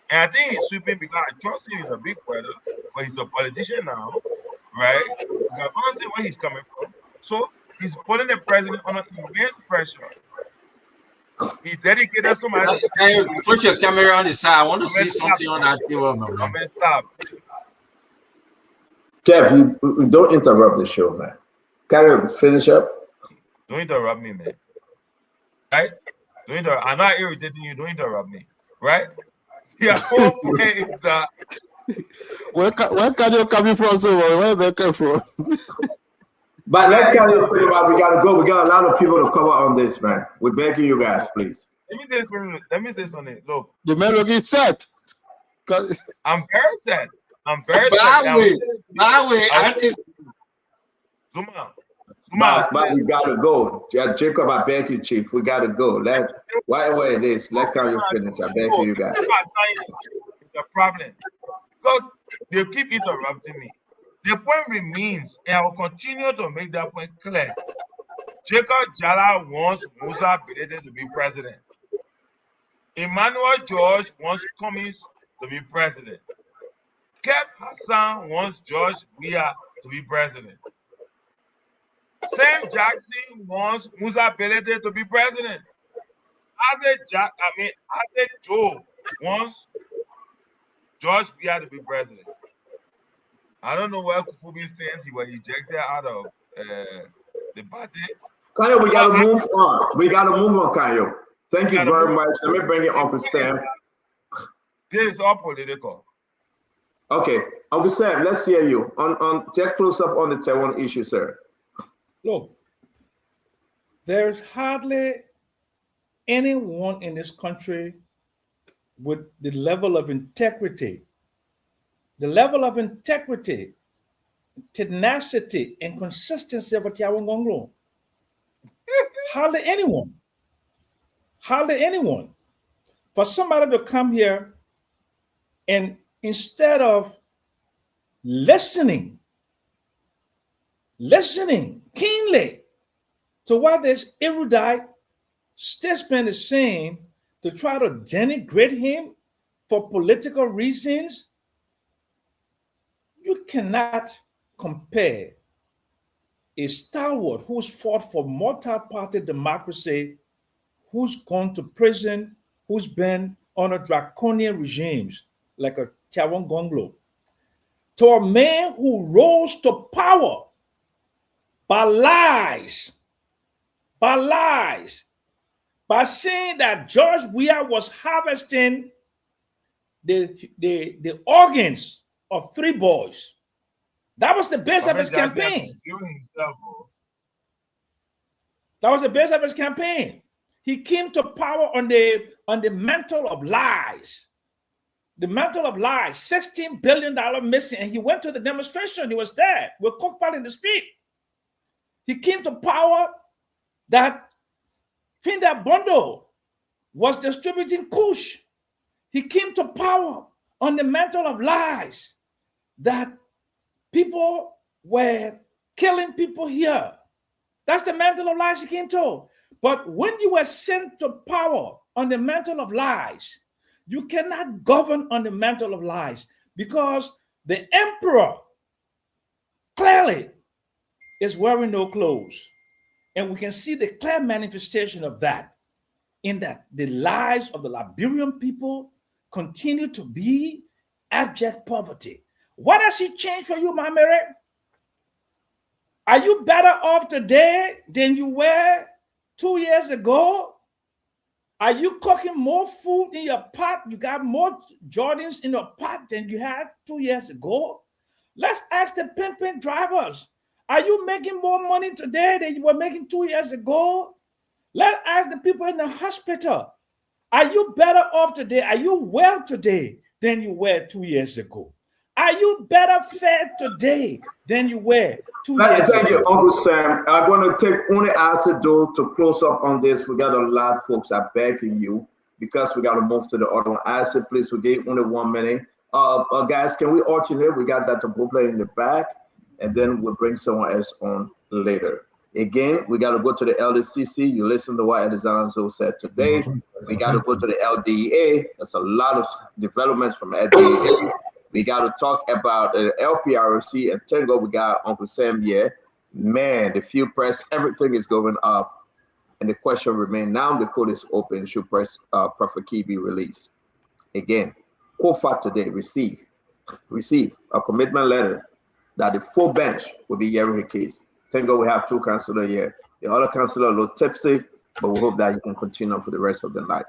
and I think he's sweeping because I trust him, he's a big brother, but he's a politician now, right? You can understand where he's coming from. So he's putting the president under immense pressure. He dedicated so much. Can you put your camera on the side? I want to see something on that table, man. Stop. Kev, you don't interrupt the show, man. Can you finish up? Don't interrupt me, man. Right? Don't interrupt. I'm not irritating you. Don't interrupt me. Right? Yeah. Okay, is that. Where can you coming from, so where they come from? But let's kind of figure out. We gotta go. We got a lot of people to cover on this, man. We're begging you guys, please. Let me say something. Look, the man looking set. I'm very sad. I'm very sad. But we gotta go. Jacob, I beg you, Chief. We gotta go. Whatever it is, let you finish. I beg you guys. It's a problem because they keep interrupting me. The point remains, and I will continue to make that point clear. Jacob Jala wants Musa Bilete to be president. Emmanuel George wants Cummings to be president. Kev Hassan wants George Weah to be president. Sam Jackson wants Musa Bilete to be president. Ase Joe wants George Weah to be president. I don't know where Kufubi stands. He was ejected out of the party. Kanyo, we gotta move on. We gotta move on, Kanyo. Thank you very much. Let me bring in Uncle Sam. This is all political. Okay, Uncle Sam, let's hear you. Take close up on the Taiwan issue, sir. Look, there's hardly anyone in this country with the level of integrity, tenacity, and consistency of Tiawan Gonglo. Hardly anyone. Hardly anyone. For somebody to come here and instead of listening keenly to what this erudite statesman is saying, to try to denigrate him for political reasons, you cannot compare a stalwart who's fought for multi-party democracy, who's gone to prison, who's been under draconian regimes like a Tiawan Gonglo, to a man who rose to power by lies, by saying that George Weah was harvesting the organs of 3 boys. That was the base of his campaign. That was the base of his campaign. He came to power on the mantle of lies. The mantle of lies, $16 billion missing, and he went to the demonstration. He was there with Cookpal in the street. He came to power that Finda Bondo was distributing kush. He came to power on the mantle of lies that people were killing people here. That's the mantle of lies he came to. But when you were sent to power on the mantle of lies, you cannot govern on the mantle of lies, because the emperor clearly is wearing no clothes. And we can see the clear manifestation of that in that the lives of the Liberian people continue to be abject poverty. What has he changed for you, my Mary? Are you better off today than you were 2 years ago? Are you cooking more food in your pot? You got more Jordans in your pot than you had 2 years ago? Let's ask the pimping drivers. Are you making more money today than you were making 2 years ago? Let's ask the people in the hospital. Are you better off today? Are you well today than you were 2 years ago? Are you better fed today than you were 2 years ago? Thank you, Uncle Sam. I'm going to take only answer though to close up on this. We got a lot of folks are begging you because we got to move to the other one. Answer, please. We gave only 1 minute. Guys, can we alternate? We got Dr. Bobla in the back, and then we'll bring someone else on later. Again, we got to go to the LDCC. You listen to what Elizondo said today. We got to go to the LDEA. There's a lot of developments from LDEA. We got to talk about the LPRC, and Tango. We got Uncle Sam here. Man, the field press, everything is going up. And the question remains, now the code is open. Should press Prophet Key be released? Again, COFA today receive a commitment letter that the full bench will be hearing the case. Thank God we have 2 counselors here. The other counselor a little tipsy, but we hope that he can continue for the rest of the night.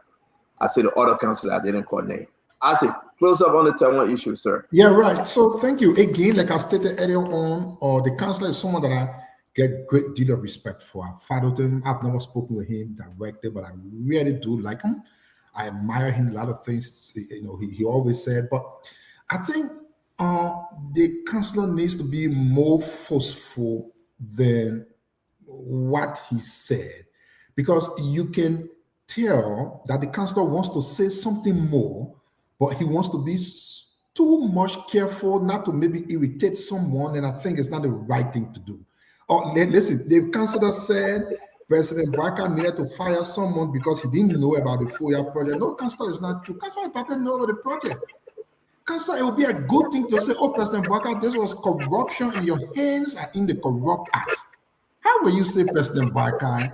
I say the other counselor, I didn't call name. I say close up on the Taiwan issue, sir. Yeah, right. So thank you again. Like I stated earlier on, the counselor is someone that I get great deal of respect for. I've followed him. I've never spoken with him directly, but I really do like him. I admire him. A lot of things, he always said. But I think the counselor needs to be more forceful than what he said, because you can tell that the counselor wants to say something more, but he wants to be too much careful not to maybe irritate someone, and I think it's not the right thing to do. Listen, the counselor said President Barker needed to fire someone because he didn't know about the FOIA project. No, counselor, is not true. Counselor probably know about the project. Counselor, it would be a good thing to say, oh, President Barker, this was corruption, and your hands are in the corrupt act. How will you say President Barker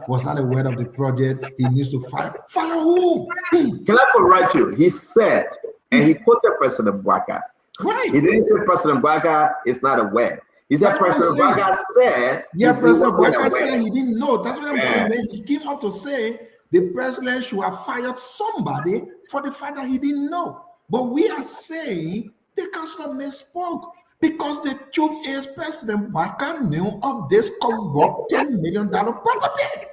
was not aware of the project? He needs to fire who? Can I correct you? He said, and he quoted President Barker, Right. He didn't say President Baka is not aware. He said President Baka said. Yeah, President Baka said he didn't know. That's what I'm saying. Then he came out to say the president should have fired somebody for the fact that he didn't know. But we are saying the councilor misspoke because the truth is President Baka knew of this corrupt $10 million property.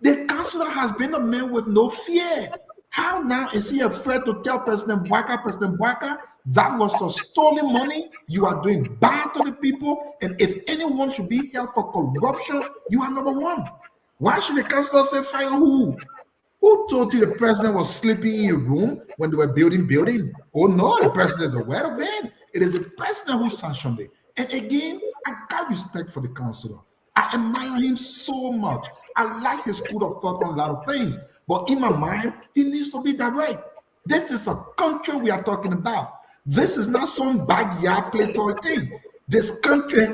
The councilor has been a man with no fear. How now is he afraid to tell President Baka, that was some stolen money, you are doing bad to the people, and if anyone should be held for corruption, you are number one. Why should the councilor say fire who? Who told you the president was sleeping in your room when they were building? Oh no, the president is aware of it. It is the president who sanctioned it. And again, I got respect for the councilor. I admire him so much. I like his school of thought on a lot of things. But in my mind, he needs to be direct. This is a country we are talking about. This is not some backyard play toy thing. This country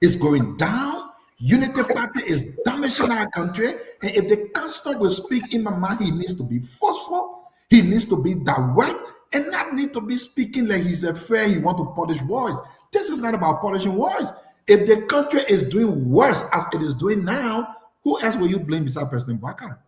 is going down. Unity Party is damaging our country. And if the councilor will speak in my mind, he needs to be forceful. He needs to be direct and not need to be speaking like he's afraid he wants to polish words. This is not about polishing words. If the country is doing worse as it is doing now, who else will you blame besides President Baka?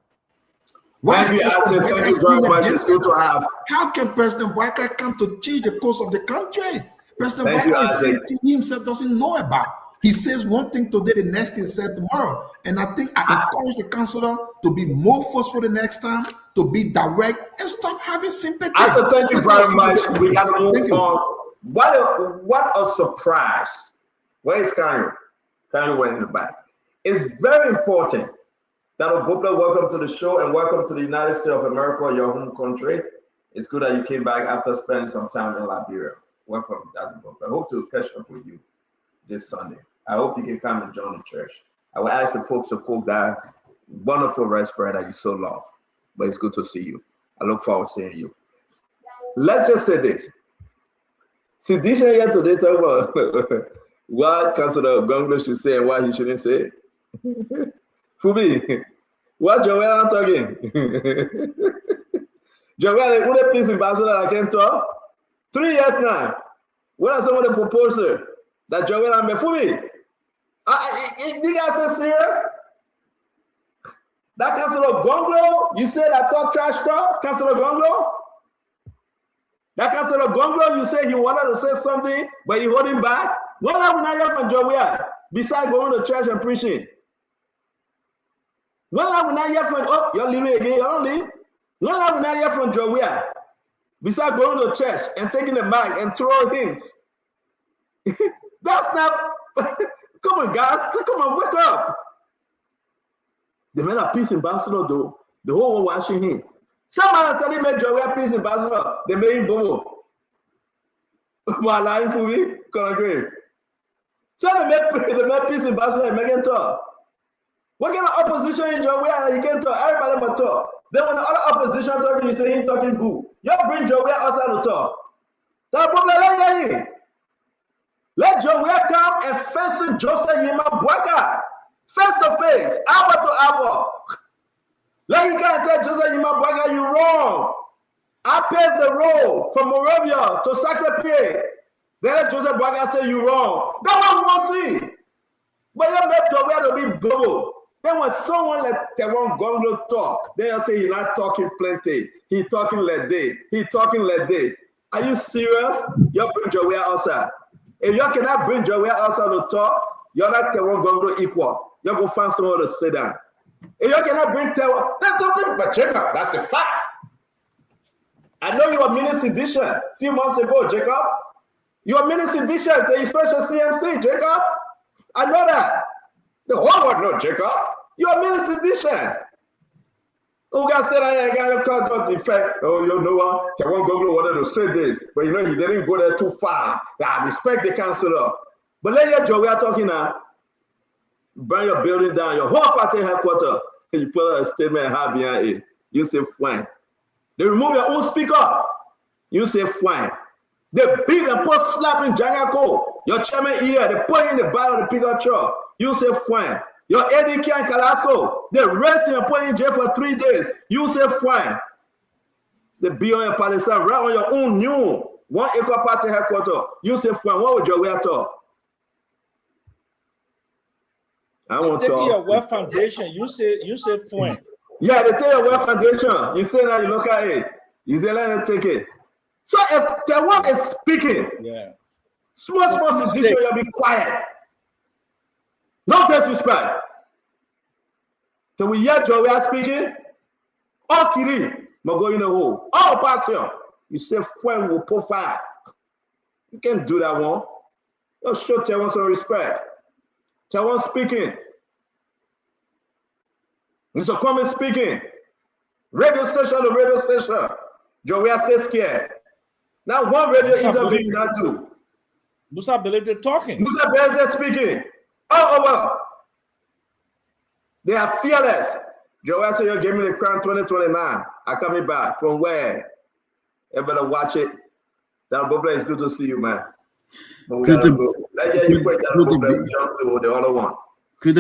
Thank you very much. It's good to have. How can President Baka come to change the course of the country? President Baka is saying he himself doesn't know about. He says one thing today, the next thing said tomorrow. And I think I encourage the councilor to be more forceful the next time, to be direct, and stop having sympathy. Thank you very much. We got to move on. What a surprise. Where is Kanye? Kanye went in the back. It's very important that Ogopla, welcome to the show and welcome to the United States of America, your home country. It's good that you came back after spending some time in Liberia. Welcome, Dr. Ogopla. I hope to catch up with you this Sunday. I hope you can come and join the church. I will ask the folks to cook that wonderful rice bread that you so love. But it's good to see you. I look forward to seeing you. Let's just say this. See, this here today talk about what Councilor Gonglo should say and what he shouldn't say. Fubi, what Joel I'm talking? Joel, who the peace ambassador I can talk? 3 years now. What are some of the proposals that Joel and Fubi? You guys are serious? That Councilor Gonglo, you said I talk trash talk, Councilor Gonglo? That Councilor Gonglo, you said he wanted to say something, but you hold him back? What have we not heard from Joel besides going to church and preaching? What have we not heard from, oh, you're leaving again, you don't leave? What have we not heard from Joel besides going to church and taking the mic and throwing hints? That's not, come on guys, come on, wake up. The man of peace ambassador though, the whole world watching him. Somebody said they made Joel peace ambassador, they made him bobo. While lying for me, Colin Gray. So they made peace ambassador and Megan talk. What kind of opposition in Joel and he can talk? Everybody must talk. Then when the other opposition talking, you say him talking good. You bring Joel outside to talk. That problem, let Joel come and face Joseph Yima Bwaka. Face to face, elbow to elbow. Let him come and tell Joseph Yima Bwaka, you're wrong. I paved the road from Moravia to Sacré-Pied. Then let Joseph Bwaka say you're wrong. That one won't see. But you make Joel to be bobo. Then when someone let Teron Gonglo talk, they'll say he's not talking plenty. He talking like day. He talking like day. Are you serious? You bring Joel outside. If you cannot bring Joel outside to talk, you're not Teron Gonglo equal. You go find someone to sit down. If you cannot bring Teron, that's talking about Jacob. That's a fact. I know you were Minister Edition a few months ago, Jacob. You were Minister Edition to your special CMC, Jacob. I know that. The whole world knows, Jacob. You are Minister Edition. Who got said I got to defend? Oh, you know what? Teron Gonglo wanted to say this, but you know he didn't go there too far. I respect the councilor. But let your Joe, we are talking now. Burn your building down, your whole party headquarters. You put out a statement and have behind it. You say fine. They remove your own speaker. You say fine. They beat and put slapping Jangako. Your chairman here, they put in the back of the pickup truck. You say fine. Your AD Kian Kalasco, they arrest you and put in jail for 3 days. You say fine. They beat on your partisan right on your own new One Eco Party headquarters, you say friend, what would you wear talk? I want to take talk. your Wealth Foundation, you say friend. Yeah, they take your Wealth Foundation. You say that you look at it. You say let them take it. So if the one is speaking, yeah, small decision, you'll be quiet. No disrespect. So we hear Joey speaking. All Kiri, go in the hole. All passion. You say friend will profile. You can't do that one. Just show Taiwan some respect. Taiwan speaking. Mr. Kwame speaking. Radio station to radio station. Joey say scared. Now one radio interview you not do. Musa Belete talking. Musa Belete speaking. All over. They are fearless. Joey say you give me the crown 2029. I coming back from where? You better watch it. That Bobla is good to see you, man. Good to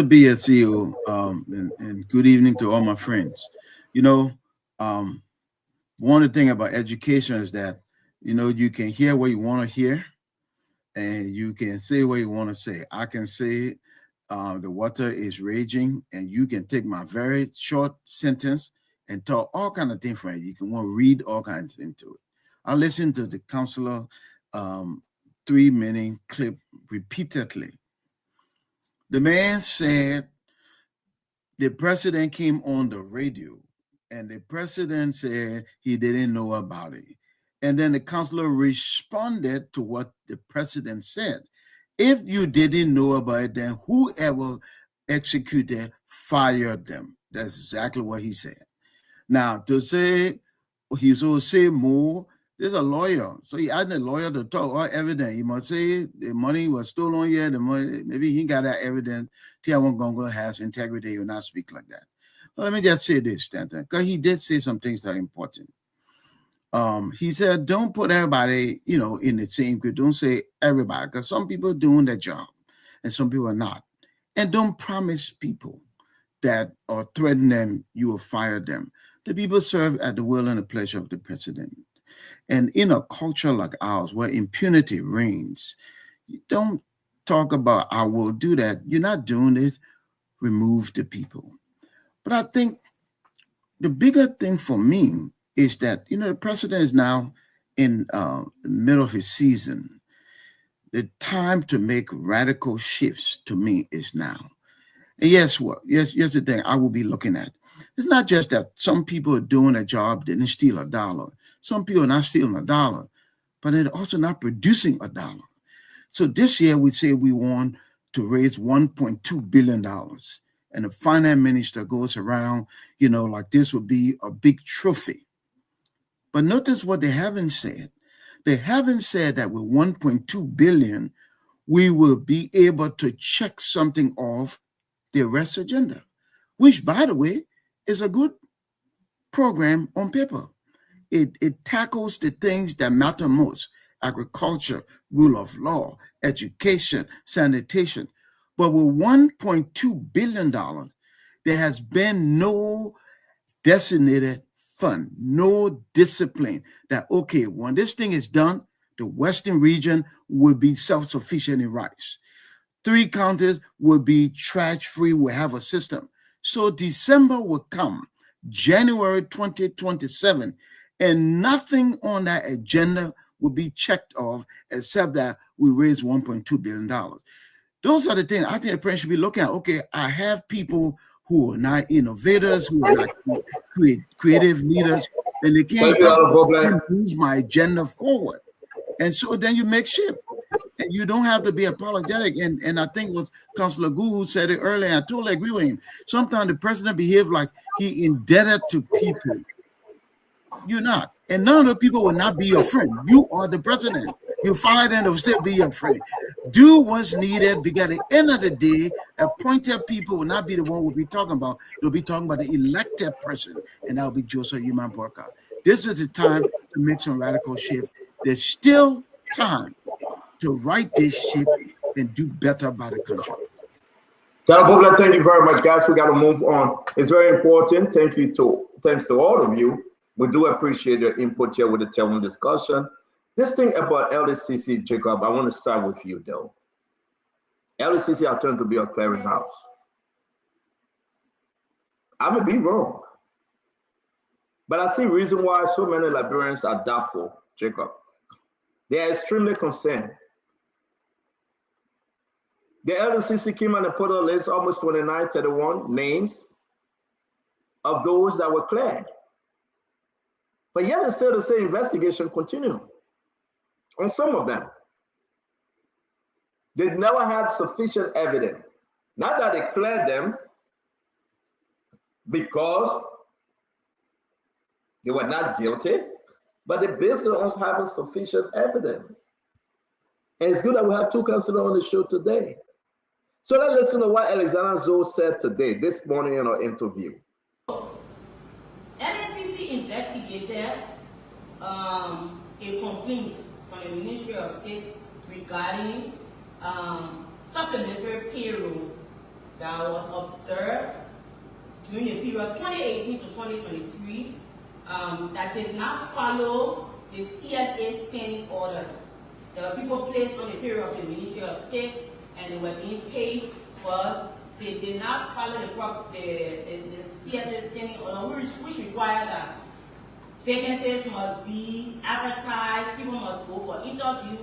be a CEO, and good evening to all my friends. You know, one of the things about education is that, you know, you can hear what you want to hear, and you can say what you want to say. I can say the water is raging, and you can take my very short sentence and talk all kind of things from it. You can want to read all kinds of things to it. I listened to the counselor 3-minute clip repeatedly. The man said the president came on the radio and the president said he didn't know about it. And then the counselor responded to what the president said. If you didn't know about it, then whoever executed fired them. That's exactly what he said. Now, to say he's going to say more, there's a lawyer. So he asked the lawyer to talk all evidence. He must say the money was stolen here, the money, maybe he got that evidence. Tiawan Gongo has integrity, he will not speak like that. Well, let me just say this, Stanton, because he did say some things that are important. He said, don't put everybody, you know, in the same group. Don't say everybody, because some people are doing their job and some people are not. And don't promise people that or threaten them, you will fire them. The people serve at the will and the pleasure of the president. And in a culture like ours, where impunity reigns, you don't talk about, I will do that. You're not doing it. Remove the people. But I think the bigger thing for me is that, you know, the president is now in the middle of his season. The time to make radical shifts to me is now. And yes, here's the thing I will be looking at. It's not just that some people are doing a job, didn't steal a dollar. Some people are not stealing a dollar, but they're also not producing a dollar. So this year we say we want to raise $1.2 billion. And the finance minister goes around, you know, like this would be a big trophy. But notice what they haven't said. They haven't said that with $1.2 billion, we will be able to check something off the arrest agenda, which, by the way, is a good program on paper. It tackles the things that matter most: agriculture, rule of law, education, sanitation. But with $1.2 billion, there has been no designated fund, no discipline that, okay, when this thing is done, the Western region will be self-sufficient in rice. 3 counties will be trash-free, will have a system. So December will come, January 2027, and nothing on that agenda will be checked off except that we raised $1.2 billion. Those are the things I think the president should be looking at. Okay, I have people who are not innovators, who are not creative leaders, and they can't move my agenda forward. And so then you make shift. And you don't have to be apologetic. And I think it was Councilor Gu who said it earlier. I totally agree with him. Sometimes the president behaves like he indebted to people. You're not. And none of the people will not be your friend. You are the president. You fire them, they'll still be your friend. Do what's needed, because at the end of the day, appointed people will not be the one we'll be talking about. They'll be talking about the elected person, and that'll be Joseph Yuman Burka. This is the time to make some radical shift. There's still time to right this ship and do better by the country. Thank you very much, guys. We got to move on. It's very important. Thanks to all of you. We do appreciate your input here with the Taiwan discussion. This thing about LDCC, Jacob, I want to start with you though. LDCC are turned to be a clearinghouse. I may be wrong, but I see reason why so many Liberians are doubtful, Jacob. They are extremely concerned. The LDCC came on and put a list, almost 29, 31 names of those that were cleared. But yet it's still the same investigation continue on some of them. They never had sufficient evidence. Not that they cleared them because they were not guilty, but they based it on having sufficient evidence. And it's good that we have two counselors on the show today. So let's listen to what Alexander Zoe said today, this morning in our interview. LDCC investigated a complaint from the Ministry of State regarding supplementary payroll that was observed during the period 2018 to 2023 that did not follow the CSA standing order. There were people placed on the payroll of the Ministry of State and they were being paid, but they did not follow the CSA standing order, which required that vacancies must be advertised, people must go for interview,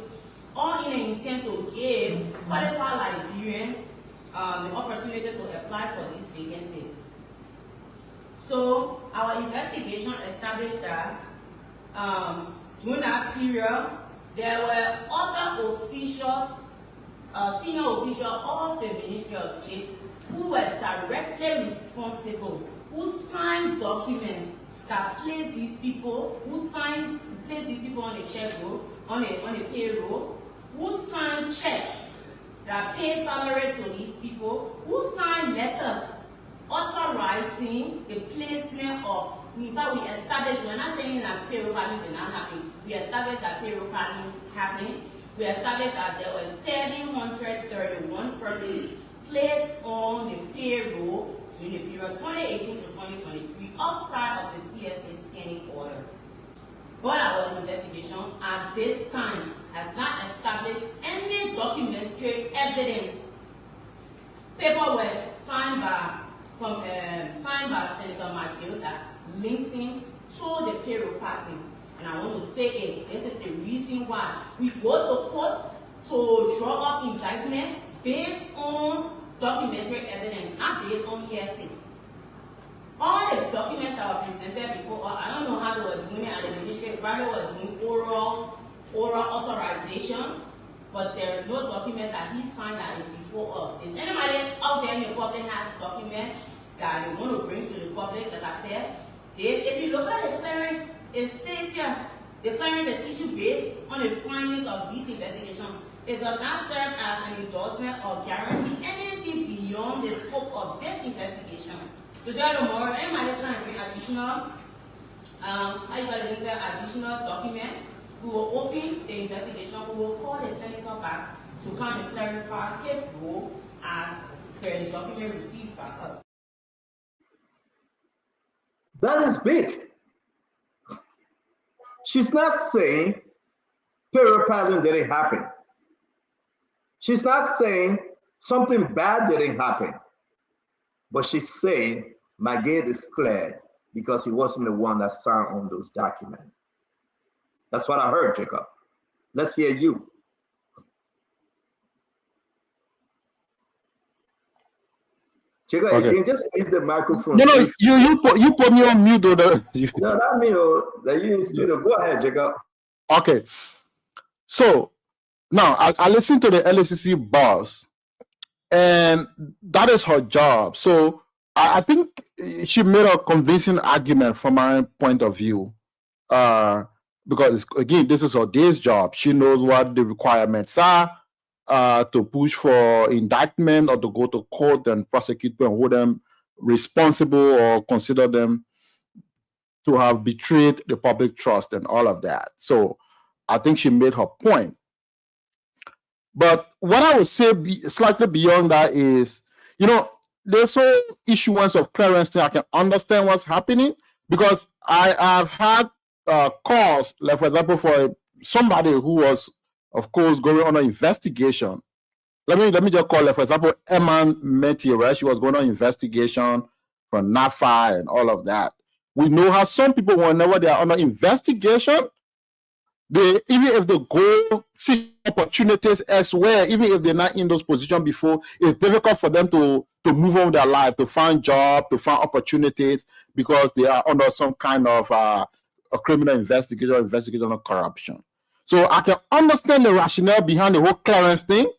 all in an intent to give qualified Liberians the opportunity to apply for these vacancies. So our investigation established that during that period, there were other officials, senior officials of the Ministry of State who were directly responsible, who signed documents that placed these people, on the checkbook, on a payroll, who signed checks that pay salary to these people, who signed letters authorizing the placement of, in fact, we established, we're not saying that payroll padding did not happen, we established that payroll padding happened, we established that there were 731 persons placed on the payroll during the period 2018 to 2023 outside of the CSA standing order. But our investigation at this time has not established any documentary evidence. Paperwork signed by Senator McGill that links him to the payroll padding. And I want to say it, this is the reason why we go to court to draw up indictment based on documentary evidence, not based on hearsay. All the documents that were presented before, I don't know how they were doing it at the ministry, probably were doing oral authorization, but there's no document that he signed that is before us. Is anybody out there in the public has a document that they want to bring to the public? Like I said, if you look at the clearance, it says here, the clearance is issued based on the findings of this investigation. It does not serve as an endorsement or guarantee anything beyond the scope of this investigation. Today or tomorrow, anybody can bring additional, additional documents. We will open the investigation. We will call the senator back to come and clarify his role as per the document received by us. That is big. She's not saying payroll padding didn't happen. She's not saying something bad didn't happen. But she's saying McGill is clear because he wasn't the one that signed on those documents. That's what I heard, Jacob. Let's hear you. Jacob, Okay. you can just leave the microphone. No, you put me on mute, though. No, not me. That you in studio. Go ahead, Jacob. Okay. So now I listened to the LACC boss, and that is her job. So I think she made a convincing argument from my point of view. Because again, this is her day's job. She knows what the requirements are to push for indictment or to go to court and prosecute them and hold them responsible or consider them to have betrayed the public trust and all of that. So I think she made her point. But what I would say slightly beyond that is, there's no issuance of clearance thing. I can understand what's happening because I have had calls, like for example, for somebody who was, of course, going on an investigation. Let me just call it, for example, Eman Meti, right? She was going on investigation from NAFA and all of that. We know how some people, whenever they are under investigation, they, even if they go seek opportunities elsewhere, even if they're not in those positions before, it's difficult for them to move on with their life, to find jobs, to find opportunities, because they are under some kind of a criminal investigation of corruption. So I can understand the rationale behind the whole clearance thing,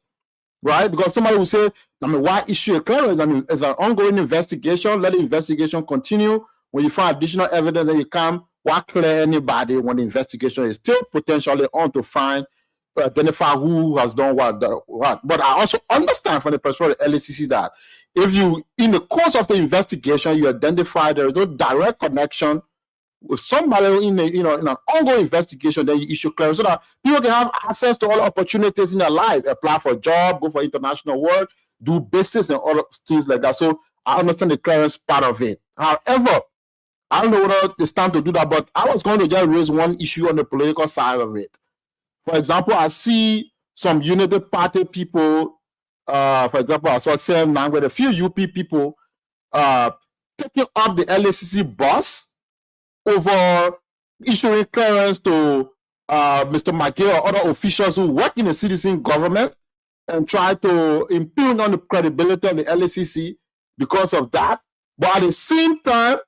right? Because somebody will say, I mean, why issue a clearance? I mean, it's an ongoing investigation. Let the investigation continue. When you find additional evidence, then you come. Why clear anybody when the investigation is still potentially on to find, identify who has done what? But I also understand from the perspective of the LACC that if you, in the course of the investigation, you identify there is no direct connection with somebody in in an ongoing investigation, then you issue clearance so that people can have access to all opportunities in their life, apply for a job, go for international work, do business and all things like that. So I understand the clearance part of it. However, I don't know whether it's time to do that, but I was going to just raise one issue on the political side of it. For example, I see some United Party people, for example, I saw Sam Nang with a few UP people taking up the LACC boss over issuing clearance to Mr. McGill or other officials who work in the citizen government and try to impugn on the credibility of the LACC because of that. But at the same time,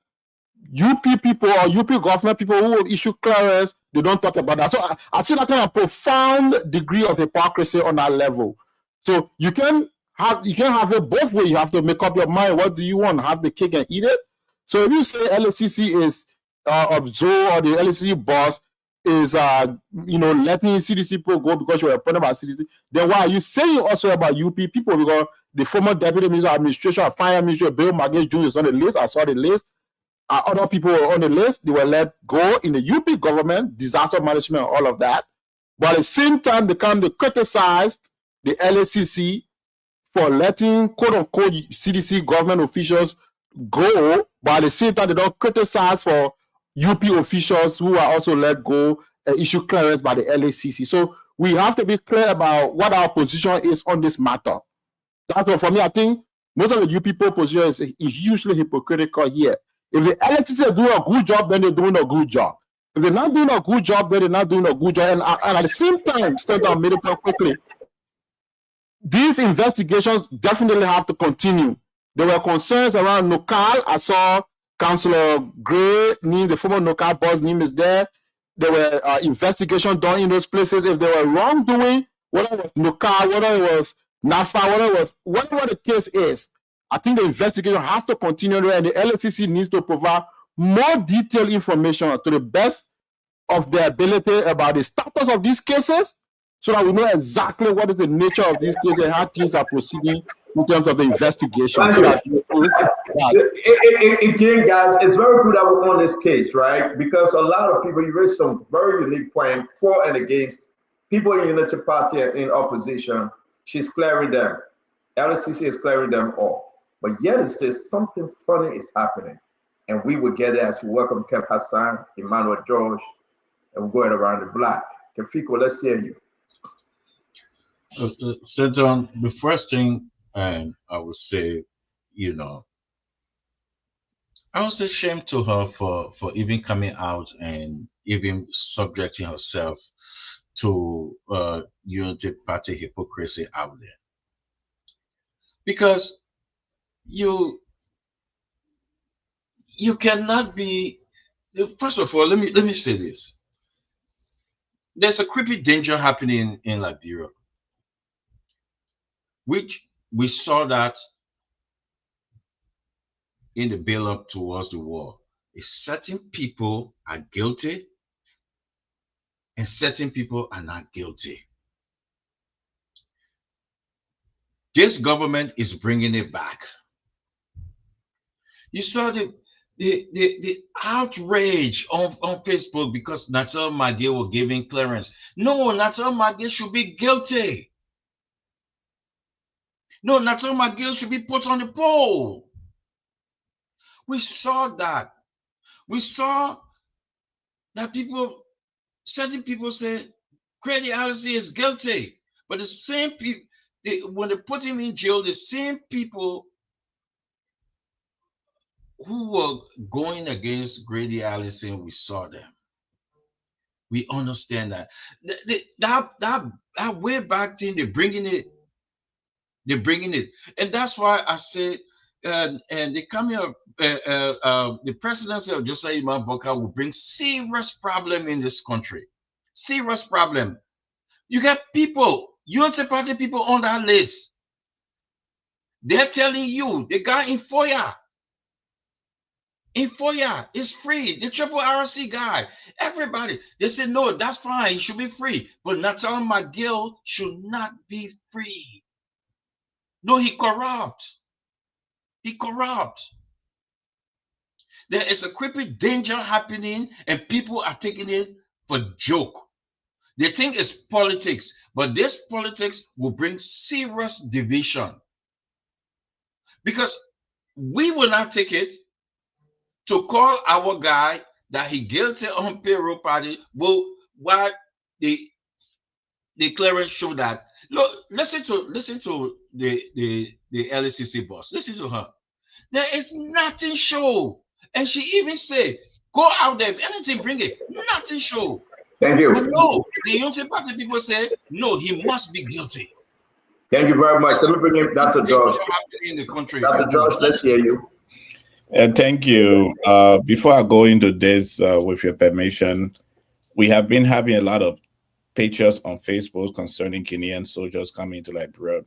UP people or UP government people who will issue clearance, they don't talk about that. So I see that kind of profound degree of hypocrisy on that level. So you can have it both ways. You have to make up your mind. What do you want? Have the cake and eat it? So if you say LACC is Obzo or the LACC boss is letting CDC people go because you're appointed by CDC, then why are you saying also about UP people? Because the former deputy minister of administration of finance minister Bill McGill Jr. is on the list. I saw the list. Other people were on the list. They were let go in the UP government, disaster management, all of that. But at the same time, they criticized the LACC for letting quote-unquote CDC government officials go, but at the same time, they don't criticize for UP officials who are also let go and issue clearance by the LACC. So we have to be clear about what our position is on this matter. That's what, for me, I think most of the UP people position is usually hypocritical here. If the LACC are doing a good job, then they're doing a good job. If they're not doing a good job, then they're not doing a good job. And at the same time, stand down, made it quickly. These investigations definitely have to continue. There were concerns around Nokal. I saw Councillor Gray, the former Nokal boss, name is there. There were investigations done in those places. If there were wrongdoing, whether it was Nokal, whether it was NAFA, whatever the case is, I think the investigation has to continue, and the LACC needs to provide more detailed information to the best of their ability about the status of these cases, so that we know exactly what is the nature of these cases and how things are proceeding in terms of the investigation. Again, guys, it's very good that we're on this case, right? Because a lot of people, you raised some very unique points for and against. People in Unity Party and in opposition, she's clearing them. LACC is clearing them all. But yet it says something funny is happening. And we will get there as we welcome Kev Hassan, Emmanuel George, and we're going around the block. Kefiko, let's hear you. Stanton, the first thing I would say, I would say shame to her for even coming out and even subjecting herself to Unity Party hypocrisy out there. Because you cannot be. First of all, let me say this. There's a creepy danger happening in Liberia, which we saw that in the build-up towards the war. Certain people are guilty and certain people are not guilty. This government is bringing it back. You saw the outrage on Facebook because Natal McGill was giving clearance. No, Natal McGill should be guilty. No, Natal McGill should be put on the pole. We saw that. We saw that certain people say Grady Allison is guilty. But the same people, when they put him in jail, the same people who were going against Grady Allison, we saw them. We understand that. That way back thing, they're bringing it. And that's why I say, and they come here, the presidency of Josiah Imam Bokar will bring serious problem in this country. Serious problem. You got people, Unity Party people on that list. They're telling you, the guy in FOIA is free. The triple RC guy, everybody, they say, no, that's fine. He should be free. But Nathaniel McGill should not be free. No, he corrupt. There is a creepy danger happening and people are taking it for joke. They think it's politics, but this politics will bring serious division. Because we will not take it to call our guy that he guilty on payroll party. Well, why the clearance show that? Look, listen to the LACC boss. Listen to her. There is nothing show, and she even say, "Go out there, if anything, bring it." Nothing show. Thank you. But no, the Unity Party people say, "No, he must be guilty." Thank you very much. Let me bring in Dr. George. In the country. Dr. George, let's hear you. Thank you. Before I go into this, with your permission, we have been having a lot of pictures on Facebook concerning Kenyan soldiers coming to Liberia.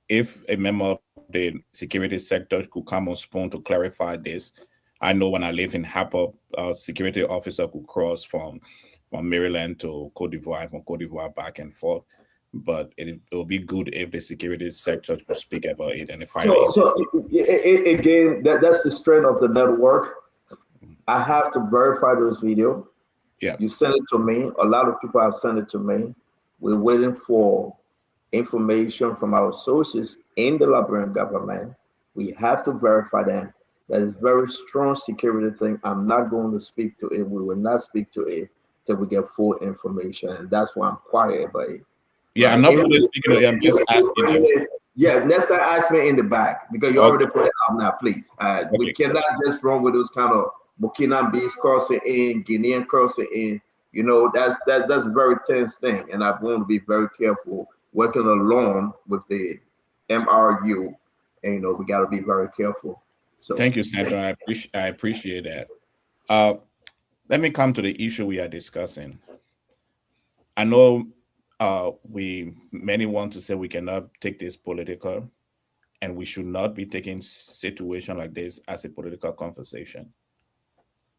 If a member of the security sector could come on Spoon to clarify this, I know when I live in Harper, a security officer could cross from Maryland to Cote d'Ivoire, from Cote d'Ivoire back and forth. But it will be good if the security sector could speak about it. And if again, that's the strength of the network. I have to verify those videos. Yeah. You send it to me. A lot of people have sent it to me. We're waiting for information from our sources in the Liberian government. We have to verify them. That is very strong security thing. I'm not going to speak to it. We will not speak to it till we get full information. And that's why I'm quiet about it. Yeah, I'm not fully speaking to you. I'm just asking you. Yeah, next time ask me in the back because you already put it out now, please. We cannot just run with those kind of Burkinabes crossing in, Guinean crossing in. You know, that's a very tense thing. And I want to be very careful working alone with the MRU. And, you know, we got to be very careful. So thank you, Senator. I appreciate that. Let me come to the issue we are discussing. I know many want to say we cannot take this political, and we should not be taking situation like this as a political conversation.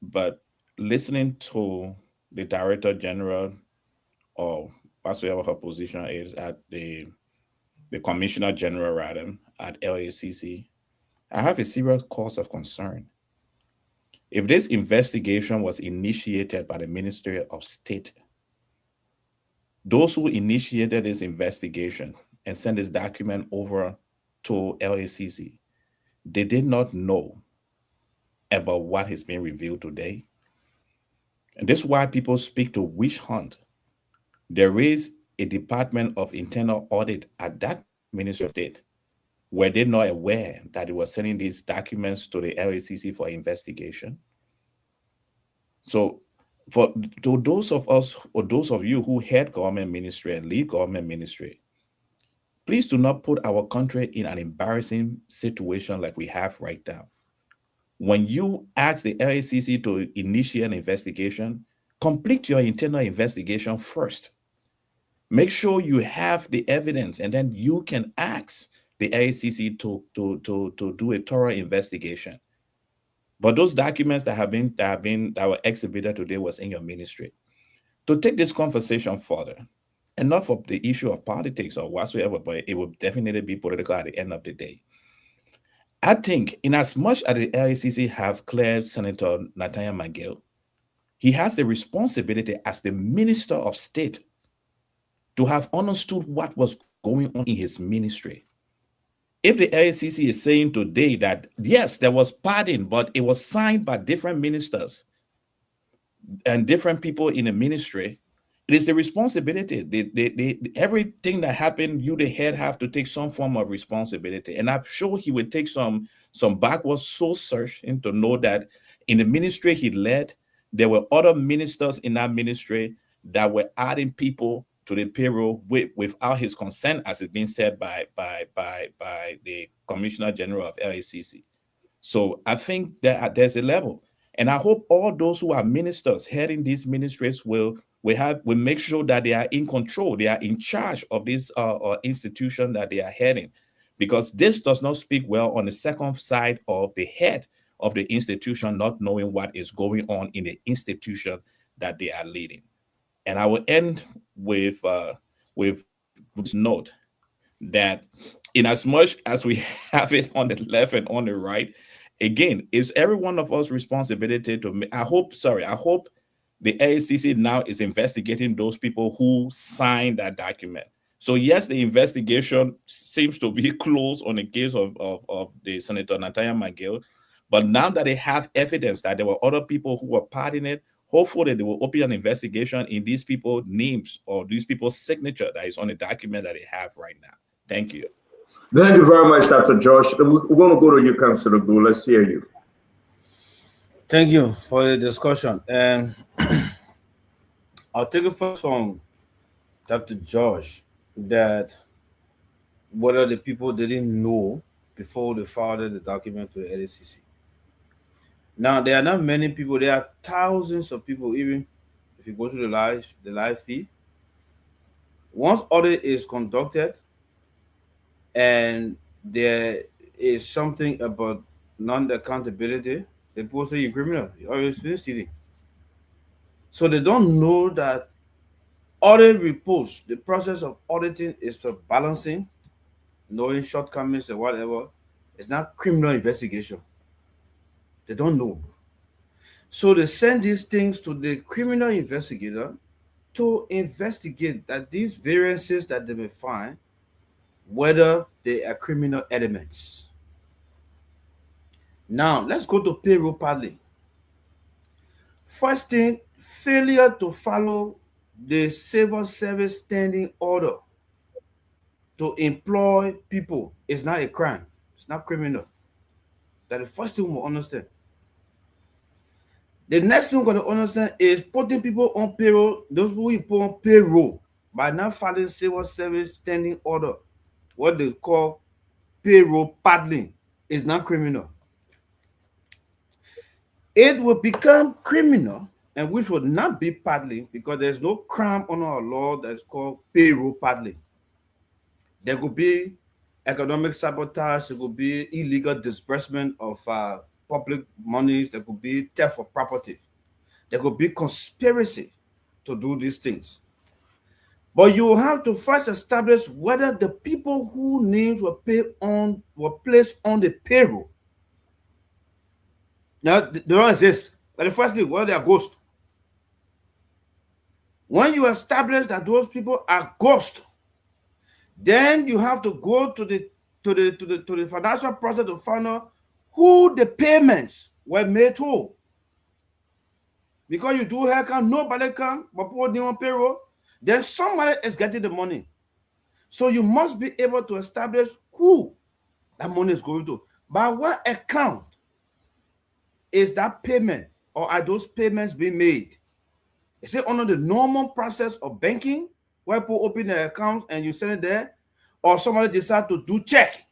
But listening to the Director General, or whatever her position is at the Commissioner General rather at LACC, I have a serious cause of concern. If this investigation was initiated by the Ministry of State, those who initiated this investigation and sent this document over to LACC, they did not know about what is being revealed today. And this is why people speak to witch hunt. There is a Department of Internal Audit at that Ministry of State. Were they not aware that it was sending these documents to the LACC for investigation? So to those of us, or those of you who head government ministry and lead government ministry, please do not put our country in an embarrassing situation like we have right now. When you ask the LACC to initiate an investigation, complete your internal investigation first. Make sure you have the evidence, and then you can ask the LACC to do a thorough investigation. But those documents that were exhibited today was in your ministry. To take this conversation further, and not for the issue of politics or whatsoever, but it will definitely be political at the end of the day. I think in as much as the LACC have cleared Senator Nathaniel McGill, he has the responsibility as the Minister of State to have understood what was going on in his ministry. If the LACC is saying today that, yes, there was pardon, but it was signed by different ministers and different people in the ministry, it is a responsibility. Everything that happened, you, the head, have to take some form of responsibility. And I'm sure he would take some backwards soul searching to know that in the ministry he led, there were other ministers in that ministry that were adding people to the payroll without his consent, as it's been said by the Commissioner General of LACC. So I think that there's a level, and I hope all those who are ministers heading these ministries will make sure that they are in control, they are in charge of this institution that they are heading, because this does not speak well on the second side of the head of the institution not knowing what is going on in the institution that they are leading. And I will end with this note that in as much as we have it on the left and on the right, again, it's every one of us responsibility to I hope the LACC now is investigating those people who signed that document. So yes, the investigation seems to be closed on the case of the Senator Nathaniel McGill, but now that they have evidence that there were other people who were part in it, hopefully they will open an investigation in these people's names or these people's signature that is on the document that they have right now. Thank you. Thank you very much, Dr. Josh. We're going to go to you, Councilor Gould. Let's hear you. Thank you for the discussion. And I'll take it first from Dr. Josh that whether the people didn't know before they forwarded the document to the LACC. Now, there are not many people. There are thousands of people, even if you go to the live feed. Once audit is conducted and there is something about non-accountability, the people say you're criminal. You're always been stealing. So they don't know that audit reports, the process of auditing is for balancing, knowing shortcomings and whatever. It's not criminal investigation. They don't know. So they send these things to the criminal investigator to investigate that these variances that they may find, whether they are criminal elements. Now, let's go to payroll paddling. First thing, failure to follow the civil service standing order to employ people is not a crime. It's not criminal. That's the first thing we'll understand. The next thing we're going to understand is putting people on payroll, those who you put on payroll by not following civil service standing order, what they call payroll paddling, is not criminal. It will become criminal, and which would not be paddling, because there's no crime under our law that's called payroll paddling. There could be economic sabotage, there could be illegal disbursement of public monies, there could be theft of property, there could be conspiracy to do these things. But you have to first establish whether the people whose names were placed on the payroll. Now, they don't exist. But the first thing, well, they are ghosts. When you establish that those people are ghosts, then you have to go to the financial process to find out who the payments were made to. Because you do haircut, nobody can, but put them on payroll, then somebody is getting the money. So you must be able to establish who that money is going to. By what account is that payment, or are those payments being made? Is it under the normal process of banking, where people open their account and you send it there, or somebody decide to do check?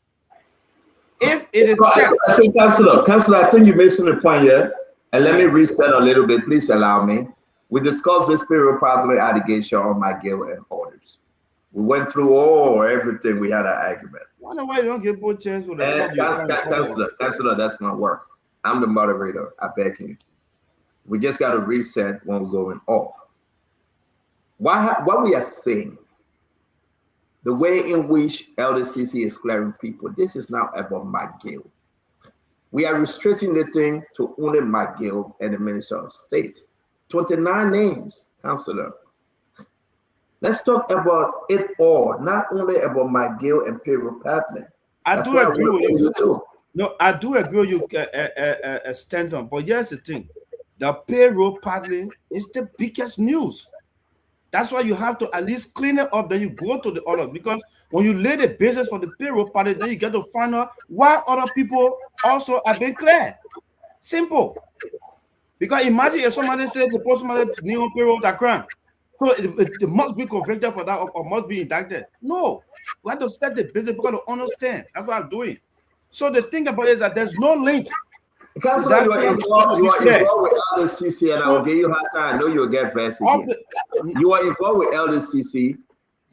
If it is check, I think, Councilor, I think you made some point here, and let me reset a little bit. Please allow me. We discussed this payroll paddling allegation on McGill and orders. We went through everything. We had an argument. I wonder why you don't get both chance with Councilor, that's my work. I'm the moderator. I beg you. We just got to reset when we're going off. What we are saying, the way in which LDCC is clearing people, this is not about McGill. We are restricting the thing to only McGill and the Minister of State. 29 names, Councilor. Let's talk about it all, not only about McGill and payroll paddling. I do agree with you. No, I do agree with you, Stanton. But here's the thing: the payroll paddling is the biggest news. That's why you have to at least clean it up. Then you go to the other, because when you lay the basis for the payroll party, then you get to find out why other people also have been cleared. Simple. Because imagine if somebody said the postman knew on payroll that crime, so it must be convicted for that or must be indicted. No, we have to set the basis. We got to understand. That's what I'm doing. So the thing about it is that there's no link. Councilor, you are involved with LDCC, and I will give you a hard time. I know you'll get vested. You are involved with LDCC.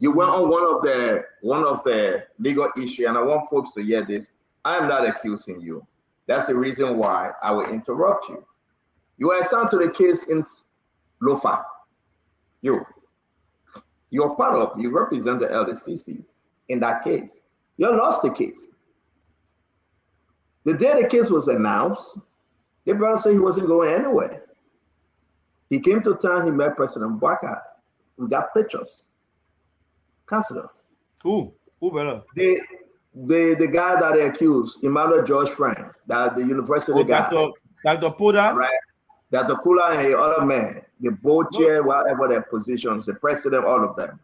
You went on one of the legal issue, and I want folks to hear this. I am not accusing you. That's the reason why I will interrupt you. You are assigned to the case in Lofa. You represent the LDCC in that case. You lost the case. The day the case was announced, the brother said he wasn't going anywhere. He came to town, he met President Bouakai. We got pictures. Councilor. Who brother? The guy that they accused, Emmanuel George Frank, that the university guy. Dr. Poda? Right. Dr. Kula and the other man, the board chair, whatever their positions, the president, all of them.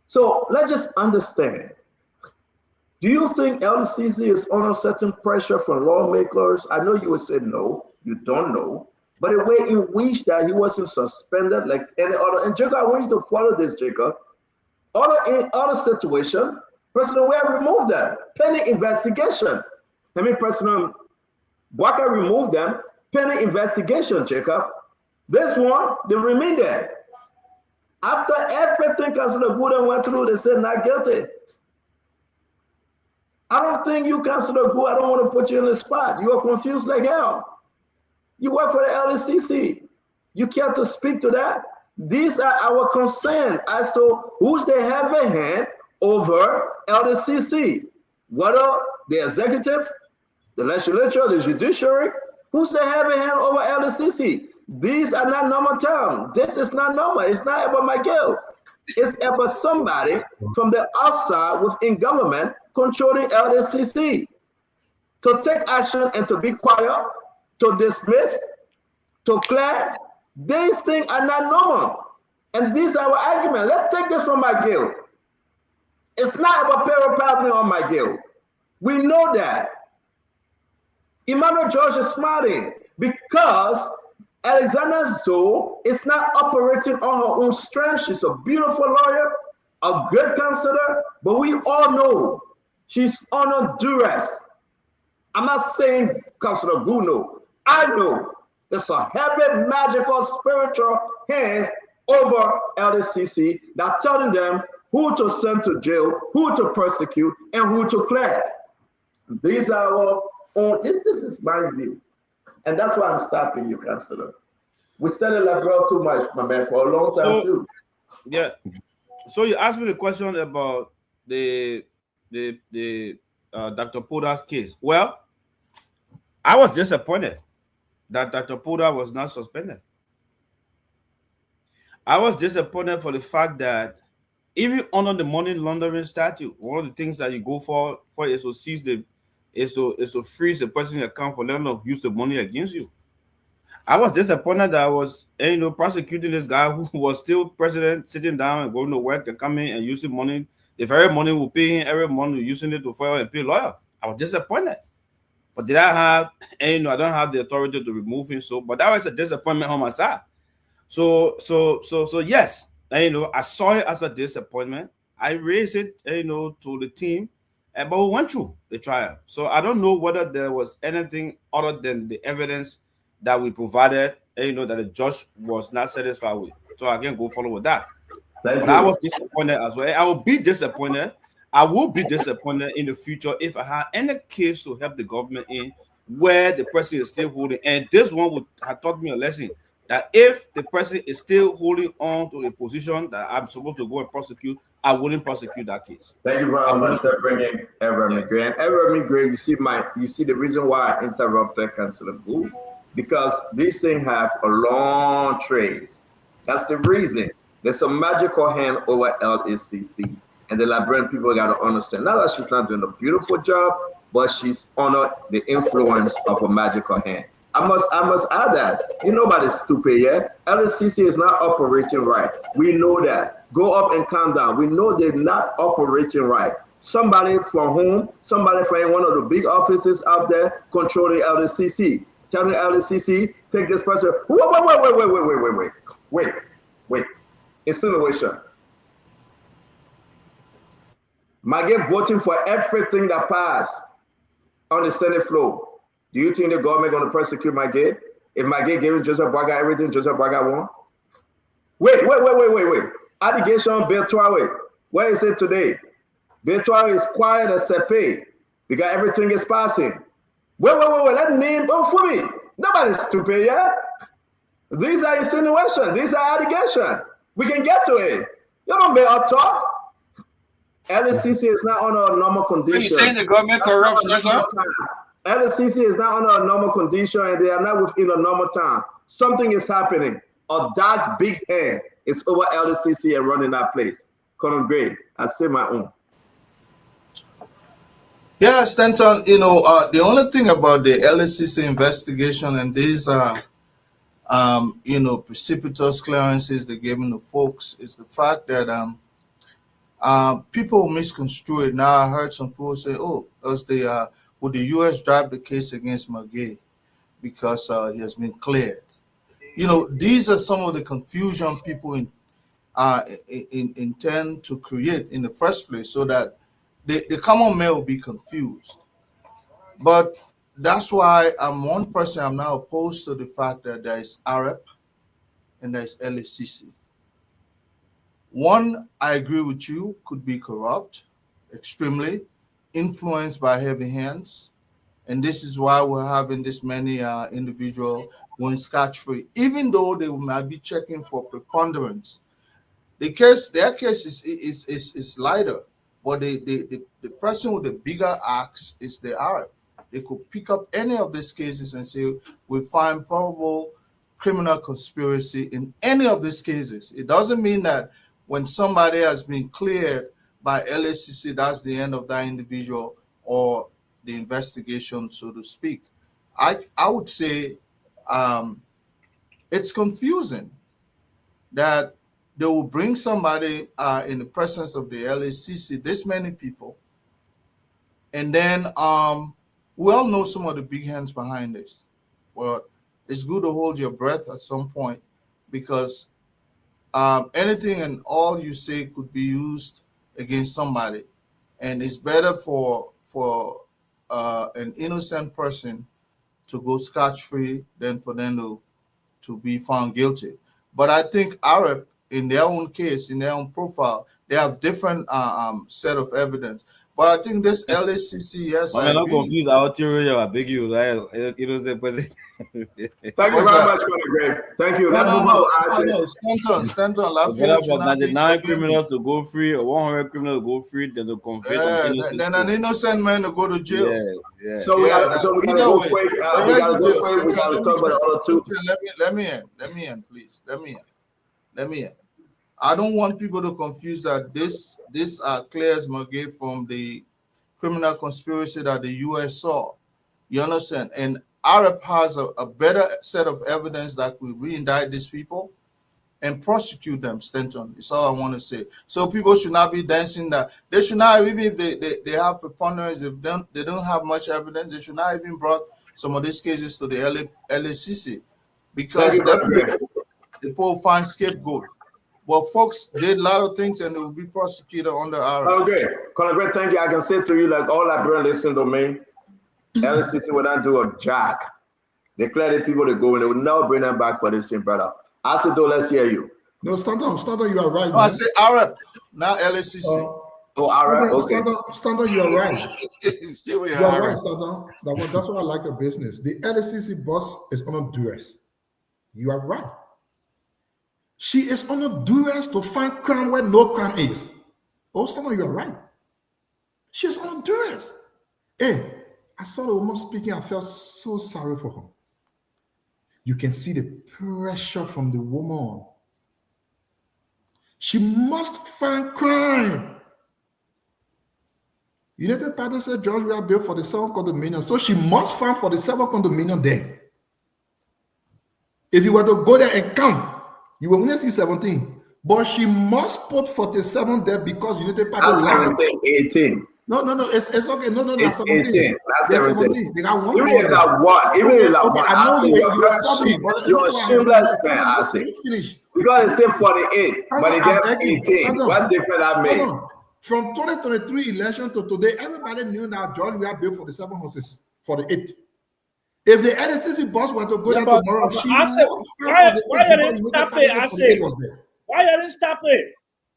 So let's just understand. Do you think LDCC is under certain pressure from lawmakers? I know you would say no, you don't know. But the way in which that he wasn't suspended like any other, and Jacob, I want you to follow this, Jacob. In other situation, President Ware removed them, pending investigation. I mean, President Bouakai removed them, pending investigation, Jacob. This one, they remain there. After everything Councilor Gooden went through, they said not guilty. I don't think you, Councilor Gu, I don't want to put you in the spot. You are confused like hell. You work for the LDCC. You care to speak to that? These are our concerns as to who's the heavy hand over LDCC. Whether the executive, the legislature, the judiciary, who's the heavy hand over LDCC? These are not normal terms. This is not normal. It's not about Miguel. It's about somebody from the outside within government controlling LDCC to take action and to be quiet, to dismiss, to clear. These things are not normal. And these are our arguments. Let's take this from Miguel. It's not about payroll pardoning on Miguel. We know that. Emmanuel George is smiling because Alexander Zoe is not operating on her own strength. She's a beautiful lawyer, a great counselor, but we all know she's under duress. I'm not saying Councilor Guno. I know there's a heavy, magical, spiritual hands over LDCC that telling them who to send to jail, who to persecute, and who to clear. These are our own. This is my view. And that's why I'm stopping you, Councilor. We said it like real too much, my man, for a long time too. Yeah. So you asked me the question about the Dr. Poda's case. Well, I was disappointed that Dr. Poda was not suspended. I was disappointed for the fact that even under the money laundering statute, one of the things that you go for is to seize is to freeze the person's account for them to use the money against you. I was disappointed that I was prosecuting this guy who was still president, sitting down and going to work and coming and using money. The very money we pay him every month, using it to file and pay lawyer. I was disappointed. But did I have, I don't have the authority to remove him. So, but that was a disappointment on my side. So yes, I saw it as a disappointment. I raised it, to the team, but we went through the trial. So I don't know whether there was anything other than the evidence that we provided, that the judge was not satisfied with. So I can go follow with that. But I was disappointed as well. I will be disappointed. I will be disappointed in the future if I had any case to help the government in where the person is still holding. And this one would have taught me a lesson that if the person is still holding on to a position that I'm supposed to go and prosecute, I wouldn't prosecute that case. Thank you very much for bringing Ever McGray. Ever McGray, you see the reason why I interrupted Councilor Boo, because these things have a long trace. That's the reason. There's a magical hand over LDCC. And the Liberian people got to understand, not that she's not doing a beautiful job, but she's under the influence of a magical hand. I must add that. Nobody's stupid, yeah? LSCC is not operating right. We know that. Go up and calm down. We know they're not operating right. Somebody from home, somebody from one of the big offices out there controlling LSCC. Telling LSCC, take this person. Wait. Insinuation. Maggie voting for everything that passed on the Senate floor. Do you think the government going to prosecute Maggie? If Maggie giving Joseph Braga everything Joseph Braga won? Wait. Allegation Bertoire. Where is it today? Bertoire is quiet as Sepe because everything is passing. Wait. Let name for me. Nobody's stupid, yeah? These are insinuations. These are allegations. We can get to it. You don't be up talk. LSCC is not under a normal condition. Are you saying the government corrupt? LSCC is not under a normal condition and they are not within a normal time. Something is happening. A dark big hand is over LSCC and running that place. Colin Gray, I say my own. Yeah, Stanton, the only thing about the LSCC investigation and these precipitous clearances they gave the folks is the fact that people misconstrue it. Now I heard some people say, "Oh, would the U.S. drive the case against Maggie because he has been cleared?" These are some of the confusion people intend to create in the first place, so that the common man will be confused. But that's why I'm one person. I'm now opposed to the fact that there is AREP and there is LSCC. One, I agree with you, could be corrupt, extremely influenced by heavy hands, and this is why we're having this many individuals going scot-free, even though they might be checking for preponderance. Their case is lighter, but the person with the bigger axe is the AREP. They could pick up any of these cases and say, we find probable criminal conspiracy in any of these cases. It doesn't mean that when somebody has been cleared by LSCC, that's the end of that individual or the investigation, so to speak. I would say it's confusing that they will bring somebody in the presence of the LSCC, this many people, and then we all know some of the big hands behind this. Well, it's good to hold your breath at some point, because anything and all you say could be used against somebody, and it's better for an innocent person to go scotch-free than for them to be found guilty. But I think AREP, in their own case, in their own profile, they have different set of evidence. But I think this LSCC, yes, I'm not confused. I'll tell you, I beg you. Thank you very much, Colin Gray. Thank you. No. Stanton. For 99 criminals to go free or 100 criminals to go free, then to convict then an innocent man to go to jail. Yeah. So we gotta go quick. We gotta talk about the other two. Let me end, please. Let me end. I don't want people to confuse that this clears Maggie from the criminal conspiracy that the U.S. saw. You understand? And AREP has a better set of evidence that will re-indict these people and prosecute them, Stanton. It's all I want to say. So people should not be dancing that. They should not, even if they have preponderance, if they don't have much evidence, they should not even brought some of these cases to the LSCC, because definitely the people find scapegoat. Well, folks did a lot of things and they will be prosecuted under AREP. Colin Gray, thank you. I can say to you, like all Liberians listening to me, LSCC will not do a jack. They clear the people to go and they will never bring them back for the same brother. I said, let's hear you. No, Stanton, you are right. No, I say AREP, not LSCC. AREP, okay. Stanton, you are right. Still you are right, Stanton. That's what I like a business. The LSCC boss is on duress. You are right. She is on duress to find crime where no crime is. Oh, Stanton, you are right. She is on duress. Hey, I saw the woman speaking. I felt so sorry for her. You can see the pressure from the woman. She must find crime. United Party said, George, we are built for the 7th condominium. So she must find for the 7th condominium there. If you were to go there and count, you will only see 17. But she must put 47 there because United Party. That's 17, 18. No, it's okay. No, it's 17. 18. That's 17. They got one. Even if that one, even if that one, I know you're a shameless man, I say. Finish. Because they say 48, but they get 18. What difference that make? From 2023 election to today, everybody knew that George Weah built 47 horses for the 8. If the NSCC boss were to go there tomorrow, why you didn't stop it? I said, why you didn't stop it?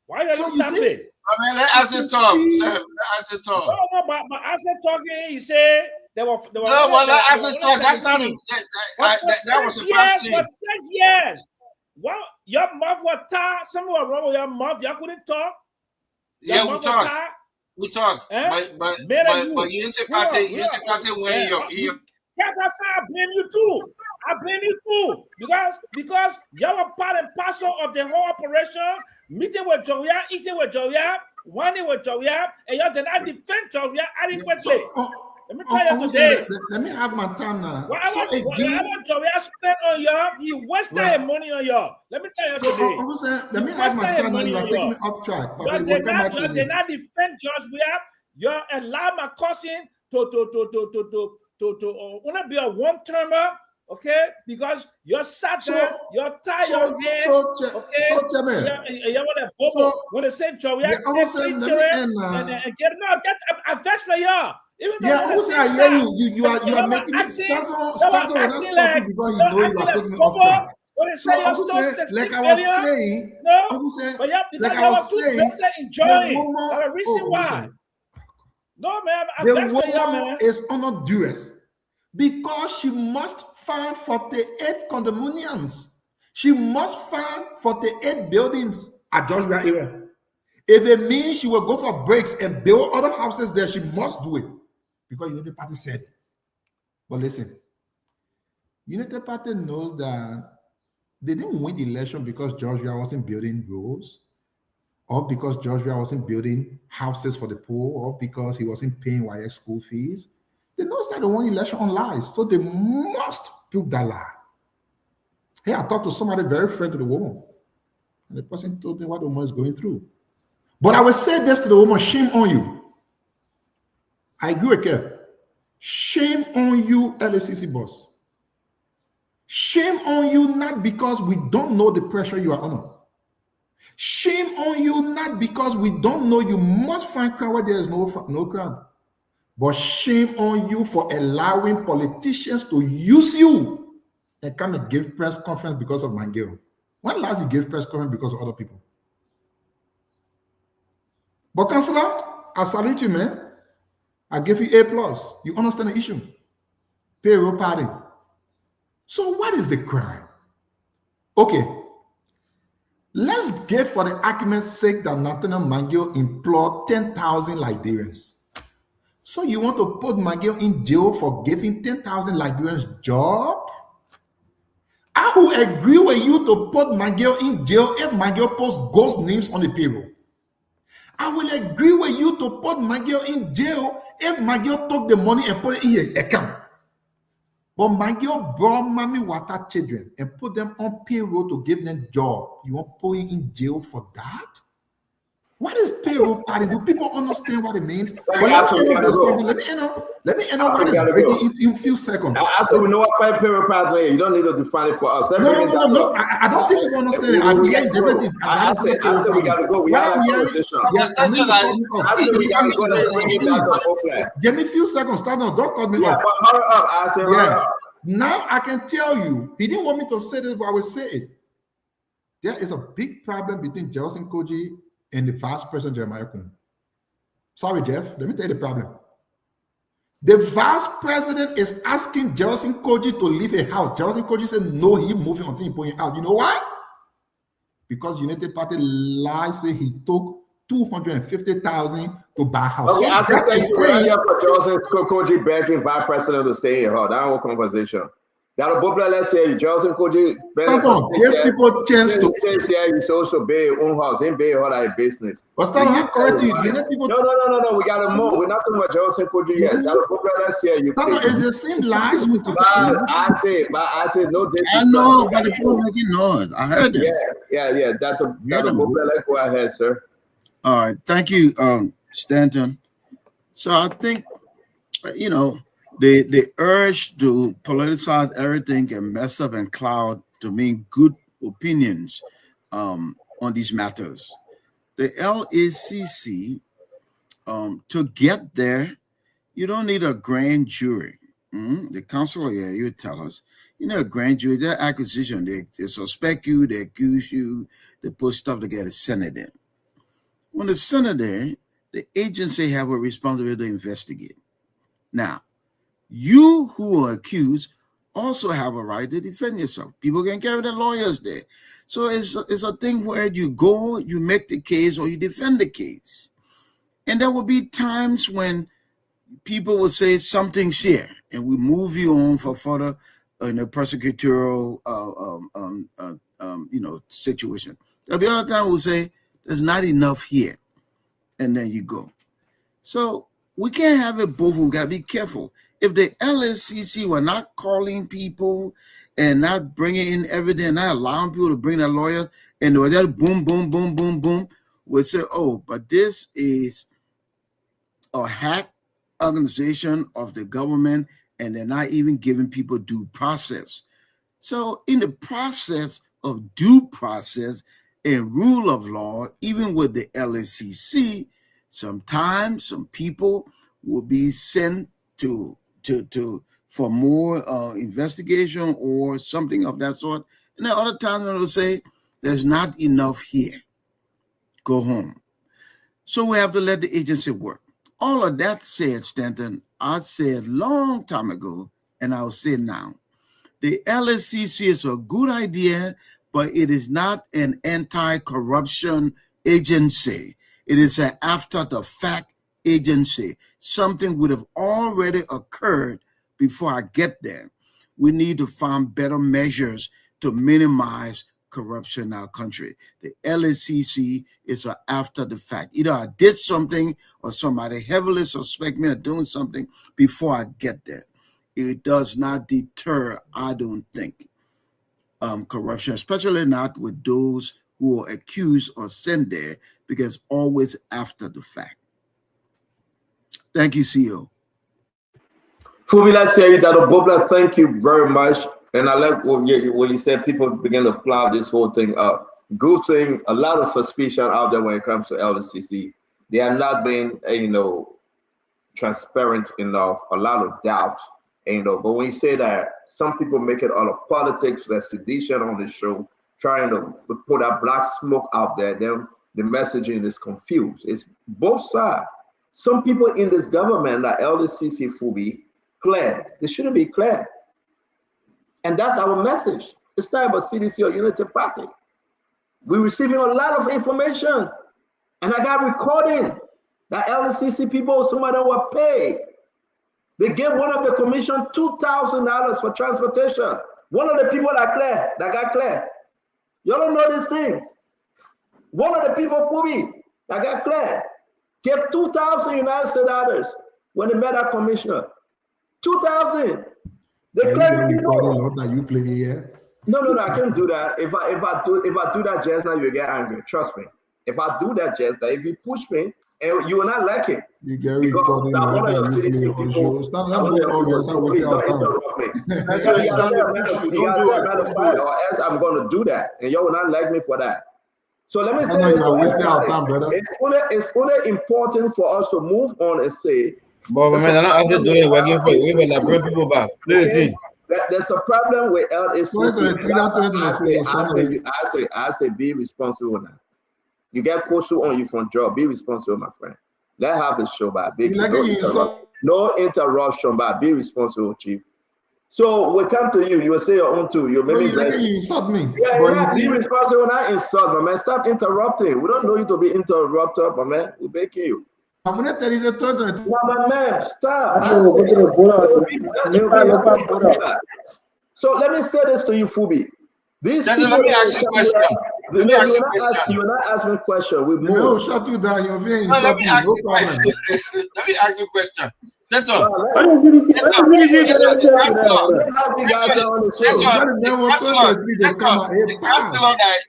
Why you didn't stop it? I mean, let Asset talk, sir. Let Asset talk. No, but Asset talking, he said there were. No, well, let Asset talk. That's not that was the first thing. For 6 years. Well, your mouth was tied. Something was wrong with your mouth. Y'all couldn't talk. Yeah, we talk. We talk. But Unity Party when you. That's how I blame you too. I blame you too because y'all were part and parcel of the whole operation. Meeting with Joe Weah, eating with Joe Weah, whining with Joe Weah, and y'all did not defend Joe Weah adequately. Let me tell you today. Let me have my time now. Whatever Joe Weah spent on y'all, he wasted his money on y'all. Let me tell you today. Let me have my time now. You are taking me off track. You did not defend George Weah. You allowed my cousin to wanna be a one-termer, okay? Because you're sat there, you're tired, your hands, okay? You want a bubble. When they say Joe, you have to get that's for y'all. Even though I hear you are making me start when I stop you because you know you are taking me off track. When they say you're still 16 like I was saying, but yeah, because I was too enjoying. That's the reason why. No, man, the woman is under duress because she must find 48 condominiums. She must find 48 buildings at George Weah area. If it means she will go for breaks and build other houses there, she must do it because United Party said it. But listen, United Party knows that they didn't win the election because George Weah wasn't building roads, or because George Weah wasn't building houses for the poor, or because he wasn't paying YX school fees. They know that they won election on lies, so they must prove that lie. Hey, I talked to somebody very friendly to the woman, and the person told me what the woman is going through. But I will say this to the woman: shame on you. I agree with Kev. Shame on you, LACC boss. Shame on you, not because we don't know the pressure you are under. Shame on you, not because we don't know you must find crime where there is no crime, but shame on you for allowing politicians to use you and come and give press conference because of Mangiel. When last you gave press conference because of other people? But Councillor, I salute you, man. I give you A+. You understand the issue. Payroll party. So what is the crime? Okay. Let's get, for the argument's sake, that Nathaniel Mangiel employed 10,000 Liberians. So you want to put Mangiel in jail for giving 10,000 Liberians job? I will agree with you to put Mangiel in jail if Mangiel posts ghost names on the payroll. I will agree with you to put Mangiel in jail if Mangiel took the money and put it in his account. But Mangiel brought Mami Wata children and put them on payroll to give them job. You want to put him in jail for that? What is payroll party? Do people understand what it means? Well, let me end on what is breaking in a few seconds. I said we know what payroll party is. You don't need to define it for us. No. I don't think you understand it. I'm hearing different things. I said we got to go. We have a conversation. Give me a few seconds. Start now. Don't cut me off. Hurry up. I said hurry up. Now I can tell you, he didn't want me to say this, but I will say it. There is a big problem between Gelson Koji and the Vice President Jeremiah Kun. Sorry, Jeff. Let me tell you the problem. The Vice President is asking Gelson Koji to leave a house. Gelson Koji said no, he moving until he put him out. You know why? Because United Party lies say he took 250,000 to buy a house. Okay, so I said thank you for Gelson Koji begging Vice President to stay in her. That whole conversation. That Bobla, let's say, Johnson Koji. Stanton, give people a chance to. Yeah, you also pay your own house, ain't pay all that business. But Stanton, not correctly. You let people. No. We got a more. We're not talking about Johnson Koji yet. That Bobla, let's say, you. Stanton, it's the same lies with the. I say no disrespect. I know, but the people making noise. I heard it. Yeah. That's a Bobla. Let's go ahead, sir. All right, thank you, Stanton. So I think, you know, the urge to politicize everything and mess up and cloud to mean good opinions on these matters. The LACC, to get there, you don't need a grand jury. The council here, you tell us, you know, a grand jury, their acquisition, they suspect you, they accuse you, they put stuff together, send it in. When the Senate there, the agency have a responsibility to investigate. Now, you who are accused also have a right to defend yourself. People can carry their lawyers there. So it's a thing where you go, you make the case, or you defend the case. And there will be times when people will say something's here, and we move you on for further in a prosecutorial situation. There'll be other time we'll say there's not enough here, and then you go. So we can't have it both. We gotta be careful. If the LACC were not calling people and not bringing in evidence, not allowing people to bring their lawyers, and they were just boom, boom, boom, boom, boom, we'll say, oh, but this is a hack organization of the government, and they're not even giving people due process. So in the process of due process and rule of law, even with the LACC, sometimes some people will be sent for more investigation or something of that sort. And then other times they'll say, there's not enough here. Go home. So we have to let the agency work. All of that said, Stanton, I said long time ago, and I'll say now, the LACC is a good idea, but it is not an anti-corruption agency. It is an after-the-fact agency. Something would have already occurred before I get there. We need to find better measures to minimize corruption in our country. The LACC is an after-the-fact. Either I did something or somebody heavily suspect me of doing something before I get there. It does not deter, I don't think, corruption, especially not with those who are accused or sent there, because always after the fact. Thank you, CEO. Fubila Seridado Bobla, thank you very much. And I like when you said people begin to plow this whole thing up. Good thing, a lot of suspicion out there when it comes to LACC. They are not being, transparent enough, a lot of doubt. But when you say that, some people make it all of politics, there's sedition on the show, trying to put that black smoke out there. Then the messaging is confused. It's both sides. Some people in this government, like LACC Fubi, clear. They shouldn't be clear. And that's our message. It's not about CDC or Unity Party. We're receiving a lot of information. And I got recording that LACC people, some of them were paid. They gave one of the commission $2,000 for transportation. One of the people that got clear. Y'all don't know these things. One of the people, Fubi, that got clear, gave 2,000 United States dollars when they met our commissioner. 2,000. They cleared people. That you play here. No, I can't do that. If I do that just now, you get angry. Trust me. If I do that just now, if you push me, and you will not like it. You get recording. Stop wasting our time. Or else I'm going to do that, and you will not like me for that. So let me say, it's only important for us to move on and say. But man, I'm not actually doing working for you. We will bring people back. There's a problem with LACC. I say, be responsible now. You get Kosu on you from job. Be responsible, my friend. Let's have the show back. No interruption, but be responsible, Chief. So we come to you. You will say your own too. You insult me. Yeah, be responsible, not insult, my man. Stop interrupting. We don't know you to be interrupted, my man. We're begging you. I'm gonna tell you the my man, stop. So let me say this to you, Fubi. These Let people me ask you a question. Let me ask you a question. You're not asking a question. We move. No, shut you down. You're very No, let me insulting. ask No you a problem. question. Let me ask you a question. Senator, Let have you guys on the show.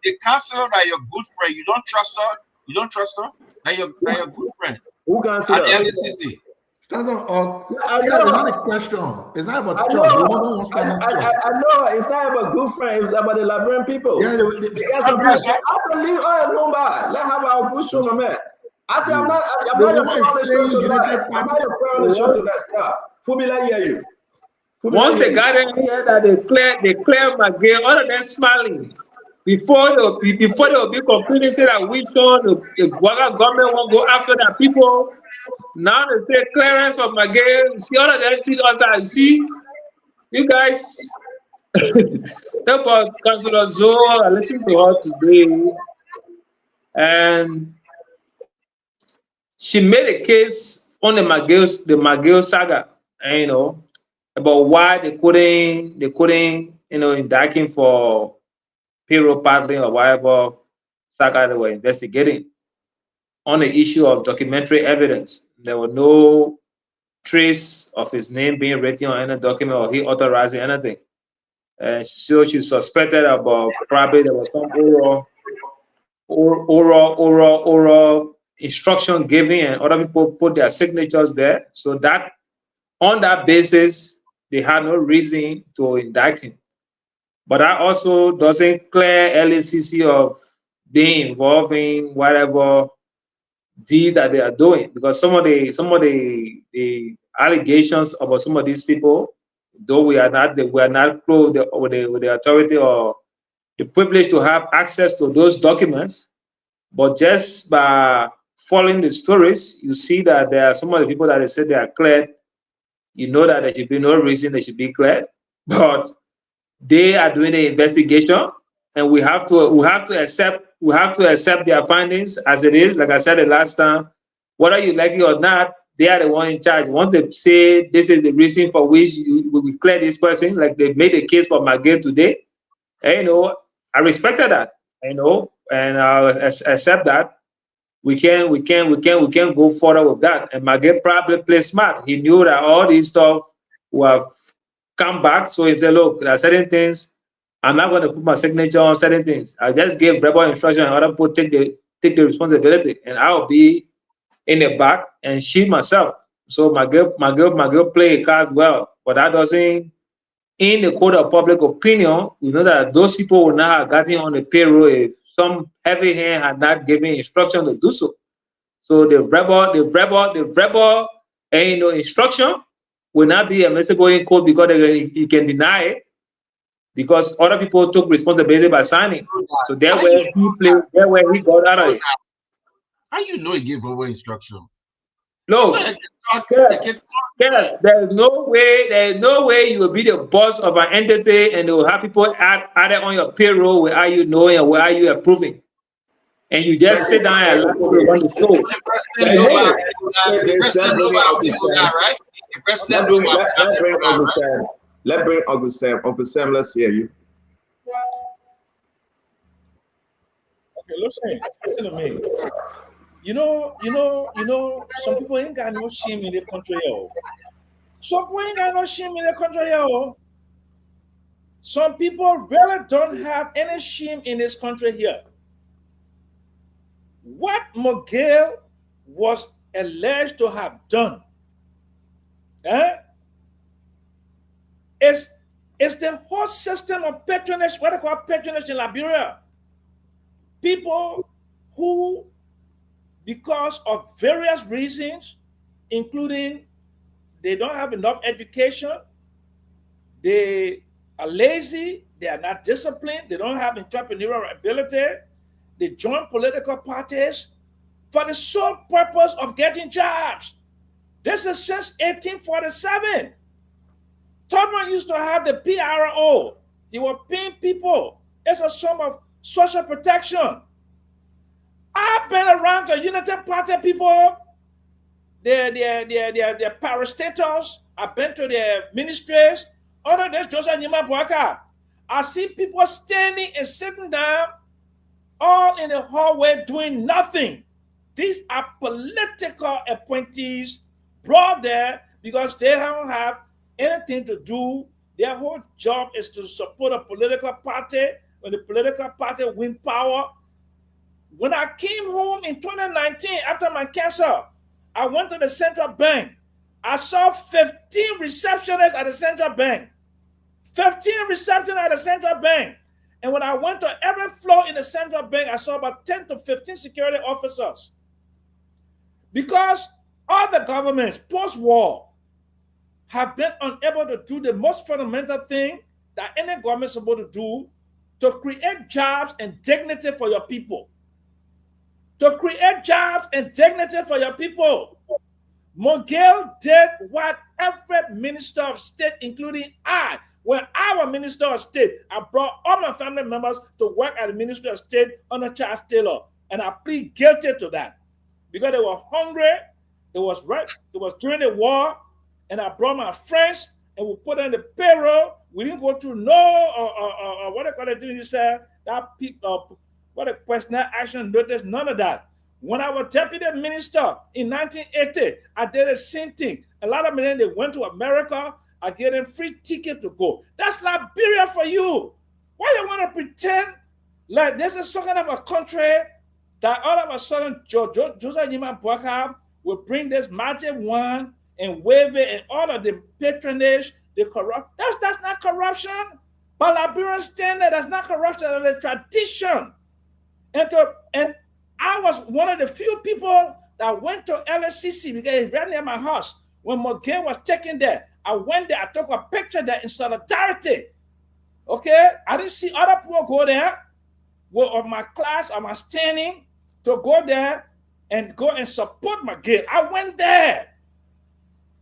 the counselor that your good friend, you don't trust her. You don't trust her. That your good friend. Who counselor? At the LCC. Stand on. I It's know. not a question. It's not about I church. know. We don't want stand on church. I know. It's not about good friends. It's about the Liberian people. Yeah, Because of this, I believe. Oh, no, man. Let's have our good show, my man. I say I'm not your friend on the show tonight. I'm not your friend on the show tonight. Stop. Fubi, let hear you. Once they got in here that they clear McGill, other than smiling. Before they will be completely say that we don't the Guaga government won't go after that people. Now they say clearance of McGill. See all of that treat us that see you guys about Councilor Zoe. I listened to her today and she made a case on the McGill saga, and, you know, about why they couldn't indict him for payroll paddling or whatever saga they were investigating on the issue of documentary evidence. There were no trace of his name being written on any document or he authorizing anything. And so she suspected about probably there was some oral instruction given and other people put their signatures there. So that on that basis, they had no reason to indict him. But that also doesn't clear LACC of being involved in whatever deeds that they are doing, because some of the allegations about some of these people, though we are not close with the authority or the privilege to have access to those documents, but just by following the stories, you see that there are some of the people that they said they are cleared. You know that there should be no reason they should be cleared, but they are doing the investigation, and we have to accept their findings as it is. Like I said the last time, whether you like it or not, they are the one in charge. Once they say this is the reason for which we clear this person, like they made a case for McGill today, and, you know, I respected that, you know, and I accept that. We can go further with that. And McGill probably played smart. He knew that all these stuff will have come back, so he said, look, there are certain things I'm not going to put my signature on certain things. I just gave verbal instruction and other people take the responsibility, and I'll be in the back and shield myself. So McGill play a card well, but that doesn't, in the code of public opinion, we know that those people would not have gotten on the payroll if some heavy hand had not given instruction to do so. So the verbal instruction will not be admissible in court because you can deny it, because other people took responsibility by signing. So that way he got out of it. How you know he gave away instruction? No, there's no way you will be the boss of an entity and they will have people added on your payroll without you knowing and without you approving. And you just sit down and let people run the show. Let's bring Uncle Sam. Uncle Sam, let's hear you. Okay, listen to me. You know, some people ain't got no shame in the country, yo. Some people ain't got no shame in the country, yo. Some people really don't have any shame in this country here. What McGill was alleged to have done, is the whole system of patronage, what they call patronage in Liberia. People who, because of various reasons, including they don't have enough education, they are lazy, they are not disciplined, they don't have entrepreneurial ability, they join political parties for the sole purpose of getting jobs. This is since 1847. Tubman used to have the PRO. They were paying people. It's a sum of social protection. I've been around the United Party people, their parastatals. I've been to their ministries. under this Joseph Nima Boakai, I see people standing and sitting down all in the hallway doing nothing. These are political appointees brought there because they don't have anything to do. Their whole job is to support a political party. When the political party win power. When I came home in 2019 after my cancer, I went to the central bank. I saw 15 receptionists at the central bank. 15 receptionists at the central bank. And when I went to every floor in the central bank, I saw about 10 to 15 security officers. Because all the governments post-war have been unable to do the most fundamental thing that any government is supposed to do, to create jobs and dignity for your people. To create jobs and dignity for your people. Mogale did what every minister of state, including I, when I was minister of state, I brought all my family members to work at the Ministry of State under Charles Taylor, and I plead guilty to that because they were hungry. It was during the war, and I brought my friends and we put on the payroll. We didn't go through no what they call it, you said that what a personal action notice, none of that. When I was deputy minister in 1980, I did the same thing. A lot of men, they went to America. I gave them free ticket to go. That's Liberia for you. Why you want to pretend like this is some kind of a country that all of a sudden Joseph Nima Boakai will bring this magic wand and wave it, and all of the patronage, the corrupt. That's not corruption. By Liberian standard, that's not corruption. That's a tradition. And I was one of the few people that went to LSCC because it's right near my house. When Mogale was taken there, I went there, I took a picture there in solidarity. Okay? I didn't see other people go there of my class, of my standing, to go there and go and support Mogale. I went there.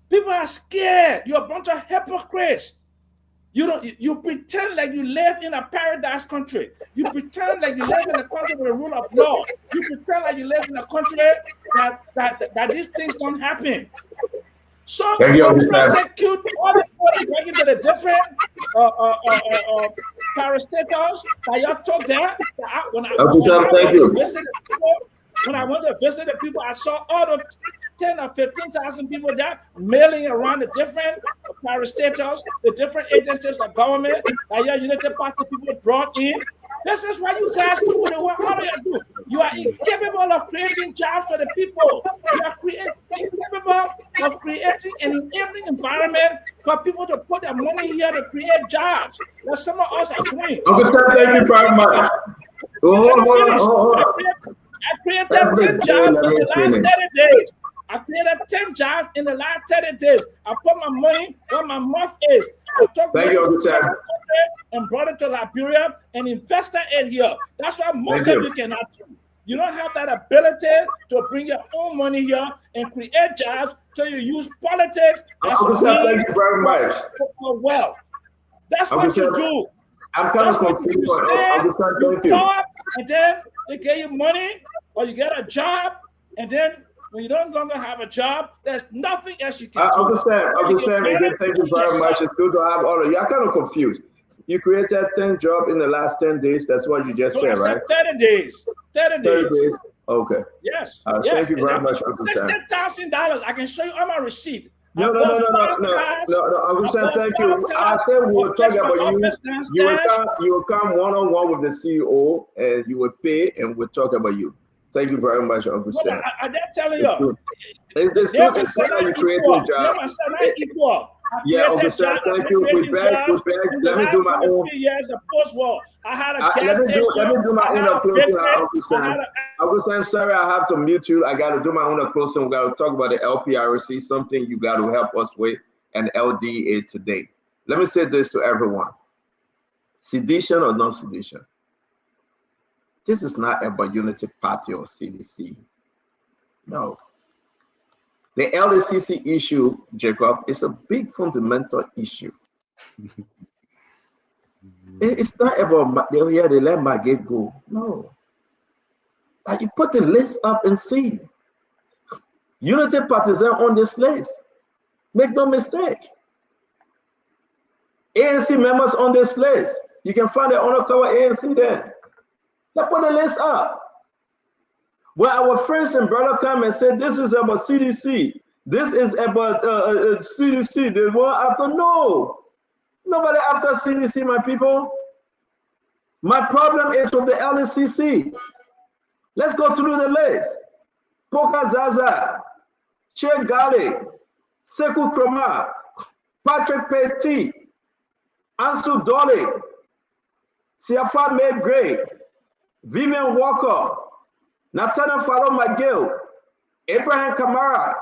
People are scared. You're a bunch of hypocrites. You pretend like you live in a paradise country. You pretend like you live in a country with a rule of law. You pretend like you live in a country that these things don't happen. So you prosecute all the people working to the different parastatals that y'all took there. When I went to visit the people, I saw all the 10 or 15,000 people there mailing around the different parastatals, the different agencies of government that your United Party people brought in. This is what you guys do. What do you do? You are incapable of creating jobs for the people. You are incapable of creating an enabling environment for people to put their money here to create jobs. That some of us are doing. Uncle Sam, thank you very much. I created 10 jobs in the last 30 days. I created 10 jobs in the last 30 days. I put my money where my mouth is. I took money from the country and brought it to Liberia and invested it here. That's what most of you cannot do. You don't have that ability to bring your own money here and create jobs, so you use politics as a means thank you very much. For wealth. That's what you do. I'm kind of confused. You talk, and then they give you money, or you get a job, and then when you don't longer have a job, there's nothing else you can do. Uncle Sam, again, thank you very much. It's good to have all of you. I'm kind of confused. You created 10 jobs in the last 10 days. That's what you just said, right? 30 days. 30 days. Okay. Yes. Thank you very much, Uncle Sam. $60,000. I can show you on my receipt. No, Uncle Sam, thank you. I said we will talk about you. You will come one-on-one with the CEO, and you will pay, and we'll talk about you. Thank you very much, Uncle Sam. I didn't tell you. It's good to see how you creating jobs. Yeah, Uncle Sam, thank you. We beg. Let me do my own. 3 years of post-war. I had a gas station. Let me do my own closing, Uncle Sam. Uncle Sam, sorry, I have to mute you. I got to do my own closing. We got to talk about the LPRC, something you got to help us with, and LDA today. Let me say this to everyone. Sedition or non-sedition? This is not about Unity Party or CDC. No. The LDCC issue, Jacob, is a big fundamental issue. It's not about they let Mogale go. No. Like, you put the list up and see. Unity Party is on this list. Make no mistake. ANC members on this list. You can find the undercover ANC there. Let's put the list up. Where our friends and brother come and say, this is about CDC. This is about CDC. They want after. No. Nobody after CDC, my people. My problem is with the LDCC. Let's go through the list. Poka Zaza, Che Gali, Sekou Kroma, Patrick Petit, Ansu Dolly, Siafa May Gray, Vivian Walker, Nathaniel Fallow McGill, Abraham Kamara,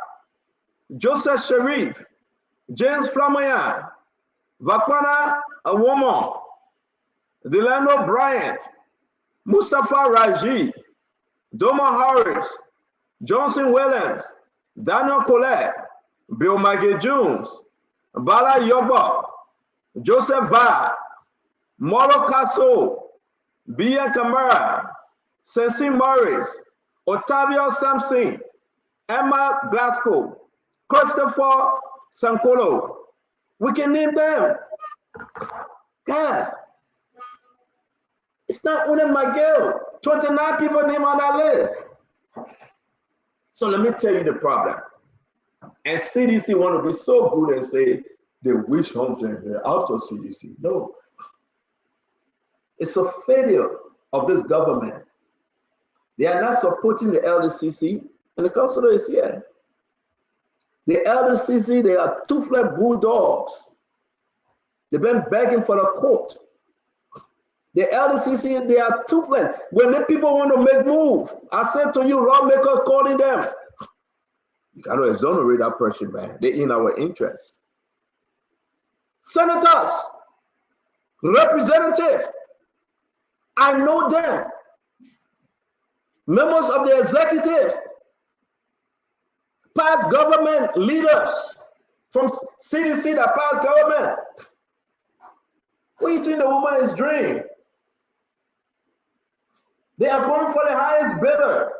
Joseph Sharif, James Flamboyant, Vakwana Awomo, Delano Bryant, Mustafa Raji, Doma Harris, Johnson Williams, Daniel Colette, Bill Maggie Jones, Bala Yoba, Joseph Va, Molo Casso, Bia Kamara, Sensi Morris, Otavio Sampson, Emma Glasgow, Christopher Sankolo. We can name them. Guys, it's not only Miguel. 29 people named on that list. So let me tell you the problem. And CDC want to be so good and say they wish hunting after CDC. No. It's a failure of this government. They are not supporting the LDCC, and the councilor is here. The LDCC, they are toothless bulldogs. They've been begging for the court. The LDCC, they are toothless. When the people want to make moves, I said to you, lawmakers calling them, you got to exonerate that person, man. They're in our interest. Senators, representatives, I know them. Members of the executive, past government leaders from CDC that past government. What do you think the woman is doing? They are going for the highest bidder.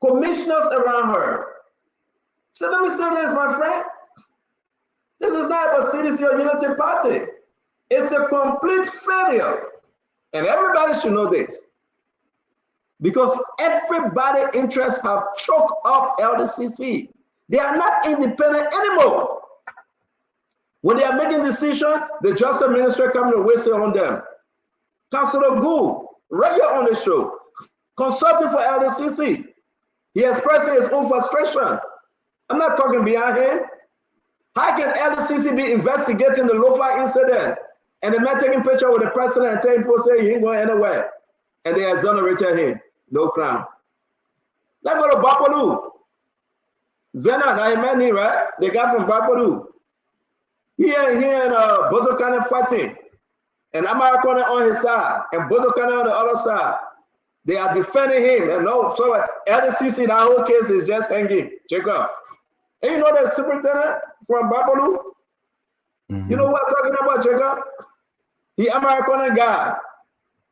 Commissioners around her. So let me say this, my friend. This is not about CDC or Unity Party. It's a complete failure. And everybody should know this. Because everybody's interests have choked up LDCC. They are not independent anymore. When they are making decisions, the Justice Ministry comes to whistle on them. Councilor Gould, right here on the show, consulting for LDCC. He expressed his own frustration. I'm not talking behind him. How can LDCC be investigating the Lofa incident and the man taking picture with the president and telling people say he ain't going anywhere, and they exonerated him? No crime. Let's go to Bapalu. Zena, Naimani, right? The guy from Bapalu. He and Botokane fighting. And Amarikona on his side, and Botokane on the other side. They are defending him. And no, so LDCC, that whole case is just hanging. Check out. And you know the superintendent from Bapalu? You know what I'm talking about, Jacob? He American guy.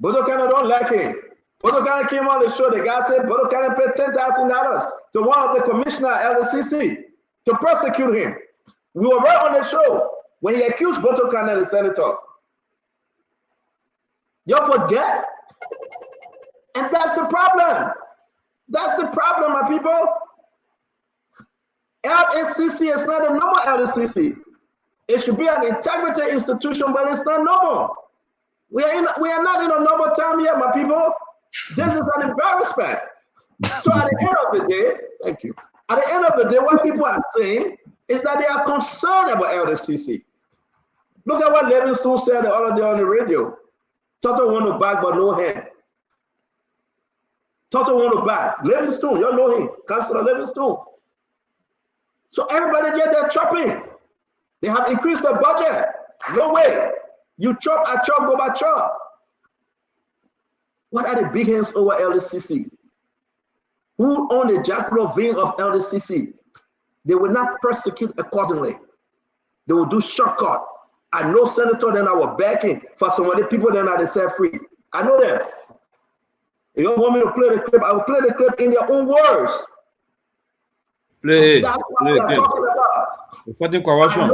Botokane don't like him. Botokane came on the show. The guy said Botokane paid $10,000 to one of the commissioner at LDCC to prosecute him. We were right on the show when he accused Botokane, the senator. Y'all forget? And that's the problem. That's the problem, my people. LDCC is not a normal LDCC. It should be an integrity institution, but it's not normal. We are not in a normal time here, my people. This is an embarrassment. So at the end of the day, thank you. At the end of the day, what people are saying is that they are concerned about LDCC. Look at what Livingstone said the other day on the radio. Toto want to back, but no hand. Toto want to back. Livingstone, you know him, Councilor Livingstone. So everybody get their chopping. They have increased the budget. No way. You chop, I chop, go by chop. What are the big hands over LDCC? Who own the jackal vein of LDCC? They will not prosecute accordingly. They will do shortcut. I know senators that are backing for some of the people that are set free. I know them. If you want me to play the clip, I will play the clip in their own words. Play. That's what we are talking about. Fighting corruption.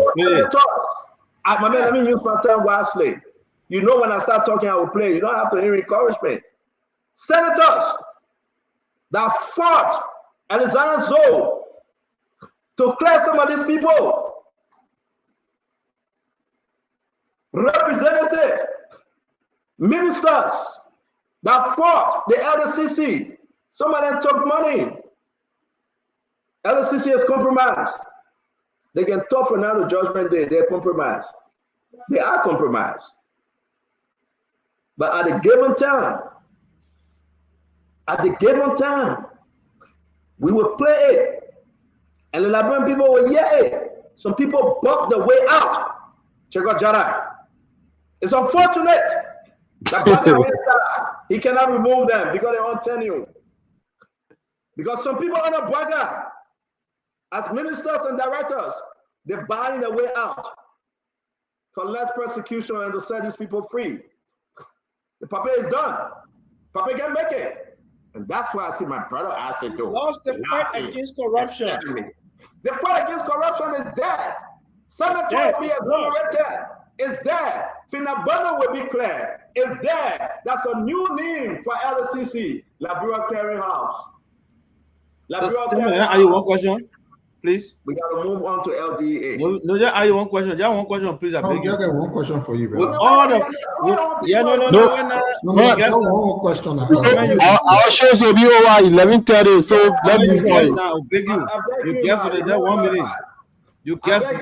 My man, let me use my time wisely. You know, when I start talking, I will play. You don't have to hear encouragement. Senators that fought Alexander Zoe to clear some of these people. Representative, ministers that fought the LDCC. Some of them took money. LDCC is compromised. They can talk for now to Judgment Day. They're compromised. They are compromised. But at a given time, we will play it. And the Liberian people will hear it. Some people bought the way out. Check out Jara. It's unfortunate that he cannot remove them because they won't tell you. Because some people on a Braga, as ministers and directors, they're buying their way out for less persecution and to set these people free. The Papa is done. Papa can make it. And that's why I see my brother Asset do. Lost the fight against corruption. The fight against corruption is dead. Senator will be exonerated. It's dead. Finabano will be cleared. It's dead. That's a new name for LCC, Liberia Clearing House. Are you one question, please? We got to move on to LDA. No, just are you one question? Just one question, please. I beg you. I got one question for you, bro. With all the one question. Our shows will be over 11:30, so let me now. I beg you. You get for the next 1 minute. You get for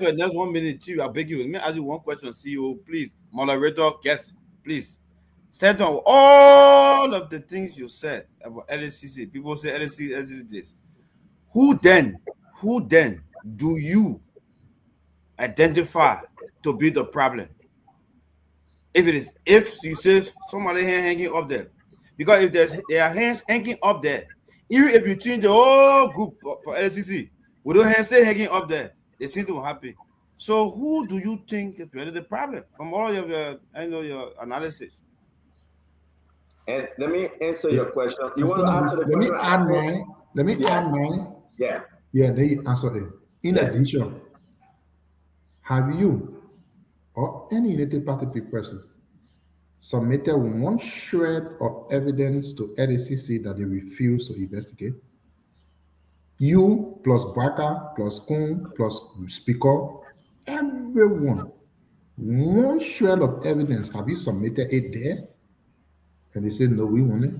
the next 1 minute too. I beg you. Let me ask you one question, CEO, please. Moderator, guest, please. Stand on all of the things you said about LCC. People say LCC this. Who then do you identify to be the problem? If you say somebody hanging up there, because if there are hands hanging up there, even if you change the whole group for LCC, with those hands still hanging up there, they seem to be happy. So who do you think is really the problem from all of your analysis? And let me answer your question. You want to answer the question? Let me add mine. Yeah. Yeah, they answer it. In addition, have you or any United Party person submitted one shred of evidence to LACC that they refuse to investigate? You plus Baka plus Kun plus Speaker, everyone, one shred of evidence, have you submitted it there? And they said, no, we want it.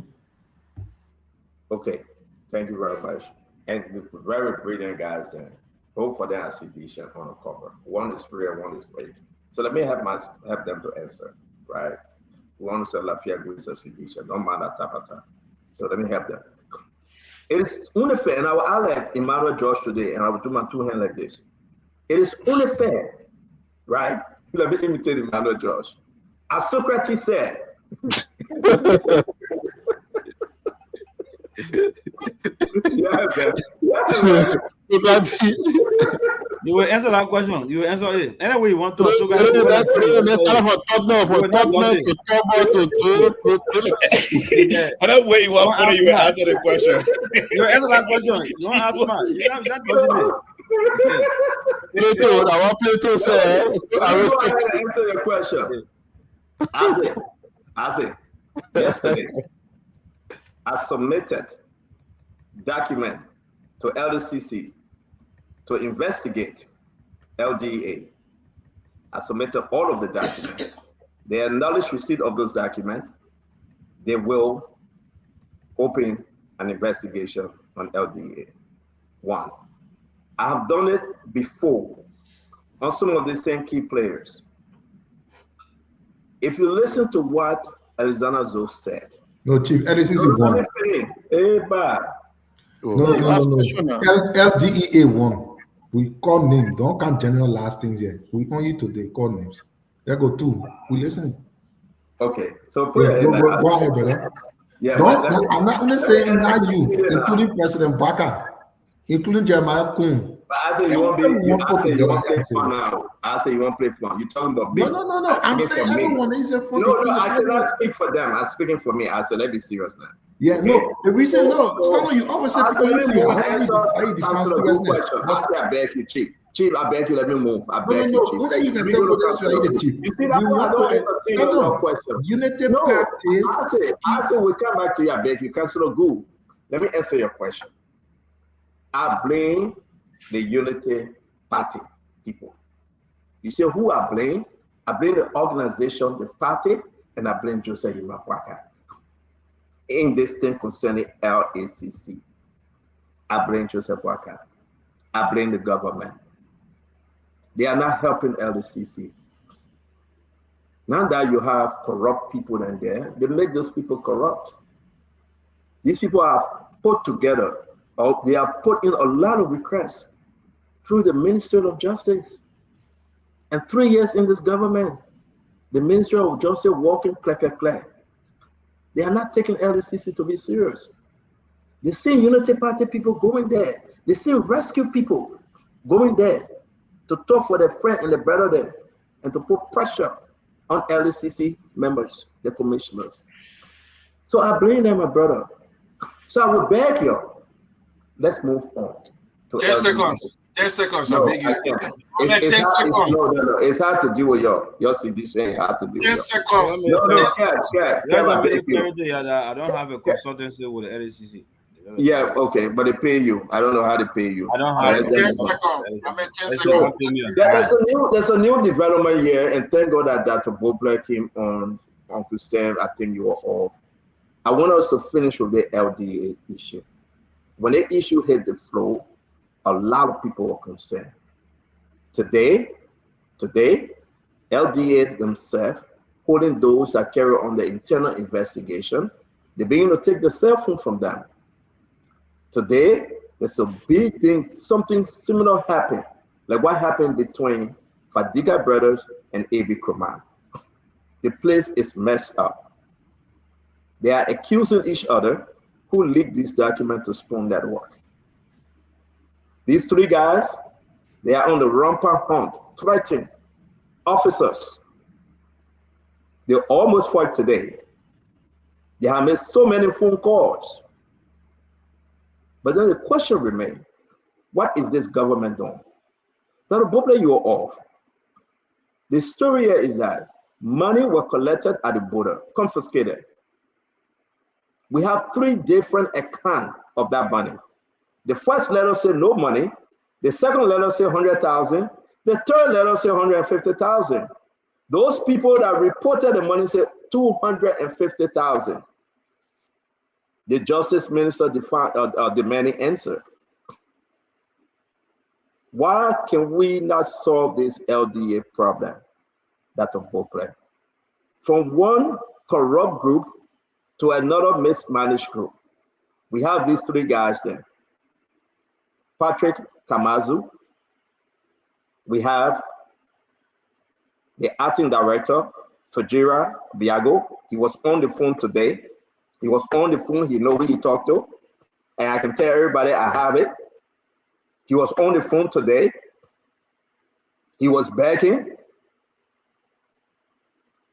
Okay, thank you very much. And the very brilliant guys there, both for them are sedition on the cover. One is free and one is fake. So let me have them to answer, right? One is a Lafayette agrees of sedition, no matter tapata. So let me help them. It is unfair, and I will highlight Emmanuel George today, and I will do my two hands like this. It is unfair, right? Let me imitate Emmanuel George. As Socrates said, You will answer that question. You will answer it. Anyway, you want to. Whatever way you want to put it, you will answer the question. You will answer that question. You want to ask me. You're not Plato, I want Plato say. I will answer your question. As it. Yesterday, I submitted document to LDCC to investigate LDA. I submitted all of the documents. They acknowledge receipt of those documents. They will open an investigation on LDA. One, I have done it before on some of the same key players. If you listen to what Alexander Zoe said. No, Chief, LDCC won. No. LDEA won. We call names. Don't count general last things here. We only today call names. There go two. We listening. Okay, so go ahead, brother. Yeah, I'm not only saying that you, including President Baka, including Jeremiah Kun, But I say you won't be. I say you won't play fun now. I say you won't play fun. You're talking about me. No. I'm saying everyone is a fun. No, I cannot speak for them. I'm speaking for me. I said, let's be serious now. Yeah, okay? No. The reason, Stanley, you always say people answer a good question. I say, I beg you, Chief, I beg you, let me move. I beg you, Chief. No, you can tell me this, Chief. You see, that's why I don't entertain your question. Unity Party. I say, we come back to you, I beg you, Councilor Gould. Let me answer your question. I blame the Unity Party people. You say who I blame? I blame the organization, the party, and I blame Joseph Yima Boakai. In this thing concerning LACC, I blame Joseph Boakai. I blame the government. They are not helping LACC. Now that you have corrupt people in there, they make those people corrupt. These people are put together, or they are put in a lot of requests through the Ministry of Justice. And 3 years in this government, the Ministry of Justice walking clack. They are not taking LACC to be serious. They see Unity Party people going there. They see rescue people going there to talk for their friend and their brother there and to put pressure on LACC members, the commissioners. So I blame them, my brother. So I will beg you, let's move on. 10 seconds. 10 seconds. No, I beg you. It's 10 seconds. No. It's hard to deal with your situation. It's hard to deal 10 with. seconds. No, I don't have a consultancy with the LACC. Yeah, okay, but they pay you. I don't know how they pay you. I don't have 10 seconds. I'm at 10 seconds. There's a new development here, and thank God that Dr. Bobler came on Uncle Sam. I think you were off. I want us to finish with the LDA issue. When the issue hit the floor, a lot of people were concerned. Today, LDA themselves, holding those that carry on the internal investigation, they begin to take the cell phone from them. Today, there's a big thing, something similar happened, like what happened between Fadiga brothers and A.B. Kroman. The place is messed up. They are accusing each other who leaked this document to spoon that work. These three guys, they are on the rampant hunt, threatening officers. They almost fought today. They have made so many phone calls. But then the question remains, what is this government doing? Dr. Bobler, you are off. The story here is that money was collected at the border, confiscated. We have 3 different accounts of that money. The first letter said no money. The second letter said 100,000. The third letter said 150,000. Those people that reported the money said 250,000. The Justice Minister demanding answer. Why can we not solve this LDA problem? Dr. Bobler? From one corrupt group to another mismanaged group. We have these 3 guys there. Patrick Kamazu. We have the acting director, Fajira Biago. He was on the phone today. He was on the phone. He knows who he talked to. And I can tell everybody I have it. He was on the phone today. He was begging.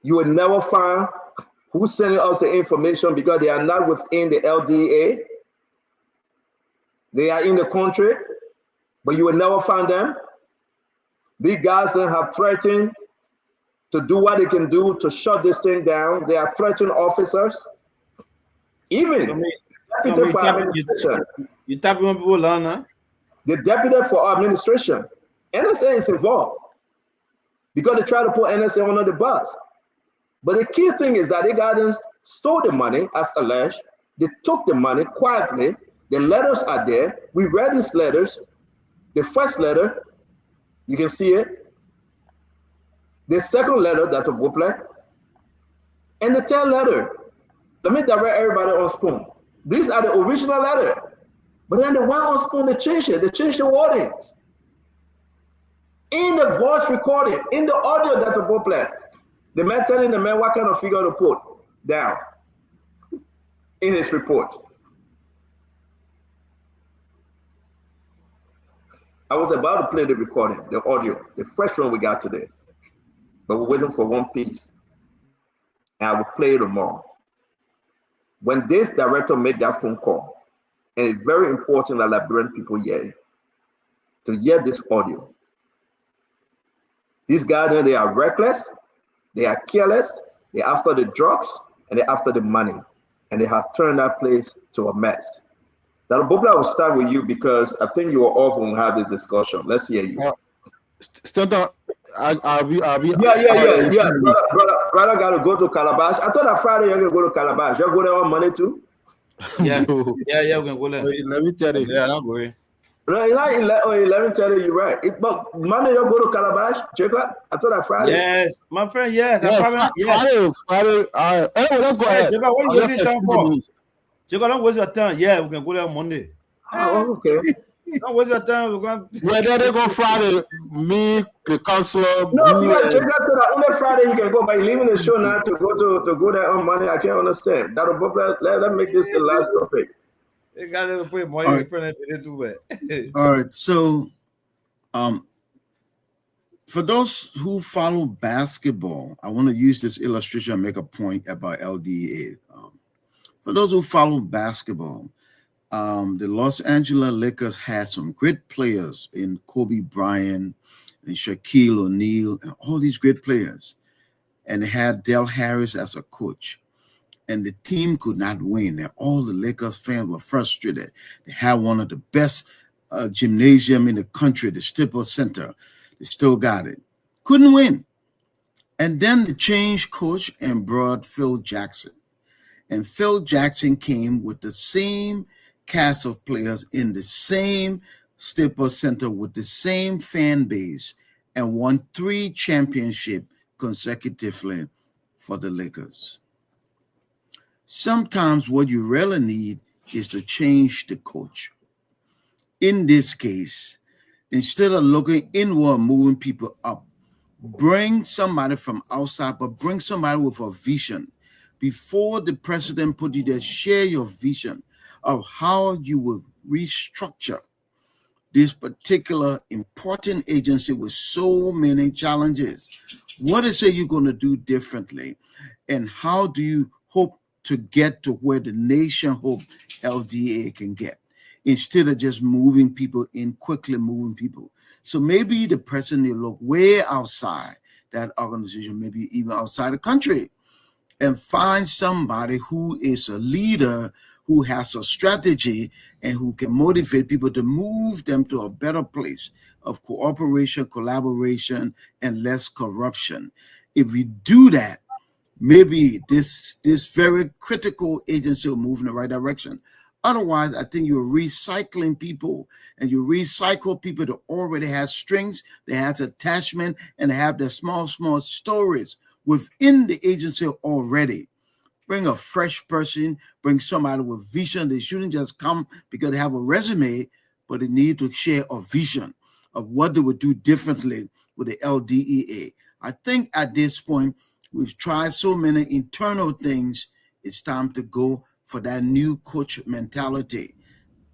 You will never find who's sending us the information because they are not within the LDA. They are in the country, but you will never find them. These guys then have threatened to do what they can do to shut this thing down. They are threatening officers. Even deputy for administration. You tap on people, Lana. The deputy for administration. NSA is involved because they try to put NSA under the bus. But the key thing is that they got them stole the money as alleged. They took the money quietly. The letters are there. We read these letters. The first letter, you can see it. The second letter, Dr. Bobler, and the third letter. Let me direct everybody on Spoon. These are the original letter. But then the one on Spoon, they changed it. They changed the wordings. In the voice recording, in the audio, Dr. Bobler, the man telling the man what kind of figure to put down in his report. I was about to play the recording, the audio, the fresh one we got today. But we're waiting for one piece. And I will play it tomorrow. When this director made that phone call, and it's very important that Liberian people hear to hear this audio. These guys, they are reckless, they are careless, they're after the drugs, and they're after the money. And they have turned that place to a mess. Now, Bobla, I will start with you because I think you are off when we have this discussion. Let's hear you. Brother, brother got to go to Calabash. I thought that Friday you're going to go to Calabash. You're going to have money too? Yeah, we're going to go there. Let me tell you. Yeah, don't worry. Let me tell you, you're right. But Monday you go to Calabash, Jacob? I thought that Friday. Yes, my friend, yeah. Friday. Anyway, let's go ahead. Jacob, what are you wasting time for? Jacob, don't waste your time. Yeah, we can go there on Monday. Oh, okay. Don't waste your time. We're going. Where they go Friday? Me, the counselor. No, Jacob said that only Friday you can go, but you're leaving the show now to go there on Monday. I can't understand. Let's make this the last topic. All right, so for those who follow basketball, I want to use this illustration and make a point about LDA. For those who follow basketball, the Los Angeles Lakers had some great players in Kobe Bryant and Shaquille O'Neal and all these great players, and they had Del Harris as a coach. And the team could not win. And all the Lakers fans were frustrated. They had one of the best gymnasium in the country, the Staples Center. They still got it. Couldn't win. And then they changed coach and brought Phil Jackson. And Phil Jackson came with the same cast of players in the same Staples Center with the same fan base and won 3 championships consecutively for the Lakers. Sometimes what you really need is to change the coach. In this case, instead of looking inward, moving people up, bring somebody from outside, but bring somebody with a vision. Before the president put you there, share your vision of how you will restructure this particular important agency with so many challenges. What is it you're going to do differently? And how do you hope to get to where the nation hopes LDA can get, instead of just moving people in, quickly moving people. So maybe the president will look way outside that organization, maybe even outside the country, and find somebody who is a leader, who has a strategy, and who can motivate people to move them to a better place of cooperation, collaboration, and less corruption. If we do that, maybe this very critical agency will move in the right direction. Otherwise, I think you're recycling people, and you recycle people that already have strings, they have attachment, and they have their small stories within the agency already. Bring a fresh person, bring somebody with vision. They shouldn't just come because they have a resume, but they need to share a vision of what they would do differently with the LDEA. I think at this point, we've tried so many internal things. It's time to go for that new coach mentality,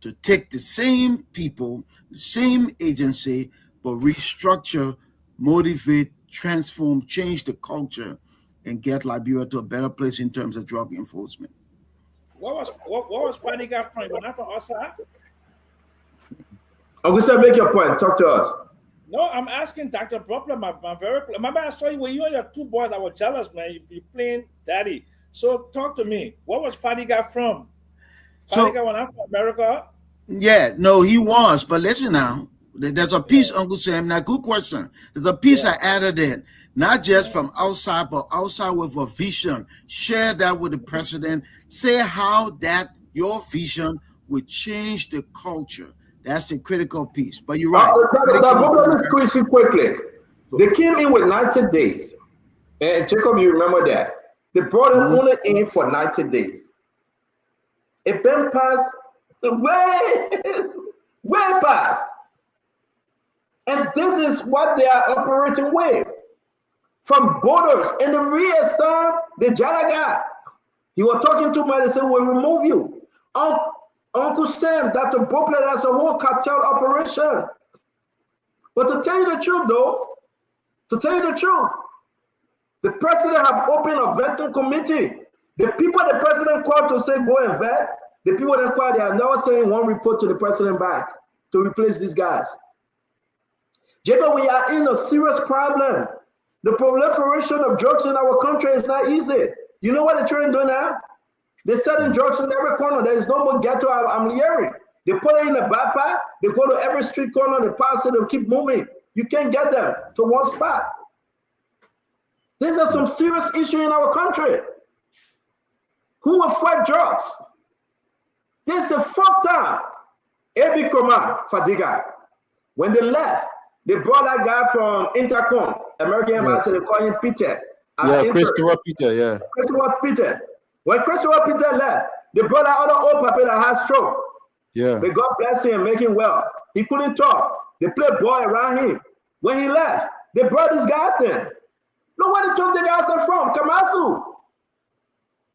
to take the same people, the same agency, but restructure, motivate, transform, change the culture, and get Liberia to a better place in terms of drug enforcement. What was Friday got from? But not from outside? Augusta, make your point. Talk to us. No, I'm asking Dr. Problem. Remember I saw you when you and your 2 boys. I was jealous, man. You playing daddy. So talk to me. What was Fadiga from? Fadiga when I'm from America? Yeah, no, he was. But listen now. There's a piece, Uncle Sam. Now, good question. There's a piece I added in. Not just from outside, but outside with a vision. Share that with the president. Say how that your vision would change the culture. That's the critical piece. But you're right. Let me squeeze you quickly. They came in with 90 days. And Jacob, you remember that. They brought him only in for 90 days. It been past, way past. And this is what they are operating with. From borders in the rear side, the Jalaga. He was talking to me and said, we'll remove you. Uncle Sam, Dr. Bopler, that's a whole cartel operation. But to tell you the truth, though, the president have opened a vetting committee. The people the president called to say go and vet, the people that called, they are never saying one report to the president back to replace these guys. Jacob, we are in a serious problem. The proliferation of drugs in our country is not easy. You know what they're trying to do now? They're selling drugs in every corner. There is no more ghetto I'm hearing. They put it in a backpack. They go to every street corner. They pass it. They keep moving. You can't get them to one spot. These are some serious issues in our country. Who will fight drugs? This is the fourth time. Abi Koma Fadiga, when they left, they brought that guy from Intercom, American Embassy. They call him Peter. Christopher Peter. Yeah. Christopher Peter. When Christopher Peter left, they brought that other old puppet that had stroke. Yeah. May God bless him, make him well. He couldn't talk. They played ball around him. When he left, they brought these guys in. Look where they took the guys from. Kamasu.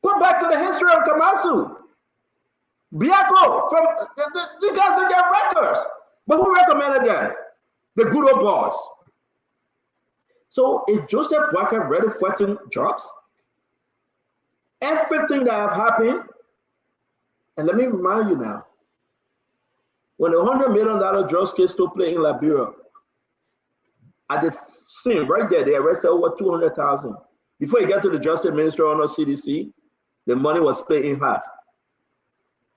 Go back to the history of Kamasu. Biako, from the guys that get records. But who recommended them? The good old boys. So is Joseph Boakai ready fighting drugs? Everything that have happened, and let me remind you now, when the $100 million drugs case took place in Liberia, at the scene right there, they arrested over 200,000. Before you get to the Justice Ministry or CDC, the money was split in half.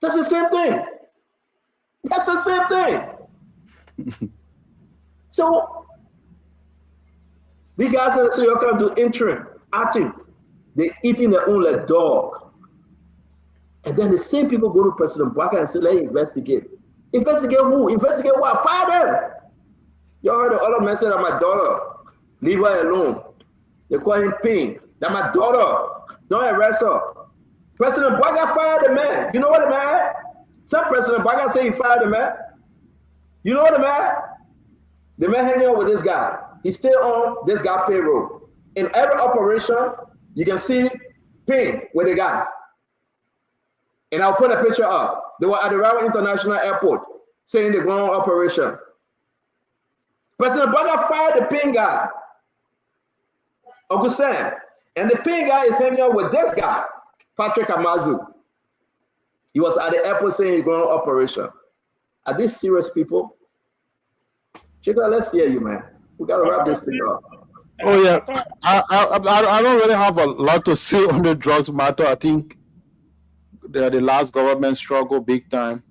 That's the same thing. That's the same thing. So the guys that say you can do interim, acting, they eating their own like dog. And then the same people go to President Boakai and say, let's investigate. Investigate who? Investigate what? Fire them. You heard the other man say that my daughter, leave her alone. They call him Ping. That my daughter, don't arrest her. President Boakai fired the man. You know what the man? Some President Boakai say he fired the man. You know what the man? The man hanging out with this guy. He's still on this guy payroll. In every operation, you can see Ping with the guy. And I'll put a picture up. They were at the Rawa International Airport saying they're going on operation. President Boakai fired the Ping guy, Uncle Sam. And the Ping guy is hanging out with this guy, Patrick Amazu. He was at the airport saying he's going on operation. Are these serious people? Chico, let's hear you, man. We got to wrap this thing up. Oh, yeah. I don't really have a lot to say on the drugs matter. I think the last government struggled big time.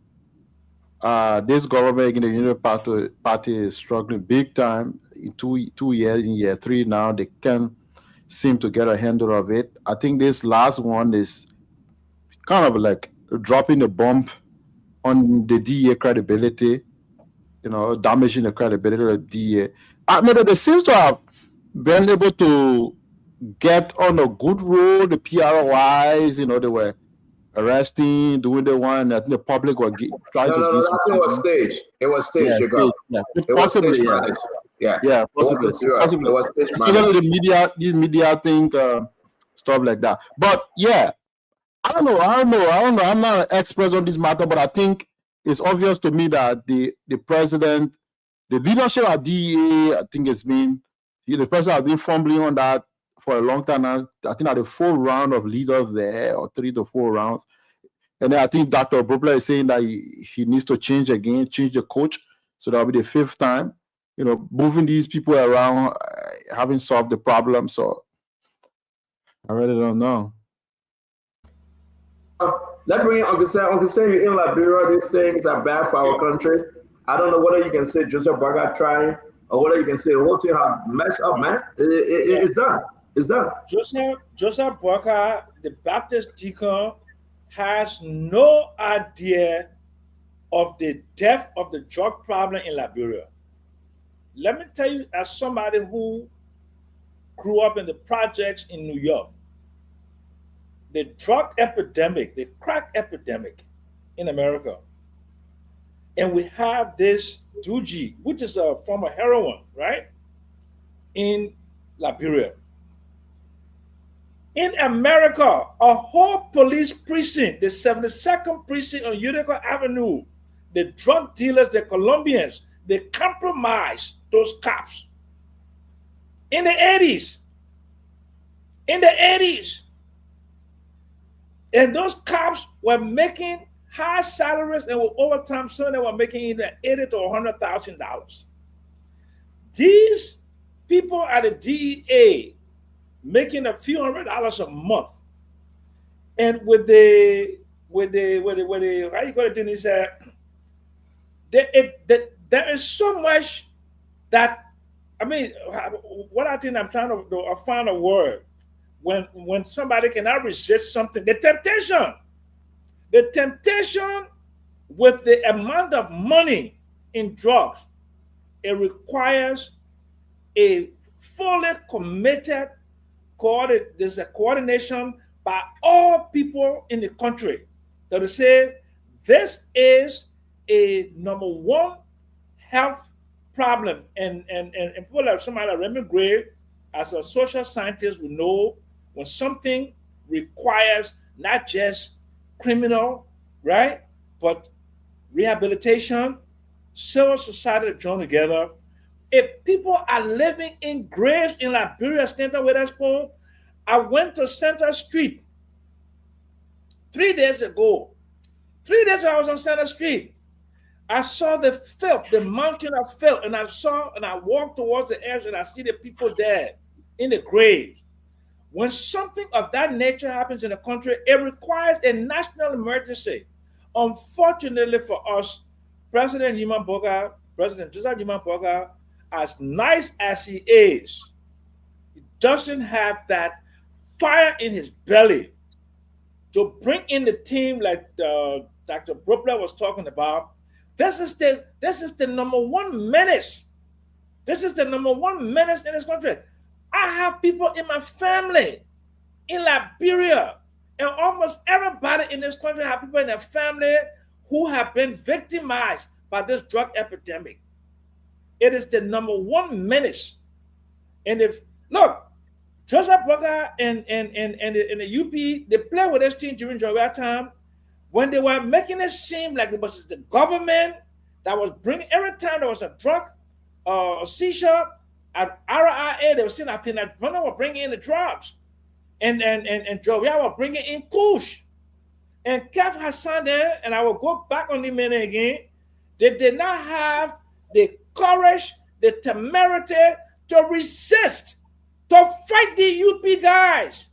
This government in the Union Party is struggling big time. In 2 years, in year 3 now, they can't seem to get a handle of it. I think this last one is kind of like dropping the bomb on the DEA credibility, damaging the credibility of the DEA. I mean, they seem to have been able to get on a good road, the PR-wise, they were arresting, doing the one. I think the public were trying to do something. No, it was staged. It was staged, yeah. It possibly, was yeah, possibly. It was staged. Especially the media thing, stuff like that. But yeah, I don't know. I'm not an expert on this matter, but I think it's obvious to me that the president, the leadership at DEA, I think the president has been fumbling on that for a long time now. I think at the 4th round of leaders there, or 3 to 4 rounds. And then I think Dr. Brubler is saying that he needs to change the coach. So that'll be the 5th time. Moving these people around, haven't solved the problem. So I really don't know. Let's bring in Uncle Sam. Uncle Sam, you're in Liberia. These things are bad for our country. I don't know whether you can say Joseph Boakai trying, or whether you can say the whole thing has messed up, man. It's done. It's done. Joseph Boakai, the Baptist deacon, has no idea of the depth of the drug problem in Liberia. Let me tell you, as somebody who grew up in the projects in New York, the drug epidemic, the crack epidemic in America, and we have this Duji, which is a form of heroin, right, in Liberia. In America, a whole police precinct, the 72nd precinct on Utica Avenue, the drug dealers, the Colombians, they compromised those cops in the 80s. In the 80s. And those cops were making high salaries, and with overtime, some they were making either $80,000 to $100,000. These people at the DEA making a few $100s a month, and with the how you call it, Denise, there is so much that, I mean, what I think I'm trying to do, I find a word when somebody cannot resist something, the temptation with the amount of money in drugs, it requires a fully committed there's a coordination by all people in the country that will say this is a number one health problem. And people like somebody like Raymond Gray, as a social scientist, will know when something requires not just criminal, right, but rehabilitation, civil society join together. If people are living in graves in Liberia, Stanton Witherspoon, I went to Center Street 3 days ago. 3 days ago, I was on Center Street. I saw the filth, the mountain of filth, and I walked towards the edge, and I see the people there in the graves. When something of that nature happens in a country, it requires a national emergency. Unfortunately for us, President Joseph Newman Boga, as nice as he is, he doesn't have that fire in his belly to bring in the team like Dr. Bropler was talking about. This is the number one menace. This is the number one menace in this country. I have people in my family in Liberia, and almost everybody in this country have people in their family who have been victimized by this drug epidemic. It is the number one menace. And Joseph Boga and the UP, they play with this team during that time when they were making it seem like it was the government that was bringing, every time there was a drug a seizure at RIA, they were saying, I think that when they were bringing in the drugs, and Jovial were bringing in Kush. And Kev Hassan there, and I will go back on the minute again, they did not have the courage, the temerity to resist, to fight the UP guys,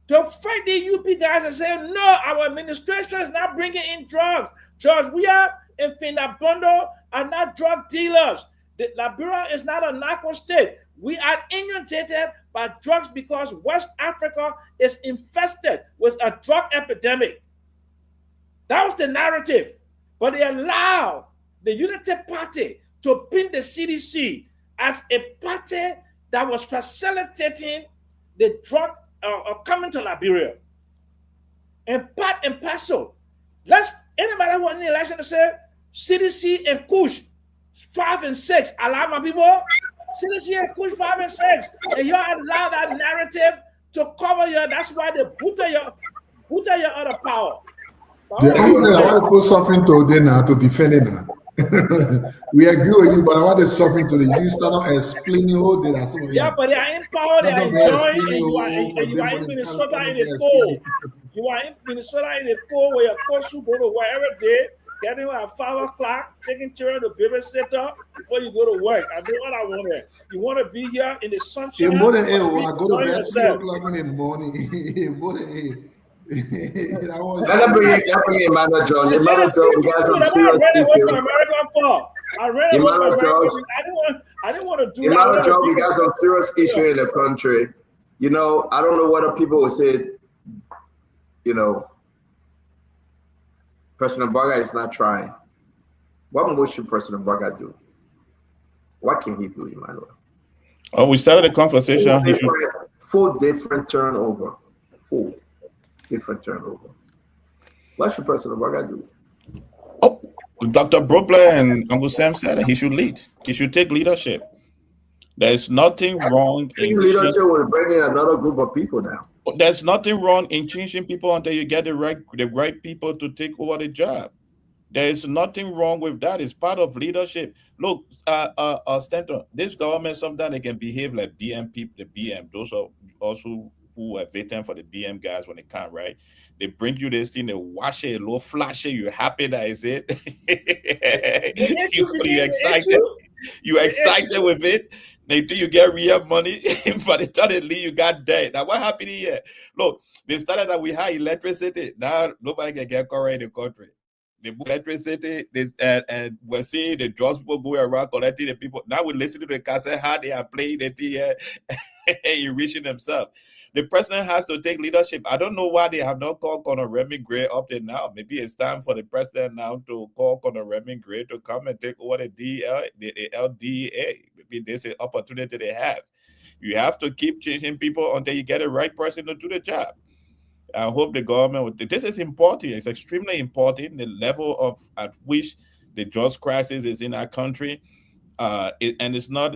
and say, no, our administration is not bringing in drugs. George, we are in Finabondo are not drug dealers. Liberia is not a narco state. We are inundated by drugs because West Africa is infested with a drug epidemic. That was the narrative. But they allowed the Unity Party to pin the CDC as a party that was facilitating the drug coming to Liberia. And part and parcel. Anybody who won the election to say CDC and Kush 5 and 6. Allow my people. CDC and Kush 5 and 6. And you allow that narrative to cover you. That's why they booted your other power. Yeah, I want to put something to them now to defend it now. We agree with you, but I want to something to the you start explaining all that. Yeah, but they are in power, they are enjoying, and you are in Minnesota in the cold. You are in Minnesota in the cold where your coach should go to wherever day, getting at 5 o'clock, taking children to babysitter before you go to work. I know what I want to. You want to be here in the sunshine. More than when I go to bed 3 o'clock in the morning. More than Let bring in Emmanuel George. Emmanuel George, we got some serious issues. I didn't want to do Emmanuel that. George, we got some serious issue in the country. You know, I don't know what other people would say. You know, President Boga is not trying. What more should President Boga do? What can he do, Emmanuel? Oh, we started a conversation. Full different turnover. What should President Boga do? Oh, Dr. Bropler and Uncle Sam said he should lead. He should take leadership. There's nothing wrong in leadership will bring in another group of people now. There's nothing wrong in changing people until you get the right people to take over the job. There is nothing wrong with that. It's part of leadership. Look, Stanton, this government sometimes they can behave like BM people, the BM. Those are also who are waiting for the BM guys when they come, right? They bring you this thing, they wash it, a little flash it, you're happy that is it. You're excited. You're excited with it. They do you get real money, but they tell you leave, you got dead. Now what happened here? Look, they started that we had electricity. Now nobody can get current in the country. They put electricity, and we're seeing the drugs people go around collecting the people. Now we listen to the cassette how they are playing the thing enriching themselves. The president has to take leadership. I don't know why they have not called Conor Remy Gray up there now. Maybe it's time for the president now to call Conor Remy Gray to come and take over the LDA. Maybe there's an opportunity they have. You have to keep changing people until you get the right person to do the job. I hope the government would. This is important. It's extremely important. The level of at which the drugs crisis is in our country, and it's not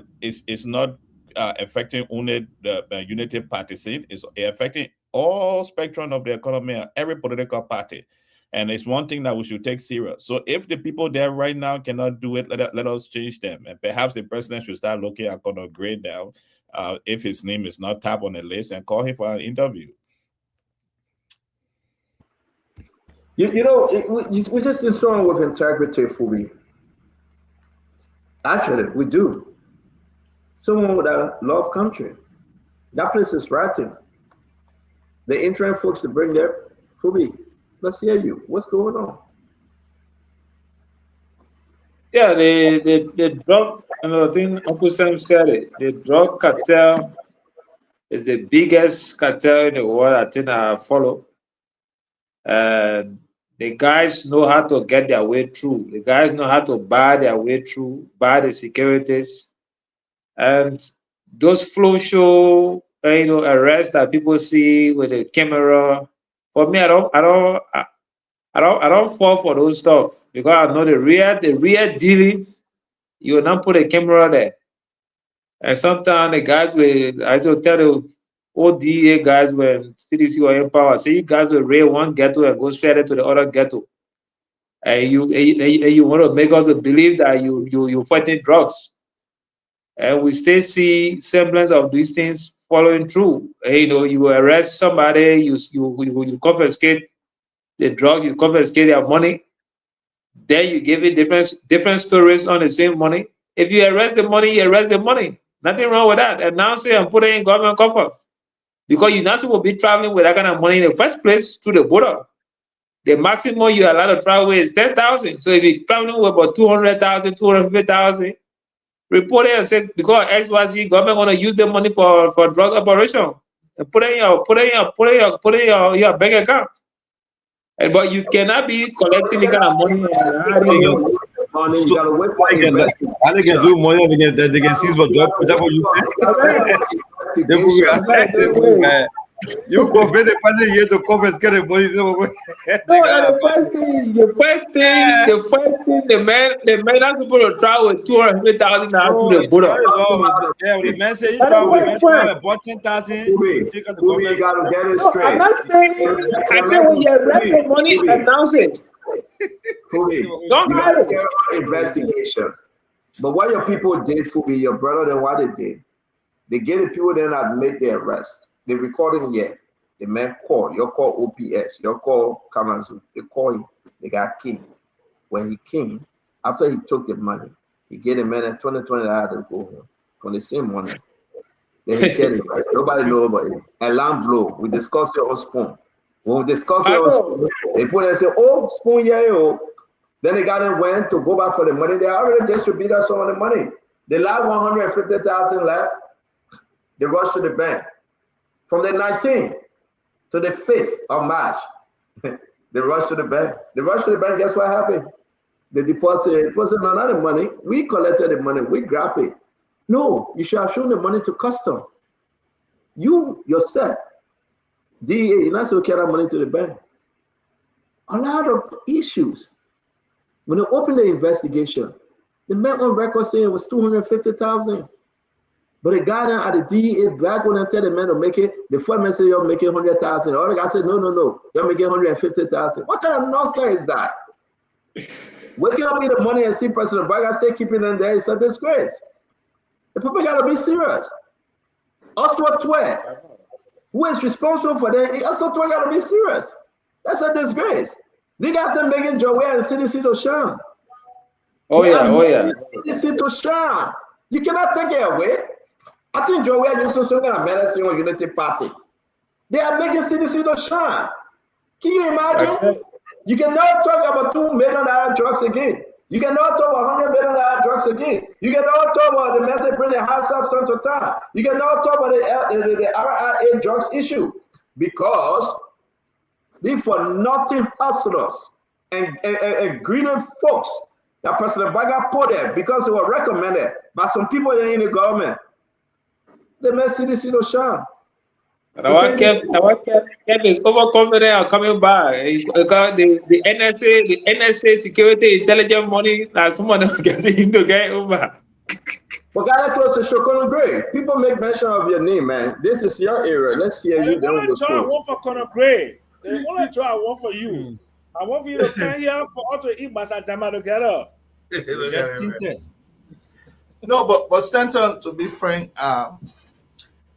affecting only the unity party scene. It's affecting all spectrum of the economy and every political party. And it's one thing that we should take serious. So if the people there right now cannot do it, let us change them. And perhaps the president should start looking at Conor Gray now, if his name is not tapped on the list, and call him for an interview. We just install with integrity, Fubi. Actually, we do. Someone that love country. That place is rotting. The interim folks to bring their Fubi. Let's hear you. What's going on? Yeah, the drug, another thing Uncle Sam said it. The drug cartel is the biggest cartel in the world. I think I follow. And the guys know how to get their way through. The guys know how to buy their way through, buy the securities. And those flow show, arrests that people see with the camera. For me, I don't fall for those stuff because I know the real dealings. You will not put a camera there. And sometimes the guys will, I will tell the old DEA guys when CDC were in power, so you guys will raid one ghetto and go sell it to the other ghetto. And you want to make us believe that you're fighting drugs. And we still see semblance of these things following through. You arrest somebody, you confiscate the drugs, you confiscate their money. Then you give it different stories on the same money. If you arrest the money, you arrest the money. Nothing wrong with that. Announce it and put it in government coffers. Because you're not supposed to be traveling with that kind of money in the first place through the border. The maximum you're allowed to travel with is 10,000. So if you're traveling with about 200,000, 250,000, report it and say, because XYZ government want to use the money for drug operation. And put in your bank account. But you cannot be collecting the kind of money. I can do money. They can seize for job. That's what you think. You convert the person here to confiscate the money. The first thing, the man that's supposed to travel with 200,000 to the border. Yeah, the man say you travel about 10,000. You gotta get it straight. I'm not saying. I said when you arrest the money, announce it. Don't hide it. Investigation. But what your people did, Fubi, your brother, then what they did, they get the people then admit their arrest. They recording here. The man called. You call OPS. You call Kamanzu. They call him. They got king. When he came, after he took the money, he gave the man a 2020 to go home from the same money. Then he said it. Nobody know about it. Alarm blow. We discussed it on Spoon. When we discussed it on Spoon, they put and say, "Oh, Spoon, yeah, yo." Then they got and went to go back for the money. They already distributed some of the money. They left 150,000 left. They rushed to the bank. From the 19th to the 5th of March, they rushed to the bank. They rushed to the bank. Guess what happened? The deposit wasn't another money. We collected the money. We grabbed it. No, you should have shown the money to custom. You yourself, DEA, you're not supposed to carry that money to the bank. A lot of issues. When they opened the investigation, the man on record saying it was 250,000. But the guy down at the DEA black one and tell the man to make it. The first man said you're making 100,000. The other guy said no, you're making 150,000. What kind of nonsense is that? Waking up in the morning and see President Braga still keeping them there is a disgrace. The people gotta be serious. Oswald Twe, who is responsible for that, Oswald Twe gotta be serious. That's a disgrace. They got them making Joey and CDC to shine. Oh yeah. CDC to shine. You cannot take it away. I think Joey and Yusuf are gonna medicine on Unity Party. They are making CDC to shine. Can you imagine? You cannot talk about $2 million drugs again. You cannot talk about $100 million drugs again. You cannot talk about the message bringing high substance to time. You cannot talk about the RIA drugs issue because these for nothing hustlers and greedy folks that President Braga put there because they were recommended by some people in the government. They made CDC to shine. And our Kev is overconfident of coming back because the NSA security intelligence money that someone getting to get over. But got close to Shokono Gray. People make mention of your name, man. This is your era. Let's see how you doing with I want for Conor Gray. They want to try one for you. I want for you to come here for us to eat Masajama together. No, but Stanton, to be frank,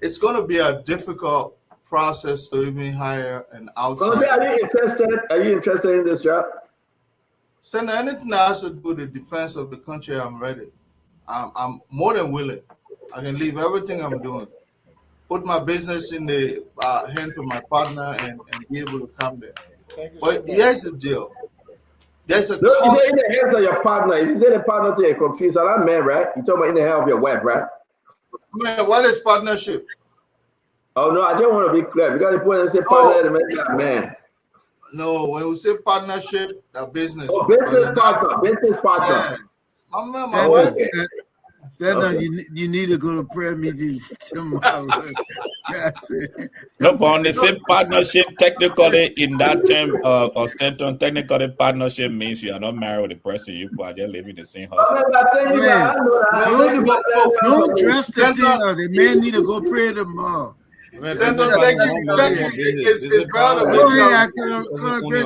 it's going to be a difficult process to even hire an outside. Are you interested in this job? Senator, anything that has to do with the defense of the country, I'm ready. I'm more than willing. I can leave everything I'm doing, put my business in the hands of my partner, and be able to come there. But here's the deal. There's a Look, you say in the hands of your partner. If you say the partner, you're confused. So that man, right? You talking about in the hands of your wife, right? Man, what is partnership? Oh no, I just want to be clear. Because the point say partner, man. No, when we say partnership, the business. Oh, business partner. Yeah. My wife. Stand you need to go to prayer meeting tomorrow. No, but on the same partnership, technically, in that term, Stanton, technically, partnership means you are not married with the person you are just living in the same house. Don't dress the thing. The man need to go pray tomorrow. Stanton, it's better.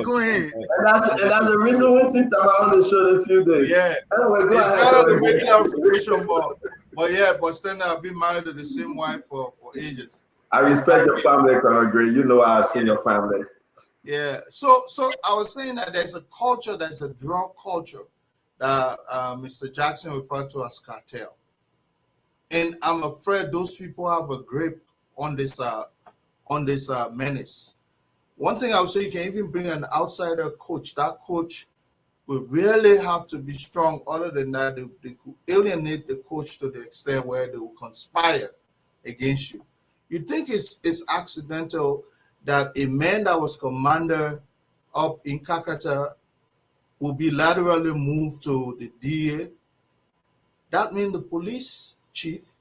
Go ahead. And that's the reason we sit around the show a few days. Yeah, it's better to make clarification, but Stanton, I've been married to the same wife for ages. I respect your family, Conor Gray. You know I've seen your family. Yeah, so I was saying that there's a culture, there's a drug culture that Mr. Jackson referred to as cartel, and I'm afraid those people have a grip on this menace. One thing I would say, you can even bring an outsider coach. That coach will really have to be strong. Other than that, they could alienate the coach to the extent where they will conspire against you. You think it's accidental that a man that was commander up in Kakata will be laterally moved to the DA? That means the police chief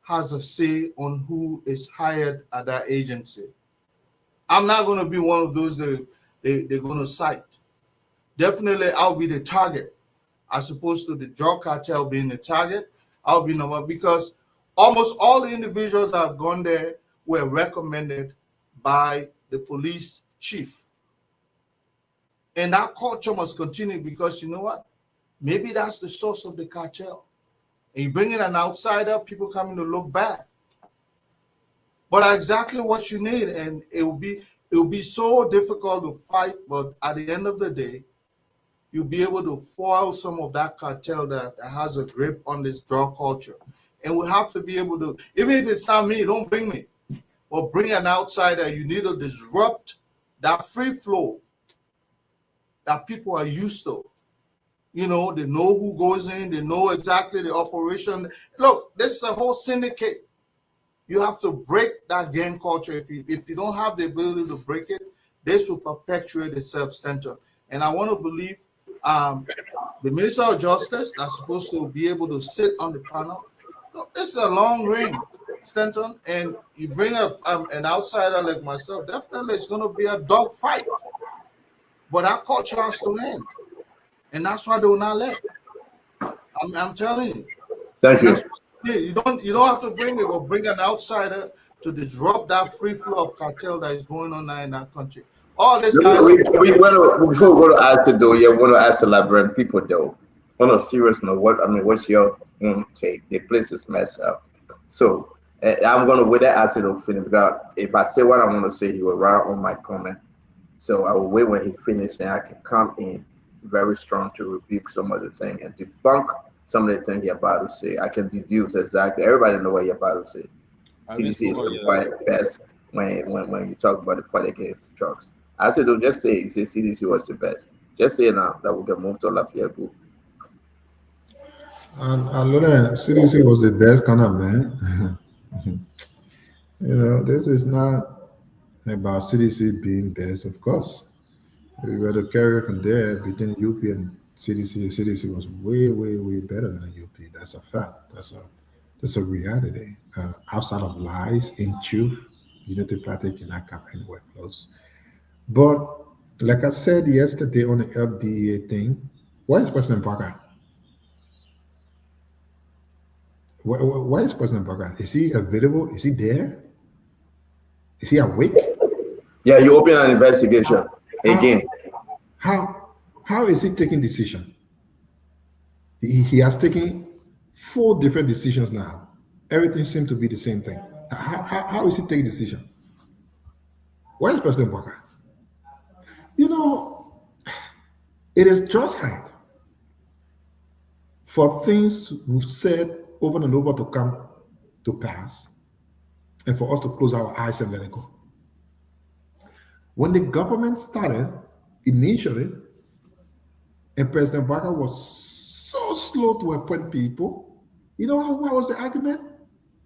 has a say on who is hired at that agency. I'm not going to be one of those they're going to cite. Definitely, I'll be the target, as opposed to the drug cartel being the target. I'll be number, because almost all the individuals that have gone there were recommended by the police chief. And that culture must continue, because you know what? Maybe that's the source of the cartel. And you bring in an outsider, people coming to look bad. But exactly what you need, and it will be so difficult to fight, but at the end of the day, you'll be able to foil some of that cartel that has a grip on this drug culture. And we have to be able to, even if it's not me, don't bring me, or bring an outsider. You need to disrupt that free flow that people are used to. You know, they know who goes in, they know exactly the operation. Look, this is a whole syndicate. You have to break that gang culture. If you don't have the ability to break it, this will perpetuate itself, Stanton. And I want to believe the Minister of Justice that's supposed to be able to sit on the panel. Look, this is a long ring, Stanton, and you bring up an outsider like myself, definitely it's going to be a dog fight. But our culture has to end. And that's why they will not let. I'm telling you. Thank you. You don't have to bring it, or bring an outsider to disrupt that free flow of cartel that is going on now in that country. All these guys. Before we go to answer though, we want to ask the Liberian people though. On a serious note, what's your take? The place is messed up. So I'm gonna wait that answer to finish, because if I say what I want to say, he will write on my comment. So I will wait when he finishes, and I can come in very strong to rebuke some of the things and debunk some of the things you're about to say. I can deduce exactly. Everybody know what you're about to say. CDC is the best when you talk about the fight against drugs. I said, don't just say CDC was the best. Just say now that we can move to Lafayette Group. I know that CDC was the best kind of man. This is not about CDC being best, of course. If we were to carry it from there between UP and CDC was way, way, way better than UP. That's a fact. That's a reality. Outside of lies, in truth, Unity Party cannot come anywhere close. But like I said yesterday on the LDA thing, where is President Parker? Where is President Parker? Is he available? Is he there? Is he awake? Yeah, you open an investigation again. How is he taking decision? He has taken 4 different decisions now. Everything seems to be the same thing. How is he taking decision? Where is President Parker? It is just hard for things we've said over and over to come to pass, and for us to close our eyes and let it go. When the government started initially, and President Parker was so slow to appoint people, what was the argument?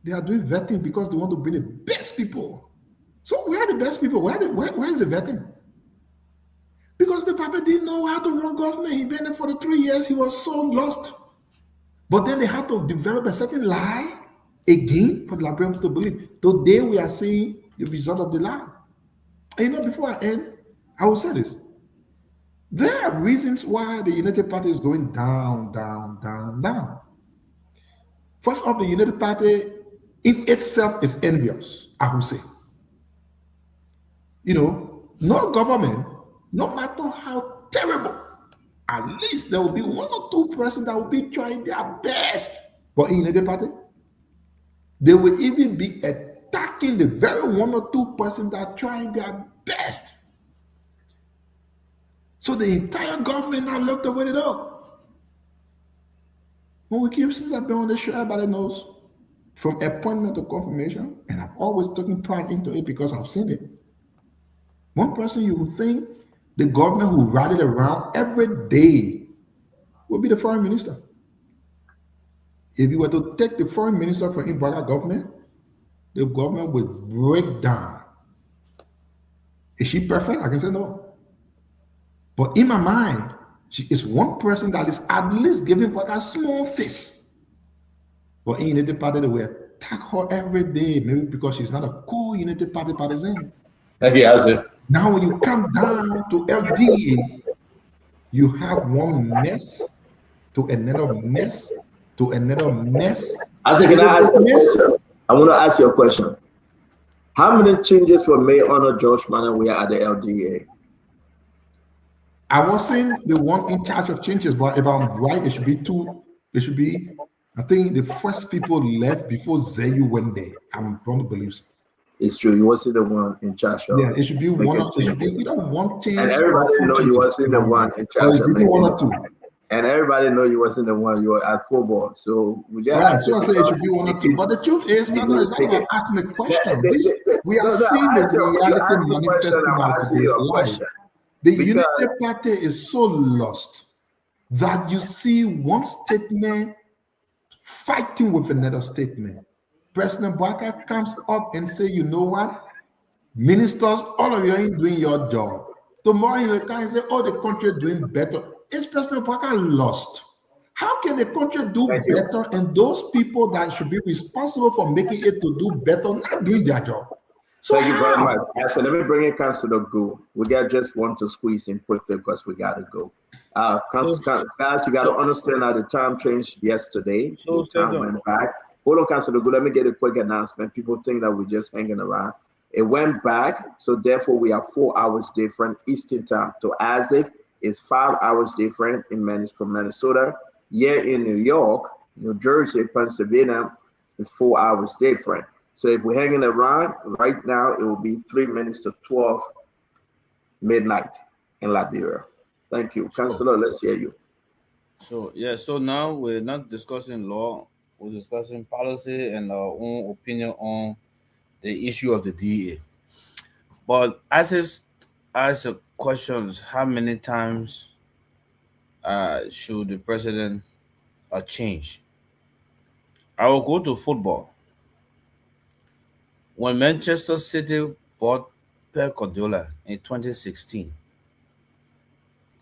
They are doing vetting because they want to bring the best people. So where are the best people? Where is the vetting? Because the Papa didn't know how to run government. He been there for the 3 years. He was so lost. But then they had to develop a certain lie again for the Liberians to believe. Today we are seeing the result of the lie. And before I end, I will say this. There are reasons why the United Party is going down, down, down, down. First off, the United Party in itself is envious, I will say. No government, no matter how terrible, at least there will be 1 or 2 persons that will be trying their best. But in the party, they will even be attacking the very 1 or 2 persons that are trying their best. So the entire government now looked over it up. When we came, since I've been on the show, everybody knows, from appointment to confirmation, and I've always taken pride into it because I've seen it. One person you would think the government who ride it around every day will be the foreign minister. If you were to take the foreign minister from Ibadan government, the government would break down. Is she perfect? I can say no. But in my mind, she is one person that is at least giving back a small face. But in United Party, they will attack her every day, maybe because she's not a core United Party partisan. Thank you, Isaac. Now, when you come down to LDA, you have one mess to another mess to another mess. Isaac, can I ask you a question? I want to ask you a question. How many changes were made under George Manneh at the LDA? I wasn't the one in charge of changes, but if I'm right, it should be 2. It should be, I think the first people left before Zayu went there. I'm wrong to believe so. It's true. You wasn't the one in charge of. Yeah, it should be one. It should be either one change. And everybody know you wasn't the one in charge of. 1 or 2. And everybody know you wasn't the one. You were at football. So we just. Right, so I say it should be 1 or 2. But the truth is, it's not about asking the question. We are seeing the reality manifesting out today's life. The United Party is so lost that you see one statement fighting with another statement. President Barker comes up and say, you know what? Ministers, all of you ain't doing your job. Tomorrow you can say, oh, the country is doing better. Is President Barker lost? How can the country do better and those people that should be responsible for making it to do better not doing their job? So thank you very much. So let me bring in Councilor Go. We got just one to squeeze in quickly because we got to go. Guys, you got to understand that the time changed yesterday. So the time went back. Hold on, Councilor Go. Let me get a quick announcement. People think that we're just hanging around. It went back, so therefore we are 4 hours different Eastern time. So Isaac is 5 hours different from Minnesota. Here in New York, New Jersey, Pennsylvania is 4 hours different. So if we're hanging around right now, it will be 3 minutes to 12 midnight in Liberia. Thank you. Councillor, let's hear you. So yeah, so now we're not discussing law, we're discussing policy and our own opinion on the issue of the DA. But as a questions, how many times should the president change? I will go to football. When Manchester City bought Pep Guardiola in 2016,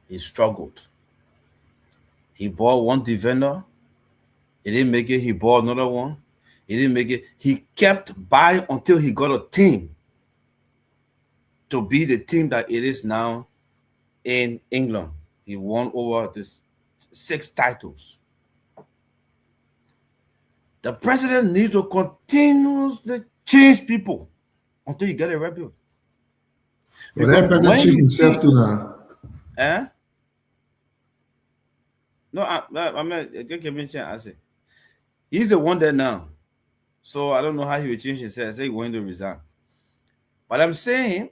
he struggled. He bought one defender. He didn't make it. He bought another one. He didn't make it. He kept buying until he got a team to be the team that it is now in England. He won over this 6 titles. The president needs to continuously change people until you get a rebuild. But that president changed himself too now. Eh? No, I mean, I say he's the one there now. So I don't know how he will change himself. I say he's going to resign. But I'm saying,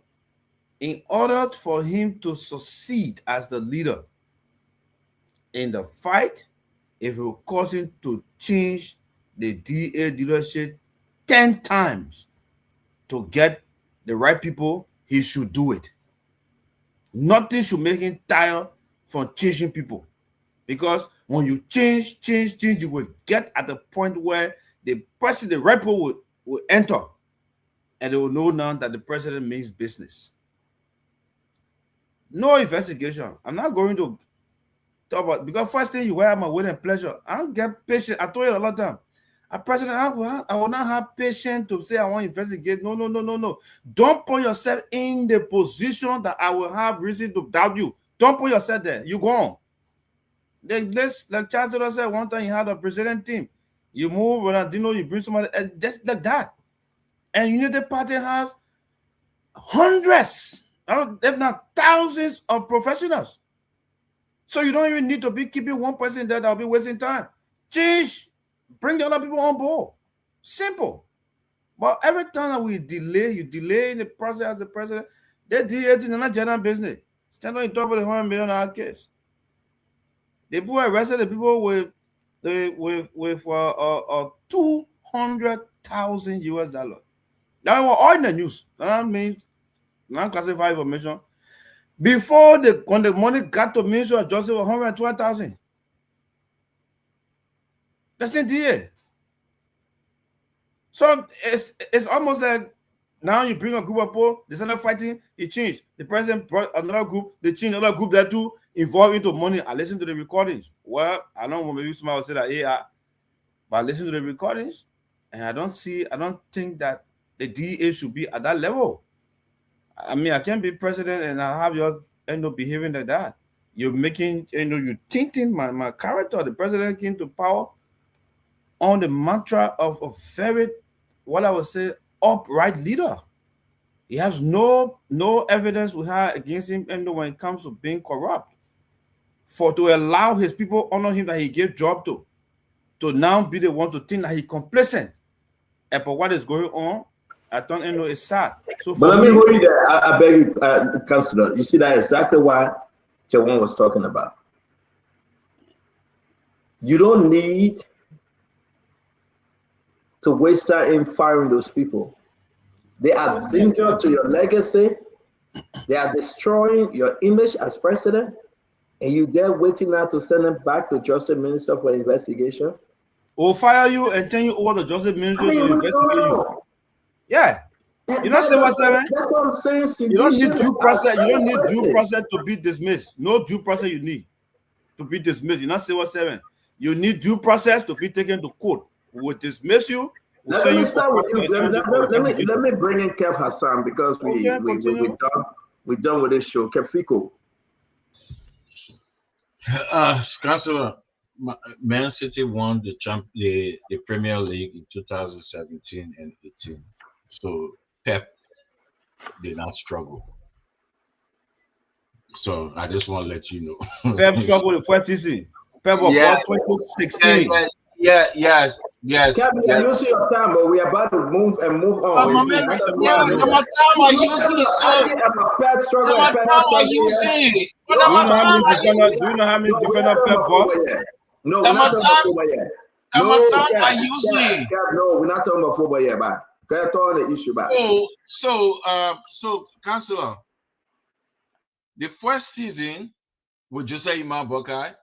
in order for him to succeed as the leader in the fight, if it will cause him to change the DA leadership 10 times to get the right people, he should do it. Nothing should make him tired from changing people. Because when you change, you will get at the point where the right people will enter, and they will know now that the president means business. No investigation. I'm not going to talk about, because first thing you wear my will and pleasure. I don't get patient. I told you a lot of time. A president, I will not have patience to say I want to investigate. No. Don't put yourself in the position that I will have reason to doubt you. Don't put yourself there. You go on. Like Charles Taylor said one time, he had a president team. You move Ronaldinho, you bring somebody just like that. And United Party has hundreds, if not thousands of professionals. So you don't even need to be keeping one person there that will be wasting time. Change. Bring the other people on board. Simple. But every time that we delay, you delay in the process as the president, they delay it in another general business. Stand on top of the $100 million case. The people arrested the people with 200,000 US dollars. That was all in the news. That means non-classified information. Before when the money got to Ministry of Justice, 112,000. That's in DA. So it's almost like now you bring a group of people, they started fighting, it changed. The president brought another group, they changed another group that too involved into money. I listened to the recordings. Well, I don't know, maybe somebody will say that, yeah, but I listened to the recordings, and I don't think that the DA should be at that level. I mean, I can't be president and I have you end up behaving like that. You're making, you're tinting my character. The president came to power on the mantra of a very, what I would say, upright leader. He has no evidence we have against him when it comes to being corrupt. To allow his people honor him that he gave job to now be the one to think that he's complacent about what is going on, I don't know, it's sad. So but let me hold you there. I beg you, Councillor. You see, that exactly what Tewan was talking about. You don't need to waste time in firing those people. They are danger to your legacy. They are destroying your image as president. And you there waiting now to send them back to Justice Minister for investigation? We'll fire you and turn you over to Justice Minister to investigate you. Yeah. You know what I'm That's what I'm saying. You don't need due process. You don't need due process to be dismissed. No due process you need to be dismissed. You're not civil servant. You need due process to be taken to court. We will dismiss you. We'll let me start with you. Let me bring in Kev Hassan because we're done with this show. Kev Fico. Councillor, Man City won the Premier League in 2017 and 18. So Pep did not struggle. So I just want to let you know. Pep struggled the first season. Pep was Yeah. bought 2016. Yes. Captain, you're using your time, but we are about to move on. My man, yeah, some time I use it, sir. I'm a pet struggle. Some time I use it. Do you know how many defender Pep bought? No, Some we're not talking time about football yet. I use it. No, we're not talking about football yet, but that's all the issue, but. So, Councillor, the first season with Jose Imam Bokai,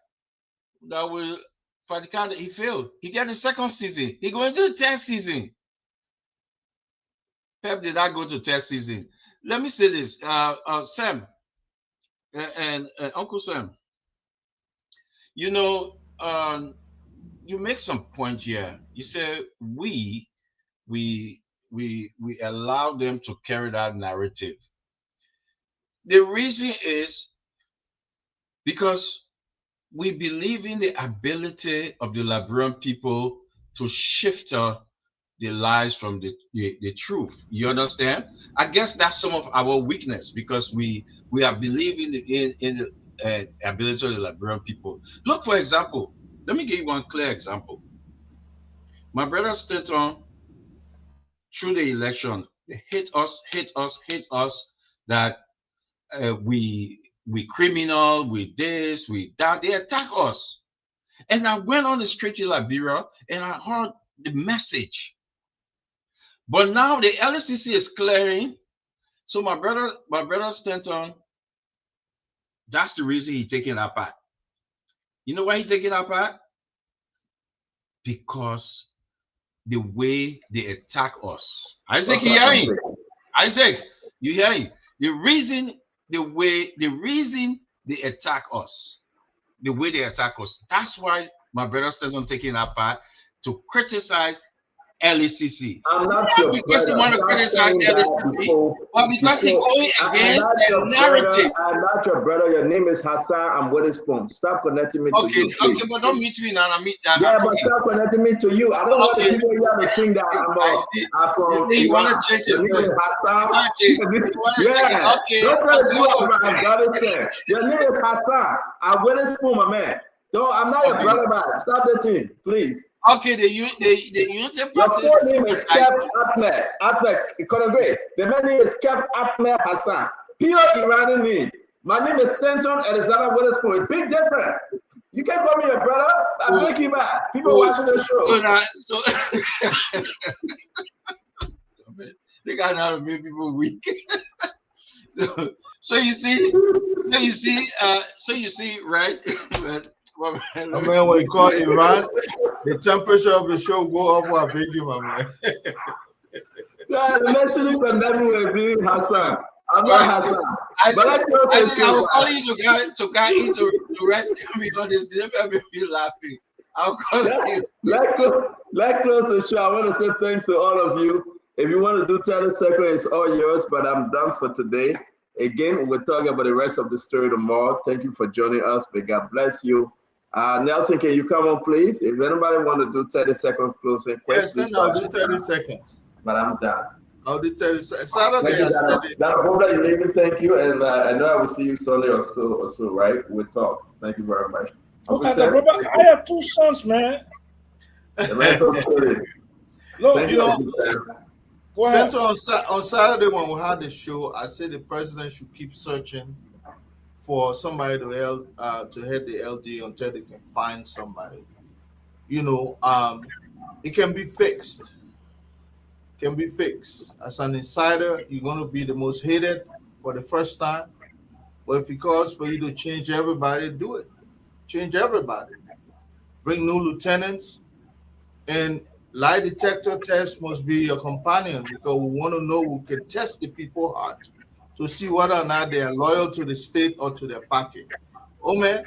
that will Fadika, he failed. He got the second season. He going to the 10th season. Pep did not go to 10th season. Let me say this, Sam and Uncle Sam. You know, you make some point here. You say we allow them to carry that narrative. The reason is because we believe in the ability of the Liberian people to shift their lives from the truth. You understand? I guess that's some of our weakness because we are believing in the ability of the Liberian people. Look, for example, let me give you one clear example. My brother Stanton, through the election, they hate us, that we criminal, we this, we that. They attack us. And I went on the street in Liberia and I heard the message. But now the LCC is clearing. So my brother Stanton, that's the reason he's taking that part. You know why he's taking that part? Because the way they attack us. Isaac, you hearing? Isaac, you hearing? The reason they attack us, the way they attack us. That's why my brother Stanton taking that part to criticize LACC. I'm not Not because he want to criticize LACC, but because he's going against the narrative. I'm not your brother. Your name is Hassan. I'm with his phone. Stop connecting me to you. Okay, but don't meet me now. But stop connecting me to you. I don't want the people here to think that I'm from. You want to change his name? Hassan. Yeah. Okay. Don't tell me I'm Afghanistan. Your name is Hassan. I'm with his phone, my man. No, I'm not your brother, man. Stop the team, please. Okay, the Unity Your Party. full name is Kev Ahmed. Ahmed. The man name is Kev Ahmed Hassan. Pure Iranian name. My name is Stanton Elizabeth Witherspoon. Big difference. You can't call me your brother. I take you back. People watching the show. They got how to make people weak. so you see, right? I mean, when you call Iran, the temperature of the show go up. I beg you, my man. Yeah, the message from everywhere being Hassan. I'm not Hassan. I will call you to rescue me because this never made me laughing. I'll call you. Let's close the show. I want to say thanks to all of you. If you want to do 30 seconds, it's all yours, but I'm done for today. Again, we're talking about the rest of the story tomorrow. Thank you for joining us. May God bless you. Nelson, can you come on, please? If anybody want to do 30-second closing Yes, questions, then I'll do 30 seconds. But I'm done. I'll do 30 seconds. Saturday, I said it. That hope that you made me. Thank you, and I know I will see you Sunday or so, right? We'll talk. Thank you very much. Okay, brother, I have two sons, man. The rest of the story. Look, You know, Central on Saturday when we had the show, I said the president should keep searching for somebody to head the LD until they can find somebody. You know, it can be fixed. Can be fixed. As an insider, you're going to be the most hated for the first time. But if it calls for you to change everybody, do it. Change everybody. Bring new lieutenants. And lie detector test must be your companion because we want to know who can test the people's heart to see whether or not they are loyal to the state or to their party. Oh man,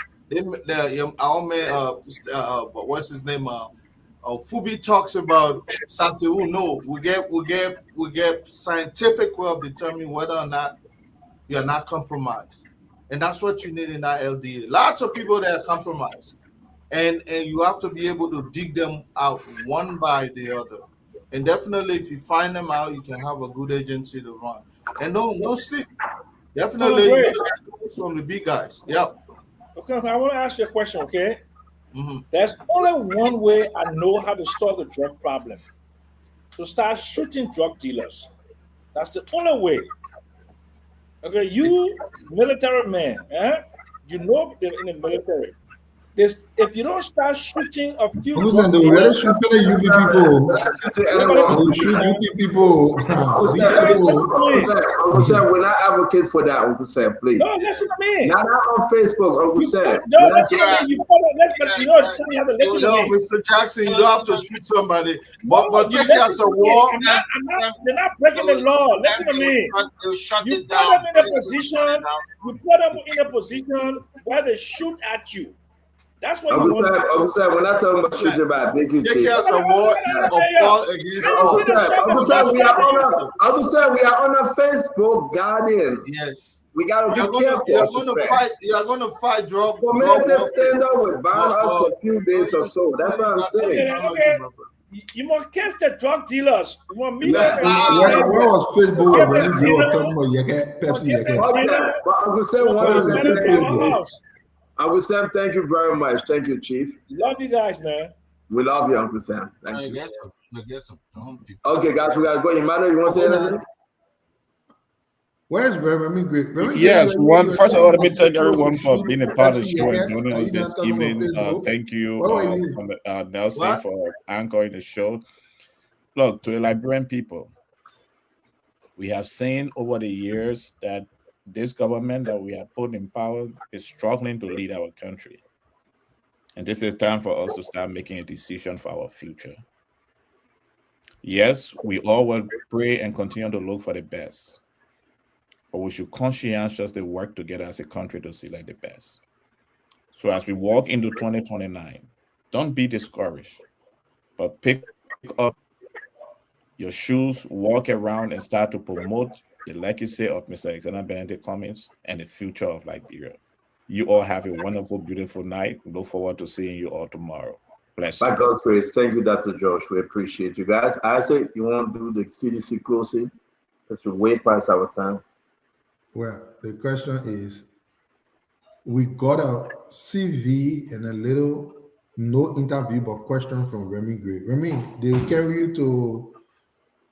what's his name? Fubi talks about Sasiu. No, we get scientific way of determining whether or not you are not compromised, and that's what you need in that LDA. Lots of people that are compromised, and you have to be able to dig them out one by the other. And definitely, if you find them out, you can have a good agency to run. and no sleep. Definitely, you get calls from the big guys. Yep. Okay, I want to ask you a question. Okay, there's only one way I know how to solve the drug problem: to start shooting drug dealers. That's the only way. Okay, you military man, you know they're in the military. If you don't start shooting a few Who's drug in the dealers, shoot UP people? They shoot UP people. Uncle Sam, we're not advocate for that, Uncle Sam, please. No, listen to me. Not on Facebook, Uncle Sam. No, listen to me. You know, son, you have to listen to me. Mr. Jackson, you don't have to shoot somebody, but take it as a war. They're not breaking the law. Listen to me. You put them in a position. You put them in a position where they shoot at you. That's what you want to do. Uncle Sam, we're not talking about shooting about big Take it as a war of all against all. Uncle Sam, we are on a Facebook Guardian. Yes. We gotta be careful. You are going to fight drug. For me to stand up with ban us for a few days or so. That's what I'm saying. Okay. You must catch the drug dealers. You want me to Where was Facebook when you were talking about you get Pepsi? But Uncle Sam, Uncle Sam, thank you very much. Thank you, Chief. Love you guys, man. We love you, Uncle Sam. Thank you. I guess some dumb people. Okay, guys, we gotta go. Emmanuel, you want to say anything? Where's Remy Great? Yes, first of all, let me thank everyone for being a part of the show and joining us this evening. Thank you, Nelson, for anchoring the show. Look, to the Liberian people, we have seen over the years that this government that we have put in power is struggling to lead our country. And this is time for us to start making a decision for our future. Yes, we all will pray and continue to look for the best, but we should conscientiously work together as a country to select the best. So as we walk into 2029, don't be discouraged, but pick up your shoes, walk around, and start to promote the legacy of Mr. Alexander Benedict Cummings and the future of Liberia. You all have a wonderful, beautiful night. Look forward to seeing you all tomorrow. Bless you. By God's grace, thank you, Dr. Josh. We appreciate you guys. Isaac, you want to do the CDC closing? Because we're way past our time. Well, the question is, we got a CV and a little no interview, but question from Remy Gray. Remy, they carry you to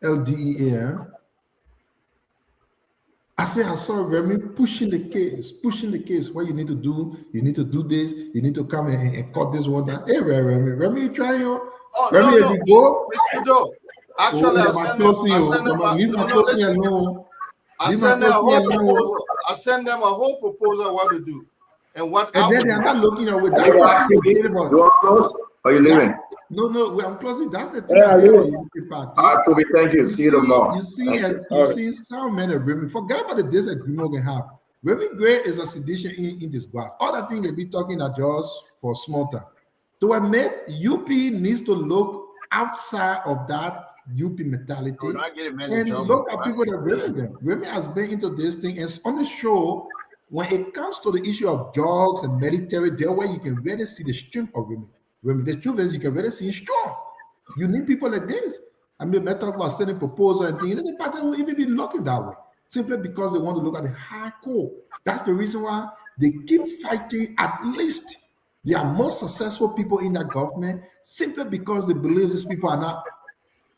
LDEA. I saw Remy pushing the case. What you need to do this, you need to come and cut this one down. Hey, Remy, you trying your Remy, no. you go? Mr. Joe, actually, I send them a whole proposal what to do and what. And then they're not looking away. That's the thing. You are close? Are you leaving? No, I'm closing. That's the thing. So we thank you. See you tomorrow. You see so many Remy. Forget about the disagreement we have. Remy Gray is a sedition in this graph. Other thing they be talking are just for small time. To admit, UP needs to look outside of that UP mentality and look at people that Remy them. Remy has been into this thing, and on the show, when it comes to the issue of drugs and military, there where you can really see the strength of Remy. The truth is, you can really see it strong. You need people like this. I mean, I talk about sending proposal and things. The party will even be looking that way, simply because they want to look at the hardcore. That's the reason why they keep fighting. At least they are most successful people in that government, simply because they believe these people are not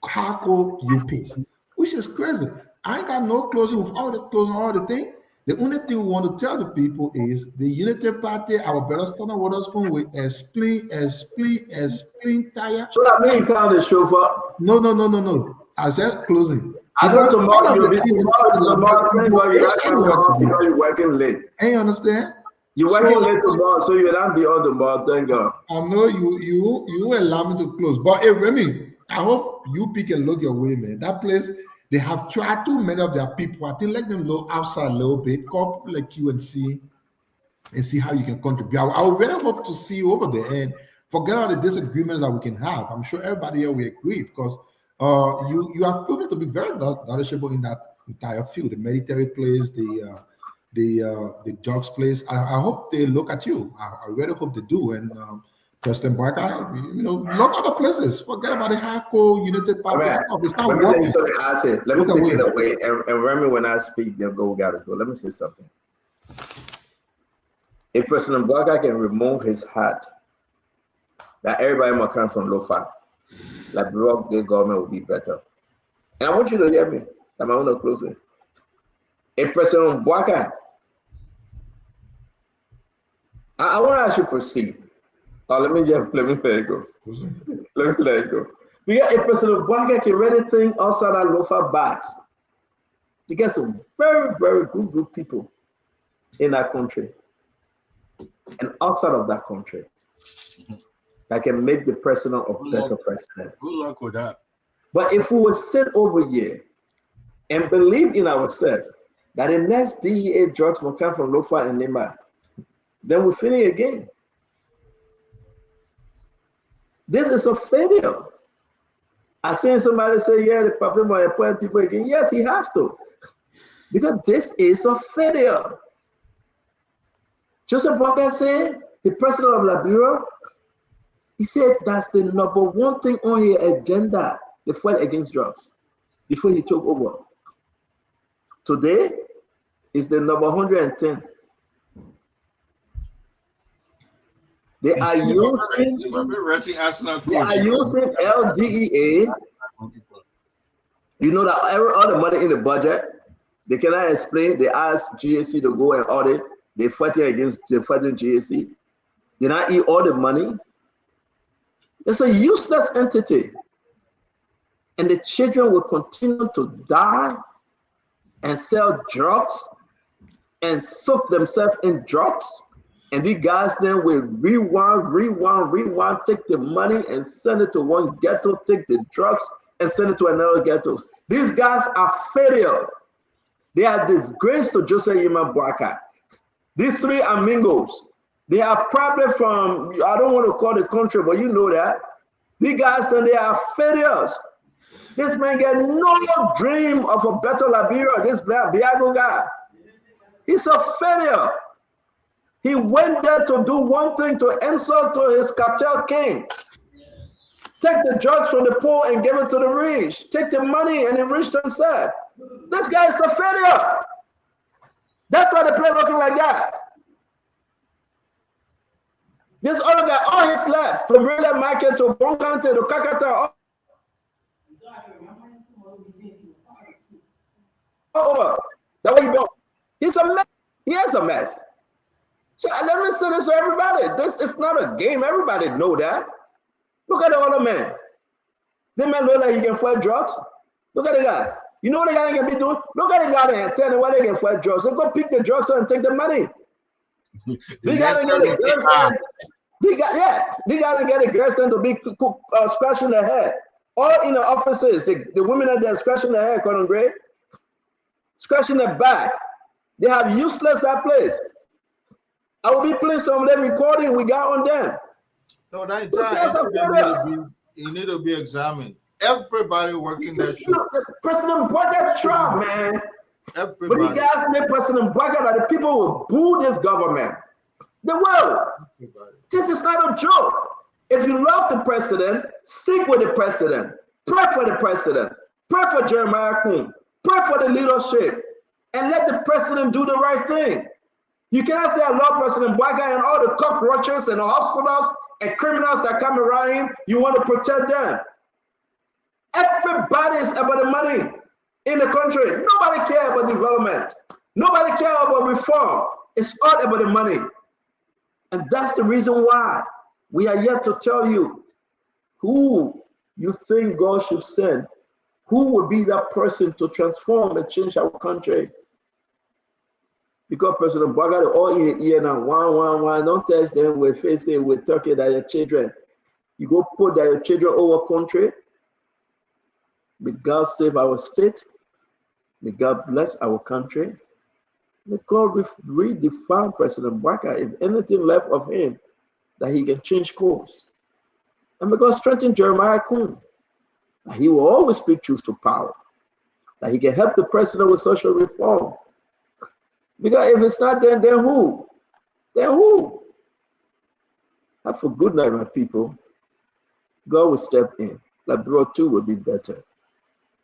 hardcore UPs, which is crazy. I ain't got no closing with all the thing. The only thing we want to tell the people is the Unity Party, our brother Stanley Waterspoon, will explain tire. So that means you count the chauffeur? No. I said closing. I know tomorrow you'll be tomorrow you're working late. Hey, you understand? You're working late tomorrow, so you'll not be on tomorrow. Thank God. I know you allow me to close. But hey, Remy, I hope UP can look your way, man. That place, they have tried too many of their people. I think let them look outside a little bit, call people like you and see how you can contribute. I would really hope to see you over there and forget all the disagreements that we can have. I'm sure everybody here will agree because you have proven to be very knowledgeable in that entire field, the military place, the drugs place. I hope they look at you. I really hope they do. And President Boyka, look other places. Forget about the hardcore United Party stuff. It's not Let me working. tell you something I said. Let me take it away. And Remy, when I speak, they'll go, gotta go. Let me say something. If President Boyka can remove his hat, that everybody must come from Lofa, like Brock, the government will be better. And I want you to hear me. I'm going to close it. If President Boyka, I want to ask you to proceed. Let me let it go. Let me let it go. Because if President Boyka can read anything outside that Lofa box, you get some very, very good people in that country and outside of that country that can make the president a better president. Good luck with that. But if we were sit over here and believe in ourselves that the next DEA drugs will come from Lofa and Nema, then we're failing again. This is a failure. I seen somebody say, yeah, the public might appoint people again. Yes, he has to. Because this is a failure. Joseph Boyka said, the president of Liberia, he said that's the number one thing on his agenda, the fight against drugs, before he took over. Today is the number 110. They are using LDEA. You know that all the money in the budget, they cannot explain. They ask GAC to go and audit. They're fighting GAC. They not eat all the money. It's a useless entity. And the children will continue to die and sell drugs and soak themselves in drugs. And these guys then will rewind, take the money and send it to one ghetto, take the drugs and send it to another ghetto. These guys are failure. They are disgrace to Joseph Yema Boyka. These three amigos, they are probably from, I don't want to call the country, but you know that. These guys, then they are failures. This man get no dream of a better Liberia, this Biago guy. He's a failure. He went there to do one thing, to insult to his cartel king. Take the drugs from the poor and give it to the rich. Take the money and enrich themselves. This guy is a failure. That's why they play looking like that. This other guy, all his life, from Relay Market to Bonkante to Kakata, all over. That's what he built. He's a mess. He is a mess. So let me say this to everybody. This is not a game. Everybody know that. Look at the other man. The man look like he can fight drugs. Look at the guy. You know what the guy can be doing? Look at the guy there and tell him why they can fight drugs. They go pick the drugs up and take the money. They got to get a girlfriend. They got to get a girlfriend to be scratching their head. All in the offices, the women that they're scratching their head, Colin Gray, scratching their back. They have useless that place. I will be playing some of them recording we got on them. No, that entire incident need to be examined. Everybody working that shit. President Boyka's trial, man. Everybody. But you guys make President Boyka that the people will boo this government. They will. Everybody. This is not a joke. If you love the president, stick with the president. Pray for the president. Pray for Jeremiah Kuhn. Pray for the leadership. And let the president do the right thing. You cannot say I love President Boyka and all the cockroaches and the hospitals and criminals that come around him, you want to protect them. Everybody is about the money in the country. Nobody cares about development. Nobody cares about reform. It's all about the money. And that's the reason why we are yet to tell you who you think God should send. Who would be that person to transform and change our country? Because President Boyka, all here now, one, don't test them with facing with Turkey that your children. You go put that your children over country. May God save our state. May God bless our country. May God redefine President Boyka, if anything left of him, that he can change course. And may God strengthen Jeremiah Kuhn, that he will always speak truth to power, that he can help the president with social reform. Because if it's not then who? Then who? Have a good night, my people. God will step in. Like bro 2 will be better.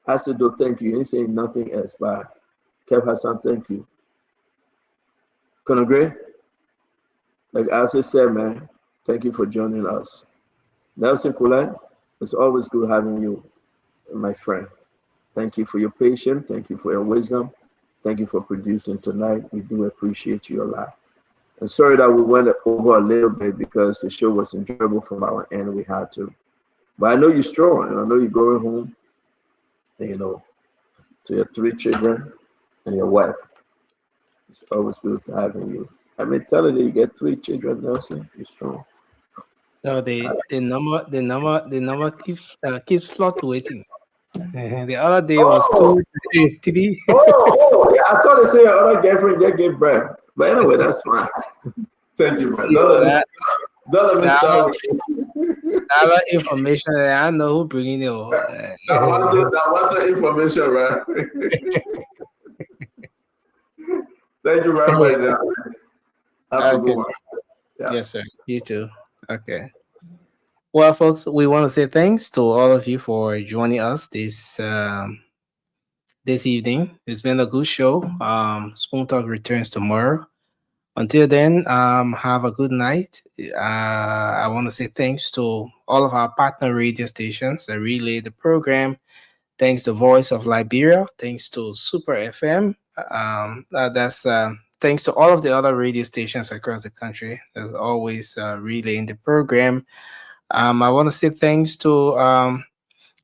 Hasido, thank you. You ain't saying nothing else. Bye. Kev Hassan, thank you. Conagre, like Asa said, man, thank you for joining us. Nelson Kulai, it's always good having you, my friend. Thank you for your patience. Thank you for your wisdom. Thank you for producing tonight. We do appreciate you a lot. And sorry that we went over a little bit because the show was enjoyable from our end. We had to. But I know you're strong, and I know you're going home, and, you know, to your 3 children and your wife. It's always good to having you. I mean, tell you get 3 children, Nelson. You're strong. No, the number keeps fluctuating. The other day was 2, 3. Yeah, I thought they say your other girlfriend just gave birth. But anyway, that's fine. Thank you, man. Don't let me start. Other information, I know who bringing it over. I want the information, right? Thank you very much. Have a good one. Yeah. Yes, sir. You too. Okay. Well, folks, we want to say thanks to all of you for joining us this evening. It's been a good show. Spoon Talk returns tomorrow. Until then, have a good night. I want to say thanks to all of our partner radio stations that relay the program. Thanks to Voice of Liberia. Thanks to Super FM. Thanks to all of the other radio stations across the country that's always relaying the program. I want to say thanks to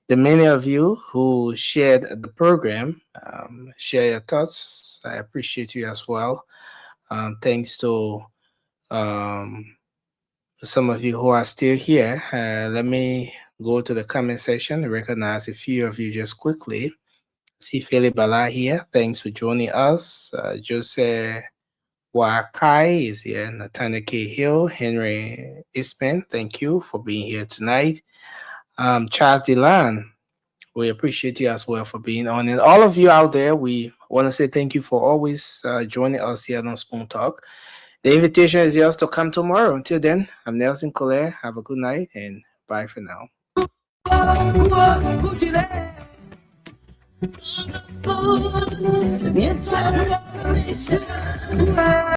the many of you who shared the program, share your thoughts. I appreciate you as well. Thanks to some of you who are still here. Let me go to the comment section and recognize a few of you just quickly. See Philip Bala here. Thanks for joining us. Jose Wakai is here. Nathaniel K. Hill, Henry Eastman, thank you for being here tonight. Charles Delan, we appreciate you as well for being on. And all of you out there, we want to say thank you for always joining us here on Spoon Talk. The invitation is yours to come tomorrow. Until then, I'm Nelson Collier. Have a good night and bye for now.